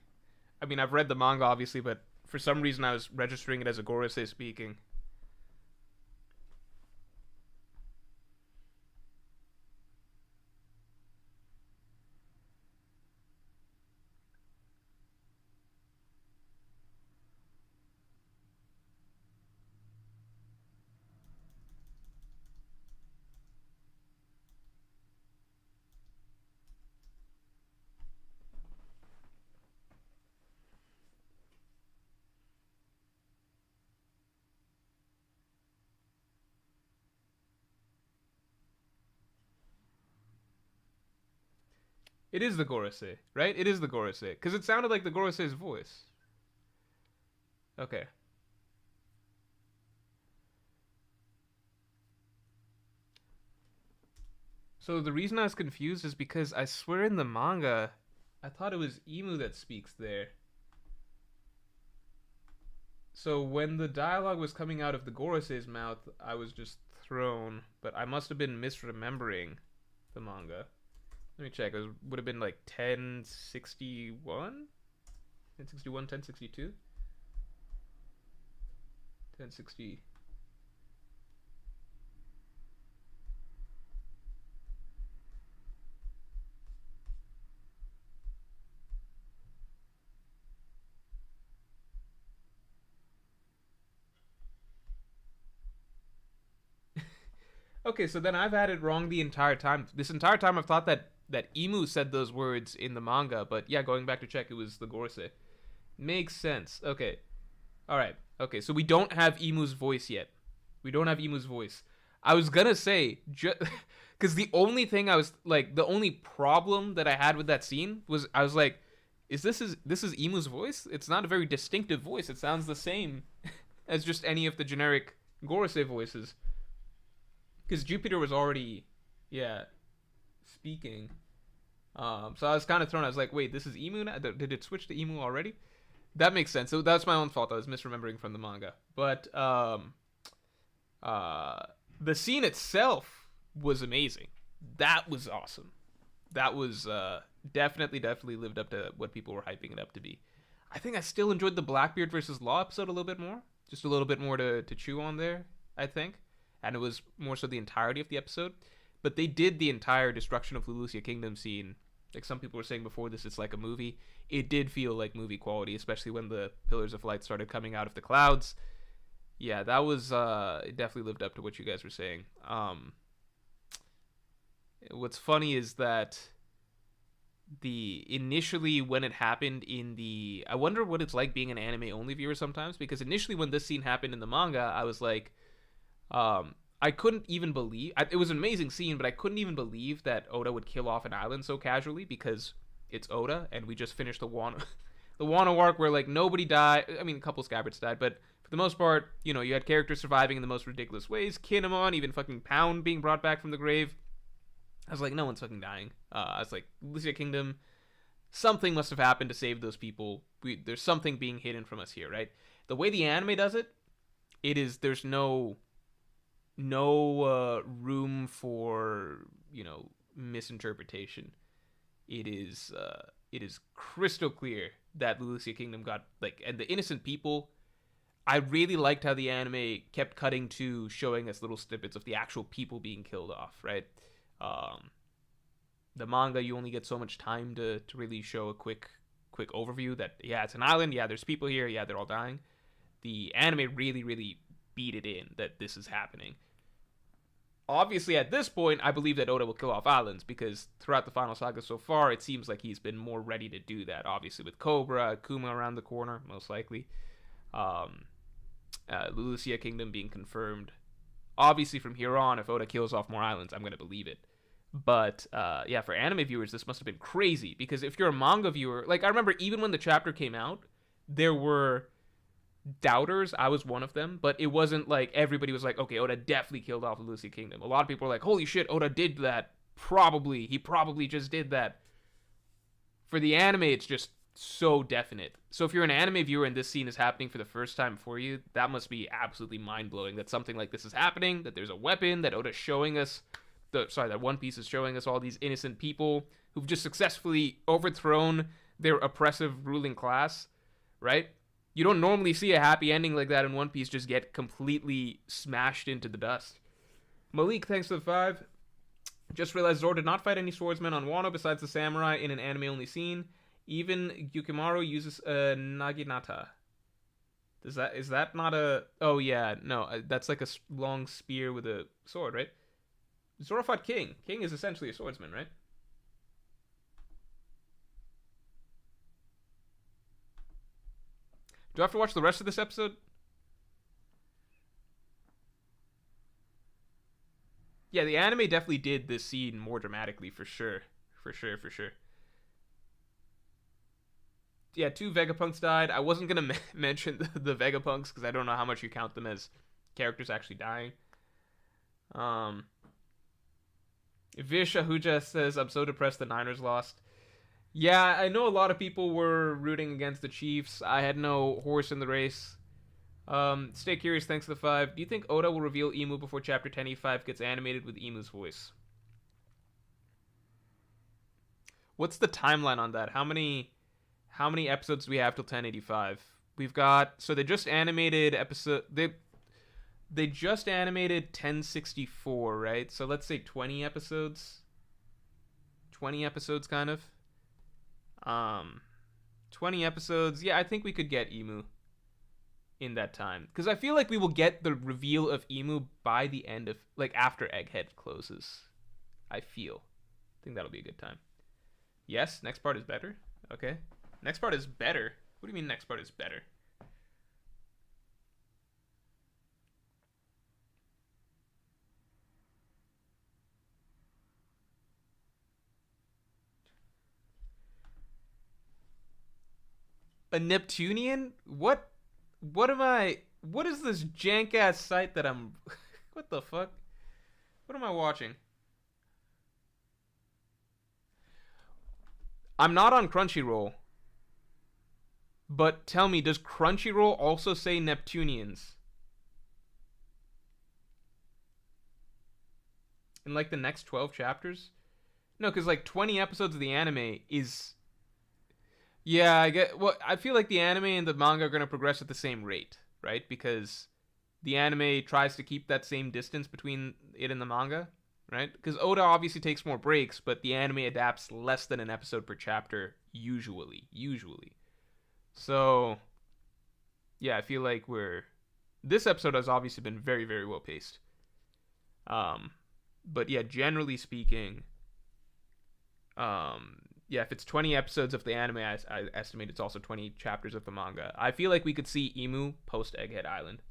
A: I mean, I've read the manga obviously, but for some reason I was registering it as a Gorosei speaking. It is the Gorosei, right? It is the Gorosei because it sounded like the Gorosei's voice. Okay. So the reason I was confused is because I swear in the manga, I thought it was Emu that speaks there. So when the dialogue was coming out of the Gorosei's mouth, I was just thrown. But I must have been misremembering the manga. Let me check. Would have been like 1061? 1061, 1062? 1060. Okay, so then I've had it wrong the entire time. This entire time I've thought that Emu said those words in the manga, but yeah, going back to check, it was the Gorosei. Makes sense. Okay. All right. Okay, so we don't have Emu's voice yet. We don't have Emu's voice. I was gonna say, because the only thing I was like, the only problem that I had with that scene was I was like, this is Emu's voice? It's not a very distinctive voice. It sounds the same as just any of the generic Gorosei voices. Because Jupiter was already, yeah, speaking. So I was kind of thrown. I was like, wait, this is Emu now? Did it switch to Emu already? That makes sense. So that's my own fault. I was misremembering from the manga. But the scene itself was amazing. That was awesome. That was definitely lived up to what people were hyping it up to be. I think I still enjoyed the Blackbeard versus Law episode a little bit more. Just a little bit more to chew on there, I think. And it was more so the entirety of the episode. But they did the entire destruction of Lulusia Kingdom scene. Like some people were saying before this, it's like a movie. It did feel like movie quality, especially when the Pillars of Light started coming out of the clouds. Yeah, that was it definitely lived up to what you guys were saying. What's funny is that the initially when it happened in the, I wonder what it's like being an anime only viewer sometimes, because initially when this scene happened in the manga, I was like, I couldn't even believe it was an amazing scene, but I couldn't even believe that Oda would kill off an island so casually because it's Oda, and we just finished the Wano, the Wano arc where like nobody died. I mean, a couple scabbards died, but for the most part, you know, you had characters surviving in the most ridiculous ways. Kinemon, even fucking Pound being brought back from the grave. I was like, no one's fucking dying. I was like, Lucia Kingdom, something must have happened to save those people. There's something being hidden from us here, right? The way the anime does it, there's no room for, you know, misinterpretation. It is crystal clear that Lucia Kingdom got like, and the innocent people. I really liked how the anime kept cutting to showing us little snippets of the actual people being killed off, right? The manga, you only get so much time to really show a quick overview that, yeah, it's an island, yeah, there's people here, yeah, they're all dying. The anime really beat it in that this is happening. Obviously, at this point, I believe that Oda will kill off islands because throughout the final saga so far, it seems like he's been more ready to do that. Obviously, with Cobra, Kuma around the corner, most likely. Lucia Kingdom being confirmed. Obviously, from here on, if Oda kills off more islands, I'm going to believe it. But, yeah, for anime viewers, this must have been crazy. Because if you're a manga viewer, like, I remember even when the chapter came out, there were doubters. I was one of them. But it wasn't like everybody was like, okay, Oda definitely killed off Lucia Kingdom. A lot of people were like, holy shit, Oda did that. He probably just did that. For the anime, it's just so definite. So if you're an anime viewer and this scene is happening for the first time for you, that must be absolutely mind-blowing that something like this is happening, that there's a weapon, that Oda's showing us, that One Piece is showing us all these innocent people who've just successfully overthrown their oppressive ruling class, right? You don't normally see a happy ending like that in One Piece just get completely smashed into the dust. Malik, thanks for the 5. Just realized Zoro did not fight any swordsmen on Wano besides the samurai in an anime-only scene. Even Yukimaru uses a naginata. Is that not a... Oh, yeah, no, that's like a long spear with a sword, right? Zoro fought King. King is essentially a swordsman, right? Do I have to watch the rest of this episode? Yeah, the anime definitely did this scene more dramatically, for sure. For sure. Yeah, 2 Vegapunks died. I wasn't going to mention the Vegapunks because I don't know how much you count them as characters actually dying. Vish Ahuja says, I'm so depressed the Niners lost. Yeah, I know a lot of people were rooting against the Chiefs. I had no horse in the race. Stay curious, thanks for the 5. Do you think Oda will reveal Emu before Chapter 1085 gets animated with Emu's voice? What's the timeline on that? How many episodes do we have till 1085? We've got... So they just animated episode... They just animated 1064, right? So let's say 20 episodes. 20 episodes, kind of. 20 episodes. Yeah, I think we could get Emu in that time, because I feel like we will get the reveal of Emu by the end of, like, after Egghead closes. I think that'll be a good time. Yes, next part is better. Okay, next part is better. What do you mean next part is better? A Neptunian? What am I... What is this jank ass site that I'm... What the fuck? What am I watching? I'm not on Crunchyroll. But tell me, does Crunchyroll also say Neptunians? In like the next 12 chapters? No, because like 20 episodes of the anime is... Yeah, I get... Well, I feel like the anime and the manga are going to progress at the same rate, right? Because the anime tries to keep that same distance between it and the manga, right? Because Oda obviously takes more breaks, but the anime adapts less than an episode per chapter, usually. So, yeah, I feel like this episode has obviously been very, very well paced. But yeah, generally speaking, yeah, if it's 20 episodes of the anime, I estimate it's also 20 chapters of the manga. I feel like we could see Emu post Egghead Island.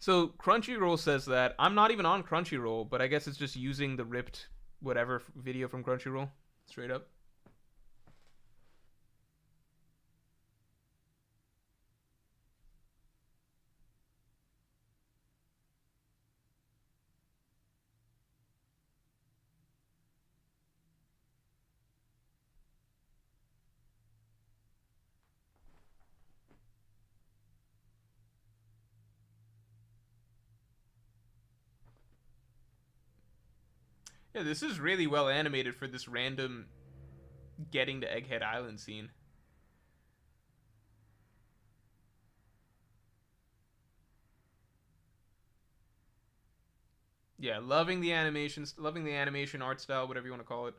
A: So Crunchyroll says that. I'm not even on Crunchyroll, but I guess it's just using the ripped whatever video from Crunchyroll. Straight up. Yeah, this is really well animated for this random getting to Egghead Island scene. Yeah, loving the animations, loving the animation art style, whatever you want to call it.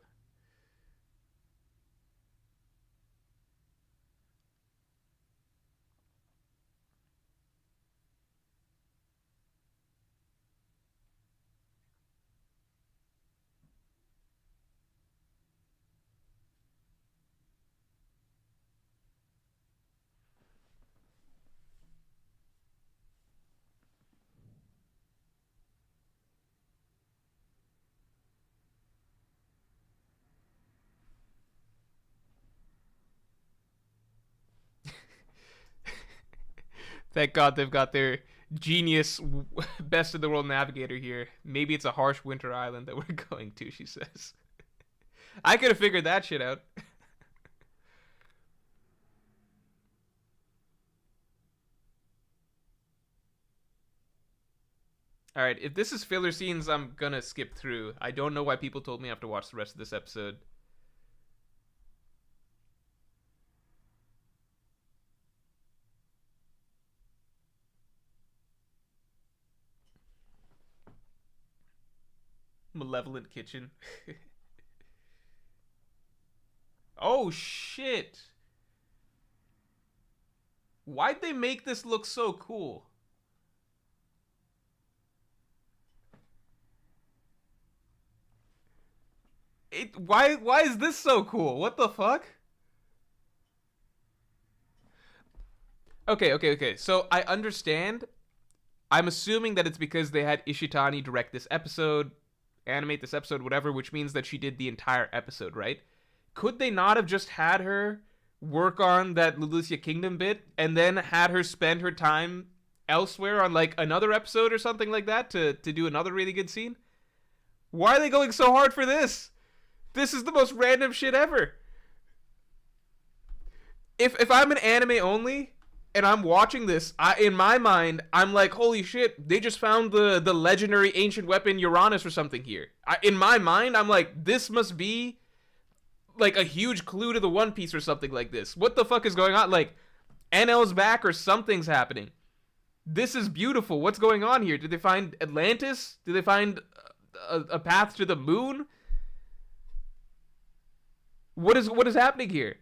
A: Thank God they've got their genius best of the world navigator here. Maybe it's a harsh winter island that we're going to, she says. I could have figured that shit out. All right, if this is filler scenes, I'm gonna skip through. I don't know why people told me I have to watch the rest of this episode. Malevolent kitchen. Oh shit. Why'd they make this look so cool? Why is this so cool? What the fuck? Okay. So I understand. I'm assuming that it's because they had Ishitani direct this episode, animate this episode, whatever, which means that she did the entire episode, right? Could they not have just had her work on that Lulusia Kingdom bit and then had her spend her time elsewhere on like another episode or something like that to do another really good scene? Why are they going so hard for this? This is the most random shit ever. If I'm an anime only and I'm watching this, in my mind, I'm like, holy shit, they just found the legendary ancient weapon Uranus or something here. In my mind, I'm like, this must be like a huge clue to the One Piece or something like this. What the fuck is going on? Like, NL's back or something's happening. This is beautiful. What's going on here? Did they find Atlantis? Did they find a path to the moon? What is happening here?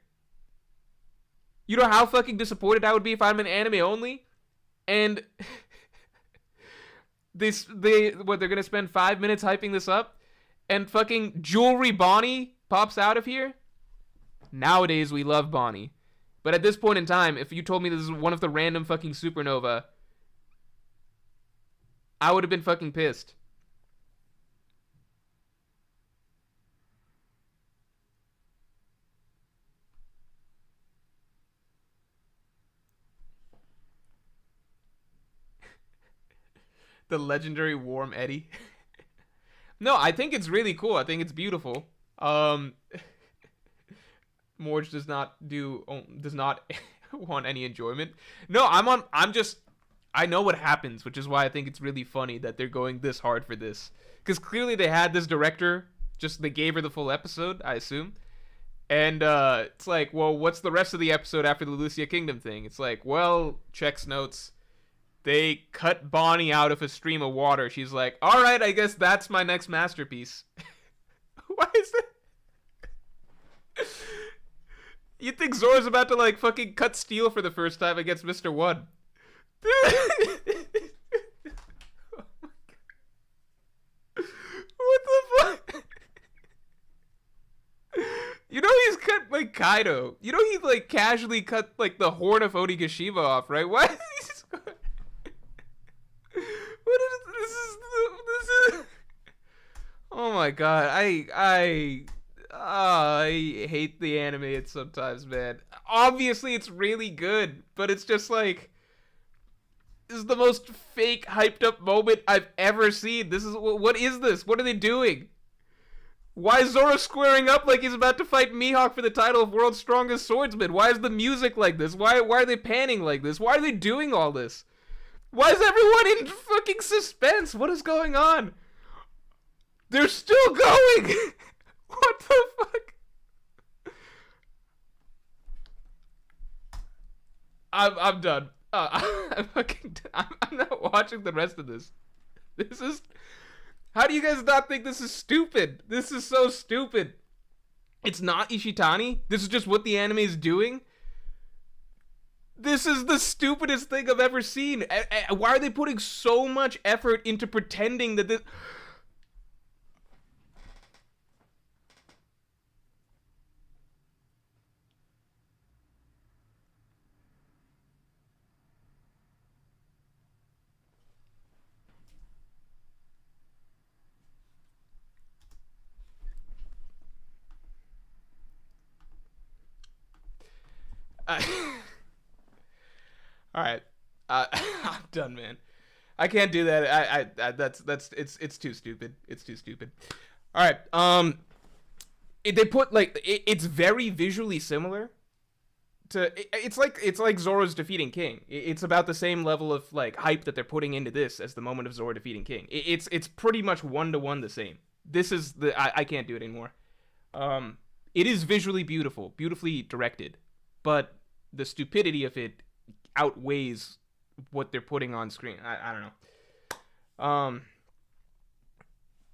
A: You know how fucking disappointed I would be if I'm an anime only, and they're gonna spend 5 minutes hyping this up, and fucking Jewelry Bonnie pops out of here. Nowadays we love Bonnie, but at this point in time, if you told me this is one of the random fucking supernova, I would have been fucking pissed. The legendary Warm Eddy. No, I think it's really cool. I think it's beautiful. Morj does not want any enjoyment. No, I know what happens, which is why I think it's really funny that they're going this hard for this. Because clearly they had this director, just they gave her the full episode, I assume. And it's like, well, what's the rest of the episode after the Lucia Kingdom thing? It's like, well, checks notes. They cut Bonnie out of a stream of water. She's like, all right, I guess that's my next masterpiece. Why is that? You think Zora's about to, like, fucking cut steel for the first time against Mr. One. Oh my God. What the fuck? You know he's cut, like, Kaido. You know he, like, casually cut, like, the horn of Onigashima off, right? Why is he just... What is this is oh my god, I hate the anime sometimes, man. Obviously it's really good, but it's just like, this is the most fake hyped up moment I've ever seen. What is this? What are they doing? Why is Zoro squaring up like he's about to fight Mihawk for the title of World's Strongest Swordsman? Why is the music like this? Why are they panning like this? Why are they doing all this? Why is everyone in fucking suspense? What is going on? They're still going! What the fuck? I'm done. I'm not watching the rest of this. This is... How do you guys not think this is stupid? This is so stupid. It's not Ishitani. This is just what the anime is doing. This is the stupidest thing I've ever seen. Why are they putting so much effort into pretending that this... All right, I'm done, man. I can't do that. It's too stupid. It's too stupid. All right. They put like it's very visually similar it's like Zoro's defeating King. It's about the same level of like hype that they're putting into this as the moment of Zoro defeating King. It's pretty much 1-to-1 the same. This is I can't do it anymore. It is visually beautiful, beautifully directed, but the stupidity of it outweighs what they're putting on screen. I don't know.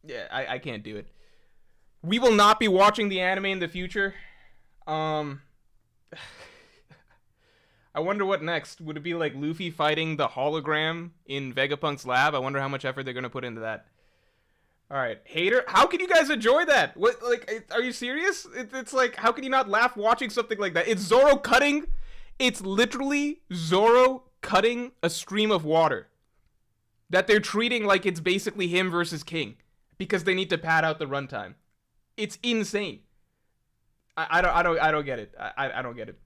A: Yeah, I can't do it. We will not be watching the anime in the future. I wonder what next. Would it be like Luffy fighting the hologram in Vegapunk's lab? I wonder how much effort they're gonna put into that. All right, hater. How can you guys enjoy that? What, like, are you serious? It's like, how can you not laugh watching something like that? It's Zoro cutting. It's literally Zoro cutting a stream of water that they're treating like it's basically him versus King because they need to pad out the runtime. It's insane. I don't get it. I don't get it.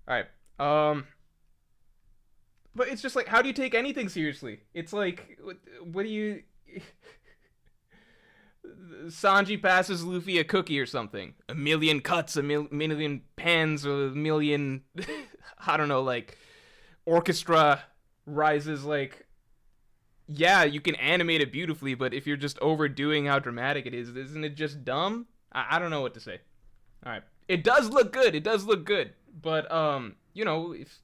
A: All right. But it's just like, how do you take anything seriously? It's like, what do you? Sanji passes Luffy a cookie or something. A million cuts, a million pans, a million, I don't know, like, orchestra rises, like, yeah, you can animate it beautifully, but if you're just overdoing how dramatic it is, isn't it just dumb? I don't know what to say. All right. It does look good. It does look good. But, you know, if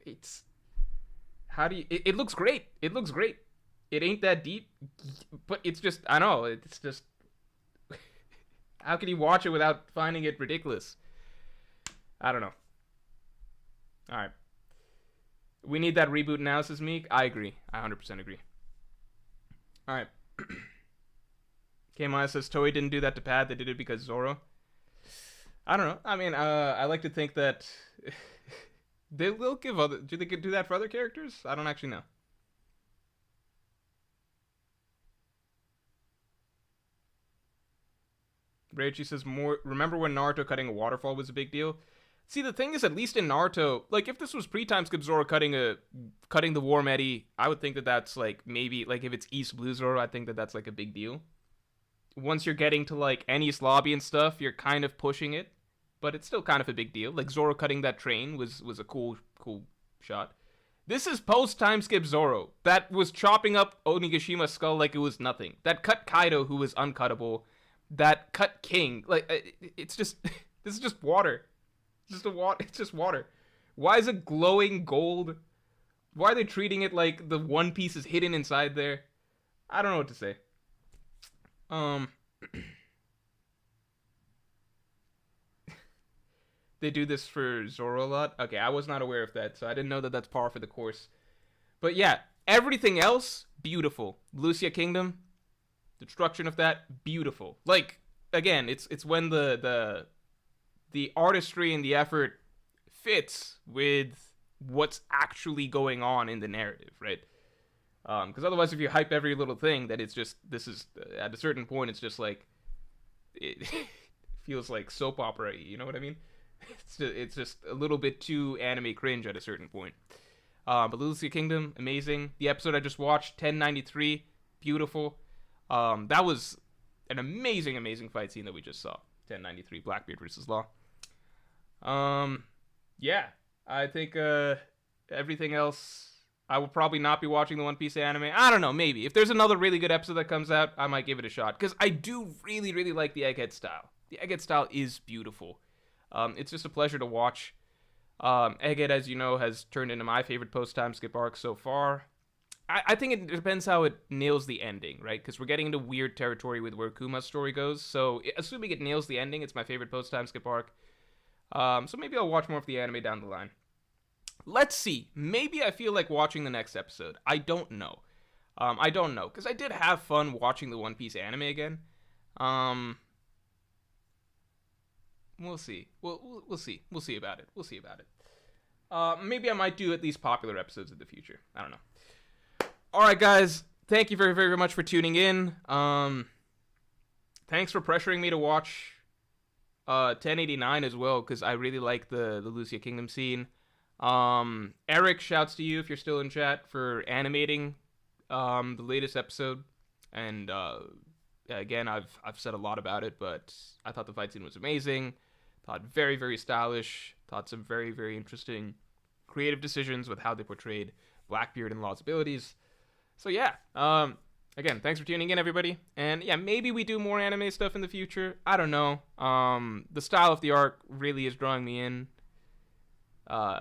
A: it's how do you, it looks great. It looks great. It ain't that deep, but it's just, I know, it's just, how can you watch it without finding it ridiculous? I don't know. All right. We need that reboot analysis, Meek. I agree. I 100% agree. All right. K-Maya says Toei didn't do that to Pad. They did it because Zoro. I don't know. I mean, I like to think that they'll give other, do they do that for other characters? I don't actually know. Reichi says, more. Remember when Naruto cutting a waterfall was a big deal? See, the thing is, at least in Naruto, like, if this was pre-time skip Zoro cutting the Warm Eddy, I would think that that's, like, maybe, like, if it's East Blue Zoro, I think that that's, like, a big deal. Once you're getting to, like, Enies Lobby and stuff, you're kind of pushing it, but it's still kind of a big deal. Like, Zoro cutting that train was a cool shot. This is post-time skip Zoro. That was chopping up Onigashima's skull like it was nothing. That cut Kaido, who was uncuttable. That cut King. Like, it's just, this is just water. It's just water. Why is it glowing gold? Why are they treating it like the One Piece is hidden inside there? I don't know what to say. They do this for Zoro a lot? Okay, I was not aware of that, so I didn't know that that's par for the course. But yeah, everything else, beautiful. Lucia Kingdom, the destruction of that, beautiful. Like, again, it's when the artistry and the effort fits with what's actually going on in the narrative, right? Because otherwise, if you hype every little thing, that it's just, this is, at a certain point, it's just like, it feels like soap opera, you know what I mean? It's just a little bit too anime cringe at a certain point. But Lucia Kingdom, amazing. The episode I just watched, 1093, beautiful. That was an amazing fight scene that we just saw. 1093, Blackbeard versus Law. Yeah, I think everything else, I will probably not be watching the One Piece anime. I don't know, maybe. If there's another really good episode that comes out, I might give it a shot. Because I do really like the Egghead style. The Egghead style is beautiful. It's just a pleasure to watch. Egghead, as you know, has turned into my favorite post-time skip arc so far. I think it depends how it nails the ending, right? Because we're getting into weird territory with where Kuma's story goes. So, assuming it nails the ending, it's my favorite post-time skip arc. So maybe I'll watch more of the anime down the line. Let's see. Maybe I feel like watching the next episode. I don't know. Because I did have fun watching the One Piece anime again. We'll see. We'll see. We'll see about it. Maybe I might do at least popular episodes in the future. I don't know. Alright, guys. Thank you very much for tuning in. Thanks for pressuring me to watch 1089 as well, because I really like the Lucia Kingdom scene. Eric, shouts to you if you're still in chat for animating the latest episode. And again, I've said a lot about it, but I thought the fight scene was amazing. Thought very, very stylish. Thought some very, very interesting creative decisions with how they portrayed Blackbeard and Law's abilities. So yeah, again, thanks for tuning in, everybody. And yeah, maybe we do more anime stuff in the future. I don't know. The style of the arc really is drawing me in.